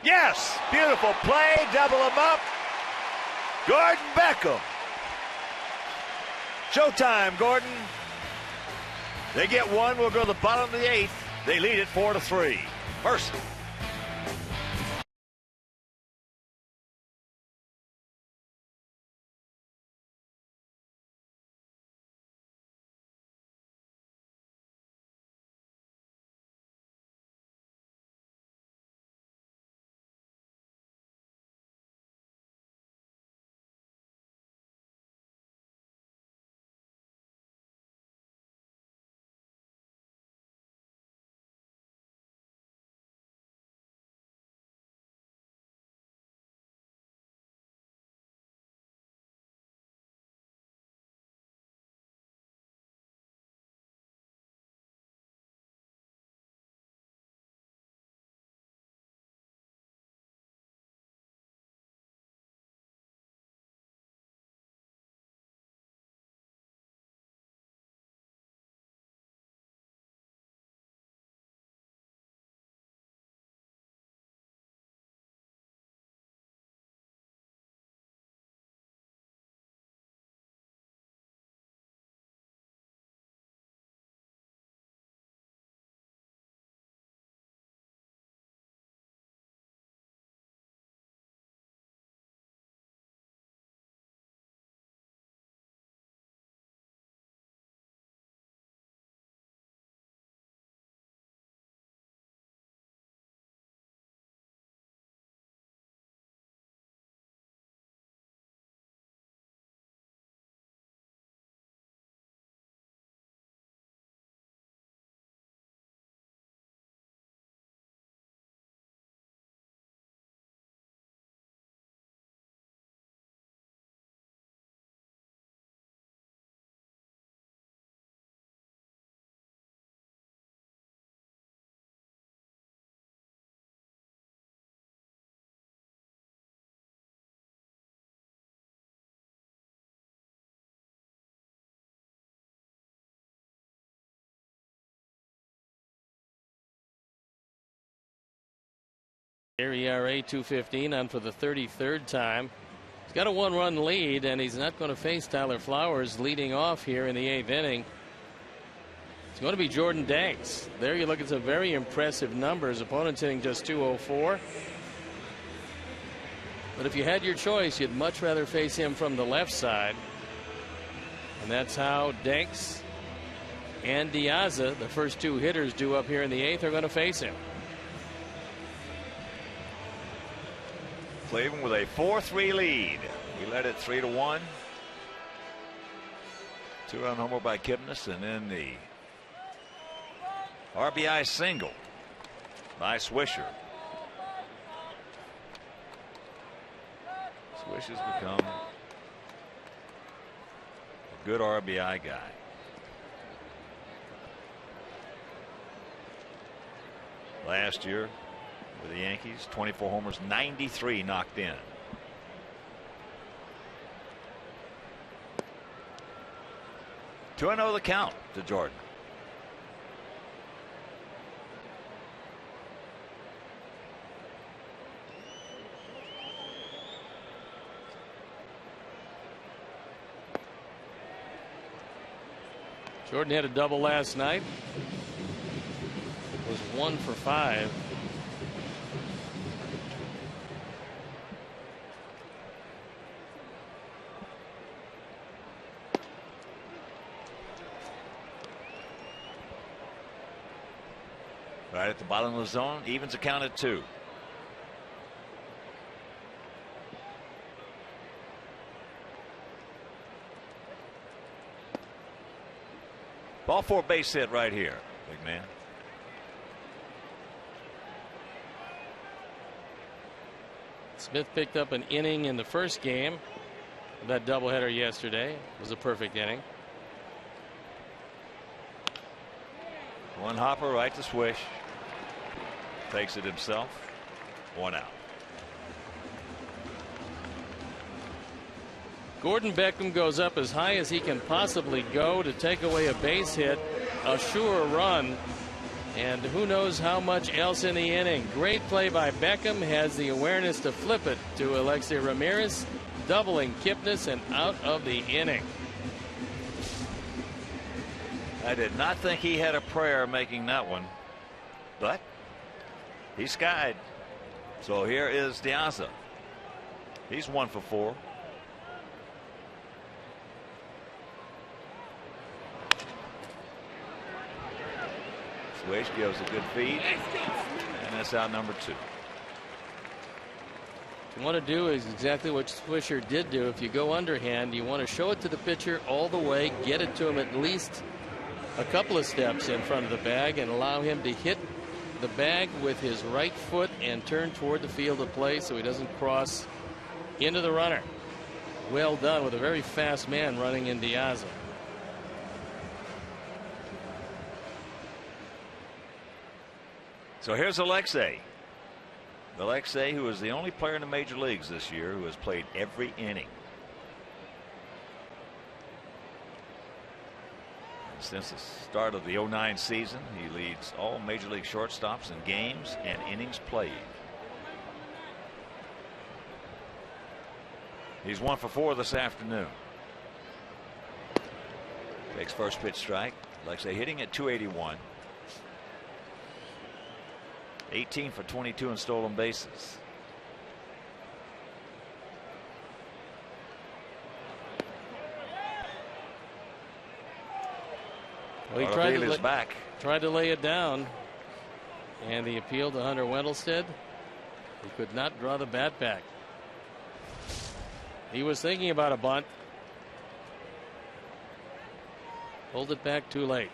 Yes, beautiful play, double him up. Gordon Beckham. Showtime, Gordon. They get 1. We'll go to the bottom of the 8th. They lead it 4-3. Mercy. ERA 2.15 on for the 33rd time. He's got a 1-run lead, and he's not going to face Tyler Flowers leading off here in the 8th inning. It's going to be Jordan Danks. There you look at some very impressive numbers. Opponents hitting just 204. But if you had your choice, you'd much rather face him from the left side. And that's how Danks and Diaza, the first 2 hitters due up here in the 8th, are going to face him. Cleveland with a 4-3 lead. We led it 3-1. 2-run homer by Kipnis, and then the RBI single by Swisher. Swish has become a good RBI guy. Last year with the Yankees, 24 homers, 93 knocked in. Two 2-0 the count to Jordan. Jordan had a double last night. Was 1 for 5. Right at the bottom of the zone, evens the count at 2. Ball for a base hit right here, big man. Smith picked up an inning in the first game. That doubleheader yesterday was a perfect inning. One hopper right to Swish. Takes it himself. 1 out. Gordon Beckham goes up as high as he can possibly go to take away a base hit, a sure run, and who knows how much else in the inning. Great play by Beckham, has the awareness to flip it to Alexei Ramirez, doubling Kipnis and out of the inning. I did not think he had a prayer making that one, but he skied. So here is Diaza. He's 1 for 4. Swish gives a good feed, and that's out number 2. What you want to do is exactly what Swisher did do. If you go underhand, you want to show it to the pitcher all the way, get it to him at least a couple of steps in front of the bag, and allow him to hit the bag with his right foot and turn toward the field of play so he doesn't cross into the runner. Well done with a very fast man running in Diaza. So here's Alexei. Alexei, who is the only player in the major leagues this year who has played every inning. Since the start of the 09 season, he leads all major league shortstops in games and innings played. He's 1 for 4 this afternoon. Takes first pitch strike. Alexei hitting at 281. 18 for 22 in stolen bases. Well, he tried to lay it down, and the appeal to Hunter Wendelstead. He could not draw the bat back. He was thinking about a bunt. Pulled it back too late.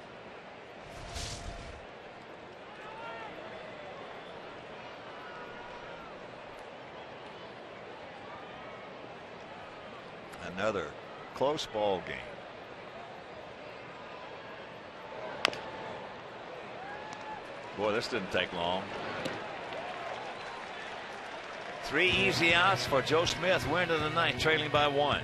Another close ball game. Boy, this didn't take long. 3 easy outs for Joe Smith. We're into the 9th, trailing by 1.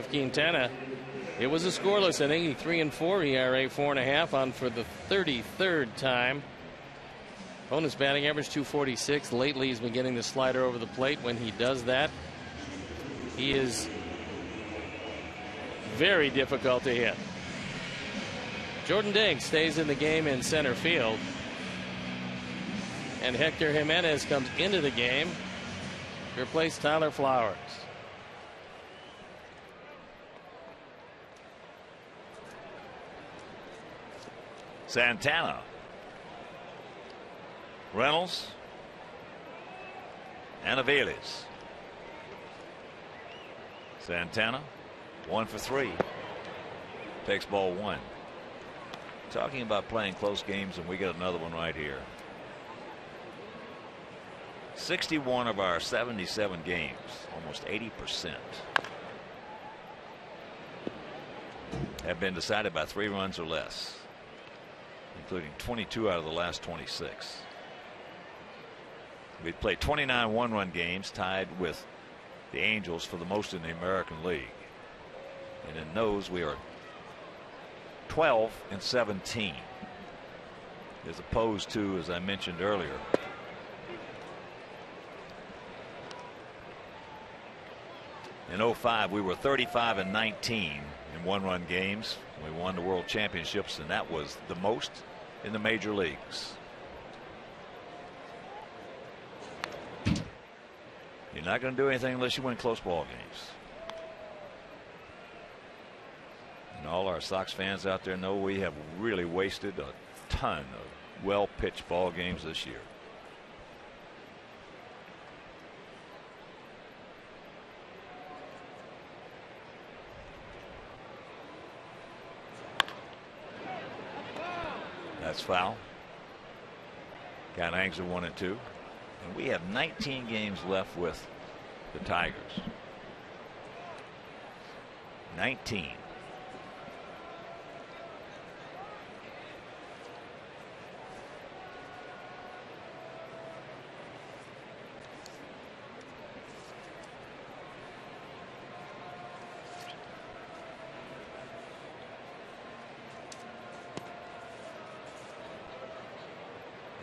Jeff Quintana. It was a scoreless inning. 3-4 ERA, 4.5 on for the 33rd time. Opponent's batting average 246. Lately, he's been getting the slider over the plate. When he does that, he is very difficult to hit. Jordan Diggs stays in the game in center field. And Hector Jimenez comes into the game to replace Tyler Flowers. Santana. Reynolds. And Aviles. Santana, 1 for 3. Takes ball 1. Talking about playing close games, and we got another one right here. 61 of our 77 games, almost 80%, have been decided by 3 runs or less, including 22 out of the last 26. We've played 29 one-run games, tied with the Angels for the most in the American League. And in those, we are 12-17, as opposed to, as I mentioned earlier, in 05 we were 35-19 in one-run games. We won the World Championships, and that was the most in the major leagues. You're not going to do anything unless you win close ball games. And all our Sox fans out there know we have really wasted a ton of well-pitched ball games this year. That's foul. Count hangs at 1-2. And we have 19 games left with the Tigers. 19.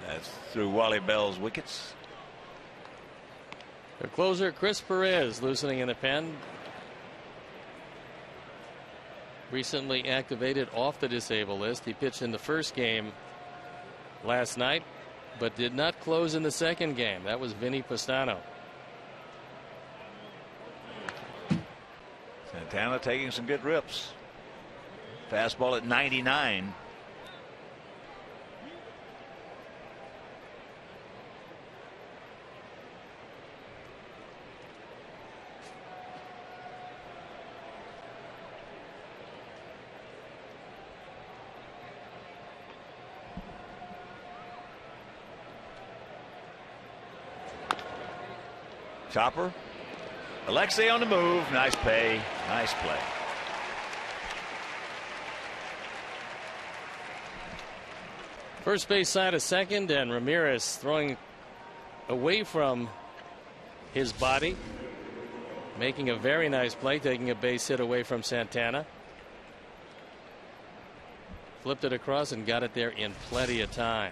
That's through Wally Bell's wickets. The closer, Chris Perez, loosening in the pen. Recently activated off the disabled list. He pitched in the first game last night, but did not close in the second game. That was Vinny Pastano. Santana taking some good rips. Fastball at 99. Chopper. Alexei on the move. Nice pay. Nice play. First base side of second, and Ramirez throwing away from his body, making a very nice play, taking a base hit away from Santana. Flipped it across and got it there in plenty of time.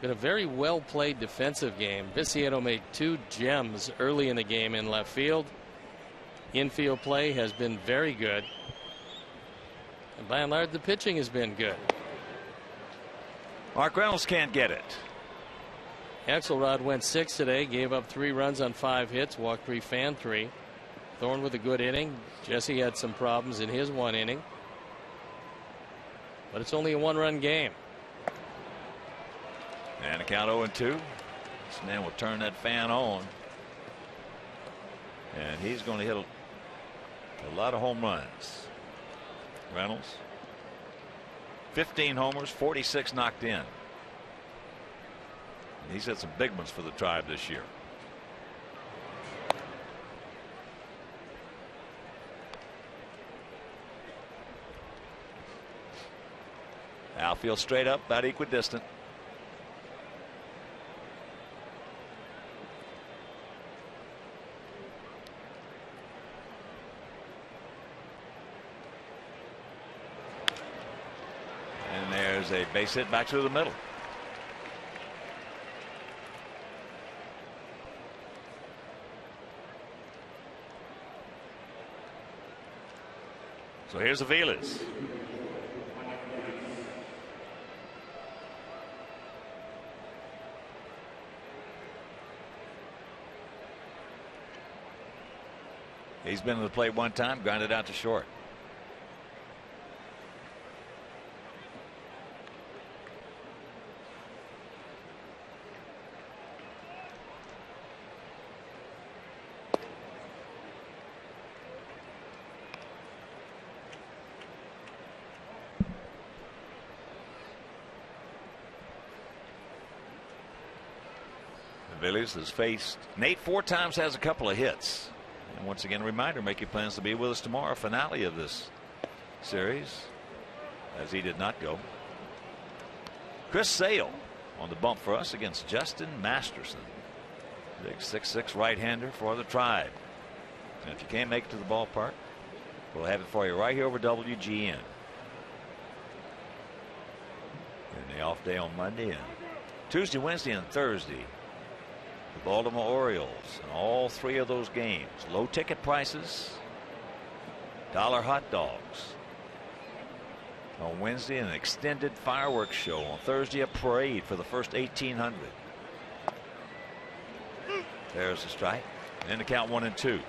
Been a very well played defensive game. Viciano made 2 gems early in the game in left field. Infield play has been very good. And by and large, the pitching has been good. Mark Reynolds can't get it. Axelrod went 6 today, gave up 3 runs on 5 hits, walked 3, fanned 3. Thorne with a good inning. Jesse had some problems in his 1 inning. But it's only a 1-run game. And a count 0-2. This man will turn that fan on. And he's going to hit a lot of home runs. Reynolds. 15 homers, 46 knocked in. And he's had some big ones for the Tribe this year. Outfield straight up, about equidistant. Here's a base hit back to the middle. So here's Aviles. He's been to the plate one time, grounded out to short. Aviles has faced Nate 4 times, has a couple of hits. And once again, a reminder, make your plans to be with us tomorrow, finale of this series, as he did not go. Chris Sale on the bump for us against Justin Masterson. Big 6'6" right-hander for the Tribe. And if you can't make it to the ballpark, we'll have it for you right here over WGN. And the off day on Monday and Tuesday, Wednesday, and Thursday. The Baltimore Orioles and all 3 of those games. Low ticket prices. $1 hot dogs. On Wednesday, an extended fireworks show. On Thursday, a parade for the first 1,800. There's a strike. And the count 1-2.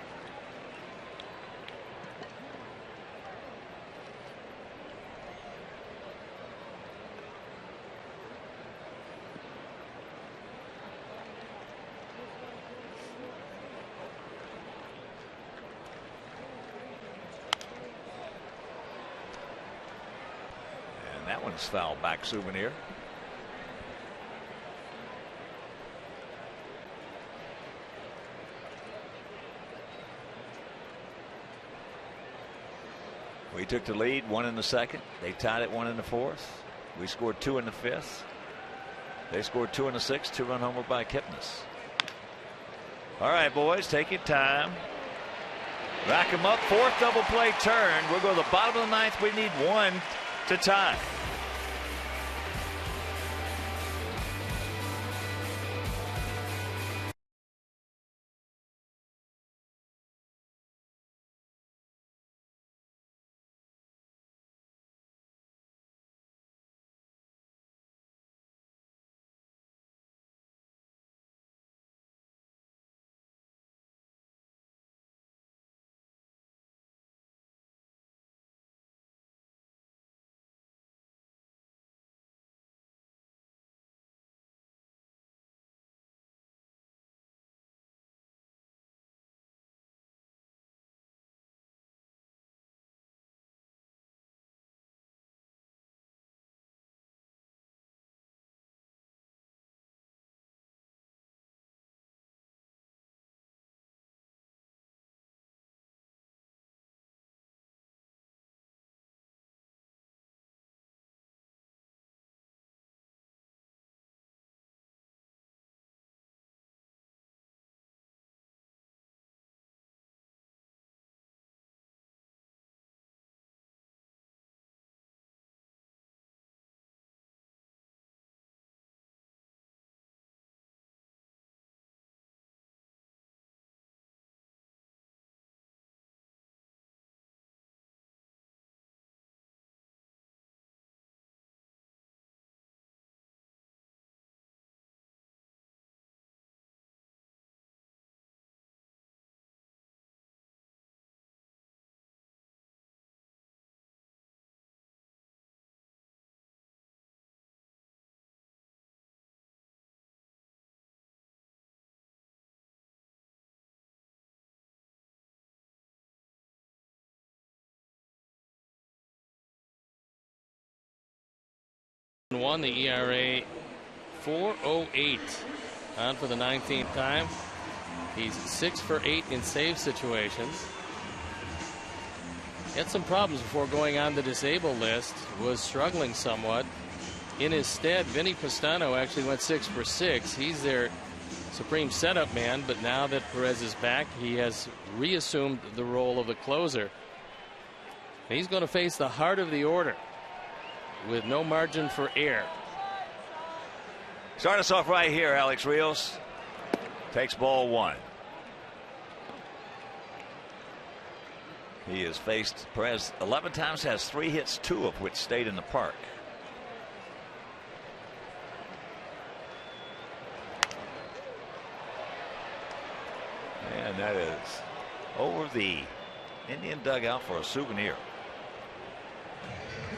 That one's foul back, Souvenir. We took the lead, 1 in the second. They tied it 1 in the fourth. We scored 2 in the fifth. They scored 2 in the sixth. 2-run homer by Kipnis. All right, boys, take your time. Rack them up. 4th double play turn. We'll go to the bottom of the 9th. We need 1 to tie. One, the ERA 4.08 on for the 19th time. He's 6 for 8 in save situations. Had some problems before going on the disabled list. Was struggling somewhat. In his stead, Vinny Pastano actually went 6 for 6. He's their supreme setup man, but now that Perez is back, he has reassumed the role of the closer. He's going to face the heart of the order. with no margin for error. Start us off right here, Alex Rios. Takes ball 1. He has faced Perez 11 times, has 3 hits, 2 of which stayed in the park. And that is over the Indian dugout for a souvenir.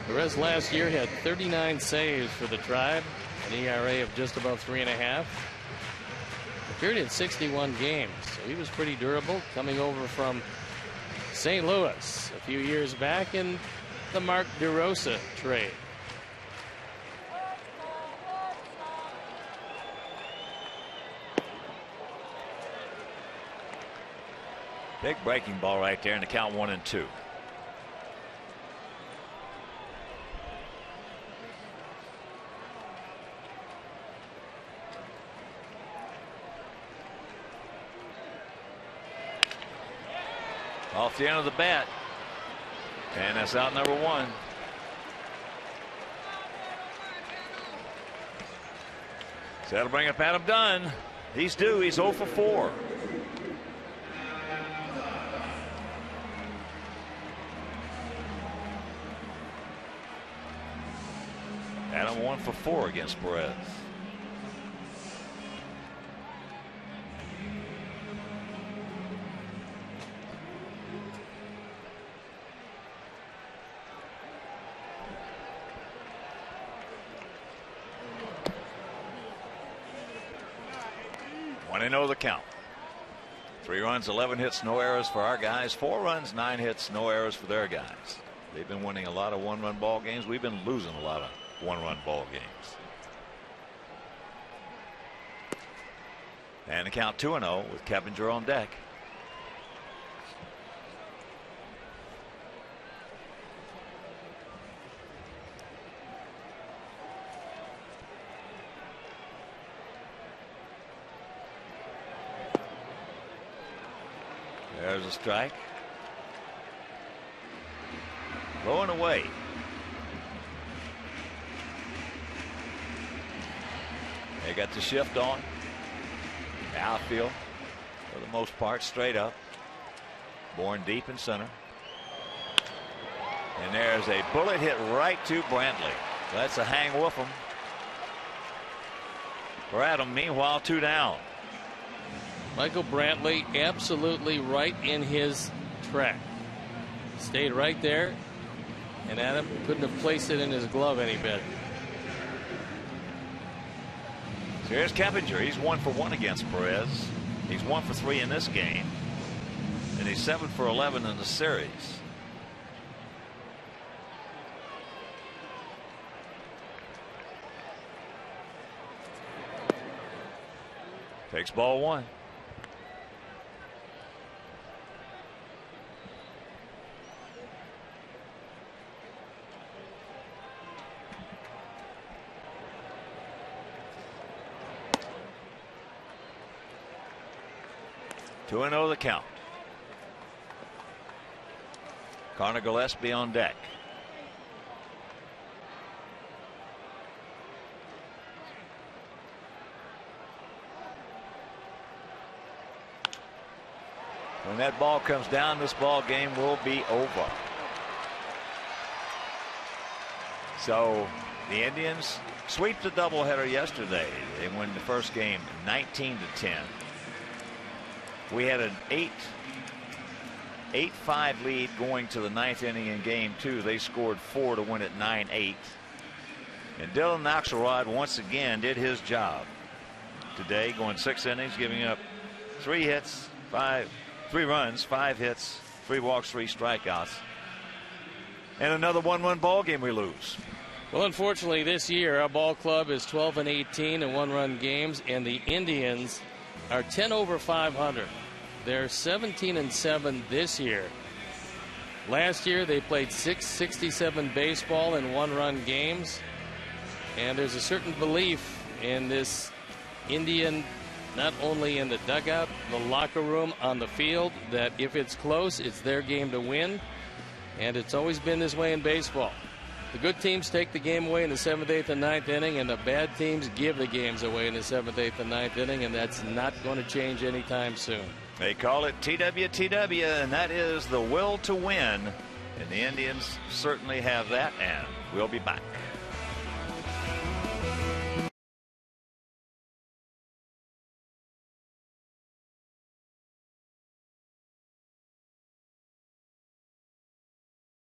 Perez last year had 39 saves for the Tribe, an ERA of just about 3.5. Appeared in 61 games, so he was pretty durable, coming over from St. Louis a few years back in the Mark DeRosa trade. Big breaking ball right there, and the count 1-2. Off the end of the bat, and that's out number 1. So that'll bring up Adam Dunn. He's due. He's 0 for 4. Adam 1 for 4 against Perez. Know the count. 3 runs, 11 hits, no errors for our guys. 4 runs, 9 hits, no errors for their guys. They've been winning a lot of 1-run ball games. We've been losing a lot of 1-run ball games. And the count 2-0 with Keppinger on deck. There's a strike. Low and away. They got the shift on. Outfield, for the most part, straight up. Born deep in center. And there's a bullet hit right to Brantley. That's a hang with him. For Adam, meanwhile, 2 down. Michael Brantley absolutely right in his track. Stayed right there, and Adam couldn't have placed it in his glove any better. So here's Keppinger. He's 1 for 1 against Perez. He's 1 for 3 in this game, and he's 7 for 11 in the series. Takes ball 1. Two and 0 the count. Connor Gillespie on deck. When that ball comes down, this ball game will be over. So the Indians sweep the doubleheader yesterday. They win the first game 19-10. We had an 8-5 lead going to the 9th inning in game 2. They scored 4 to win it 9-8. And Dylan Axelrod once again did his job today, going 6 innings, giving up 3 hits, 3 runs, 5 hits, 3 walks, 3 strikeouts. And another 1-run ball game we lose. Well, unfortunately, this year our ball club is 12-18 in 1-run games, and the Indians are 10 over 500. They're 17-7 this year. Last year they played 667 baseball in 1-run games, and there's a certain belief in this Indian, not only in the dugout, the locker room, on the field, that if it's close, it's their game to win, and it's always been this way in baseball. The good teams take the game away in the 7th, 8th, and 9th inning, and the bad teams give the games away in the 7th, 8th, and 9th inning, and that's not going to change anytime soon. They call it TWTW, and that is the will to win. And the Indians certainly have that, and we'll be back.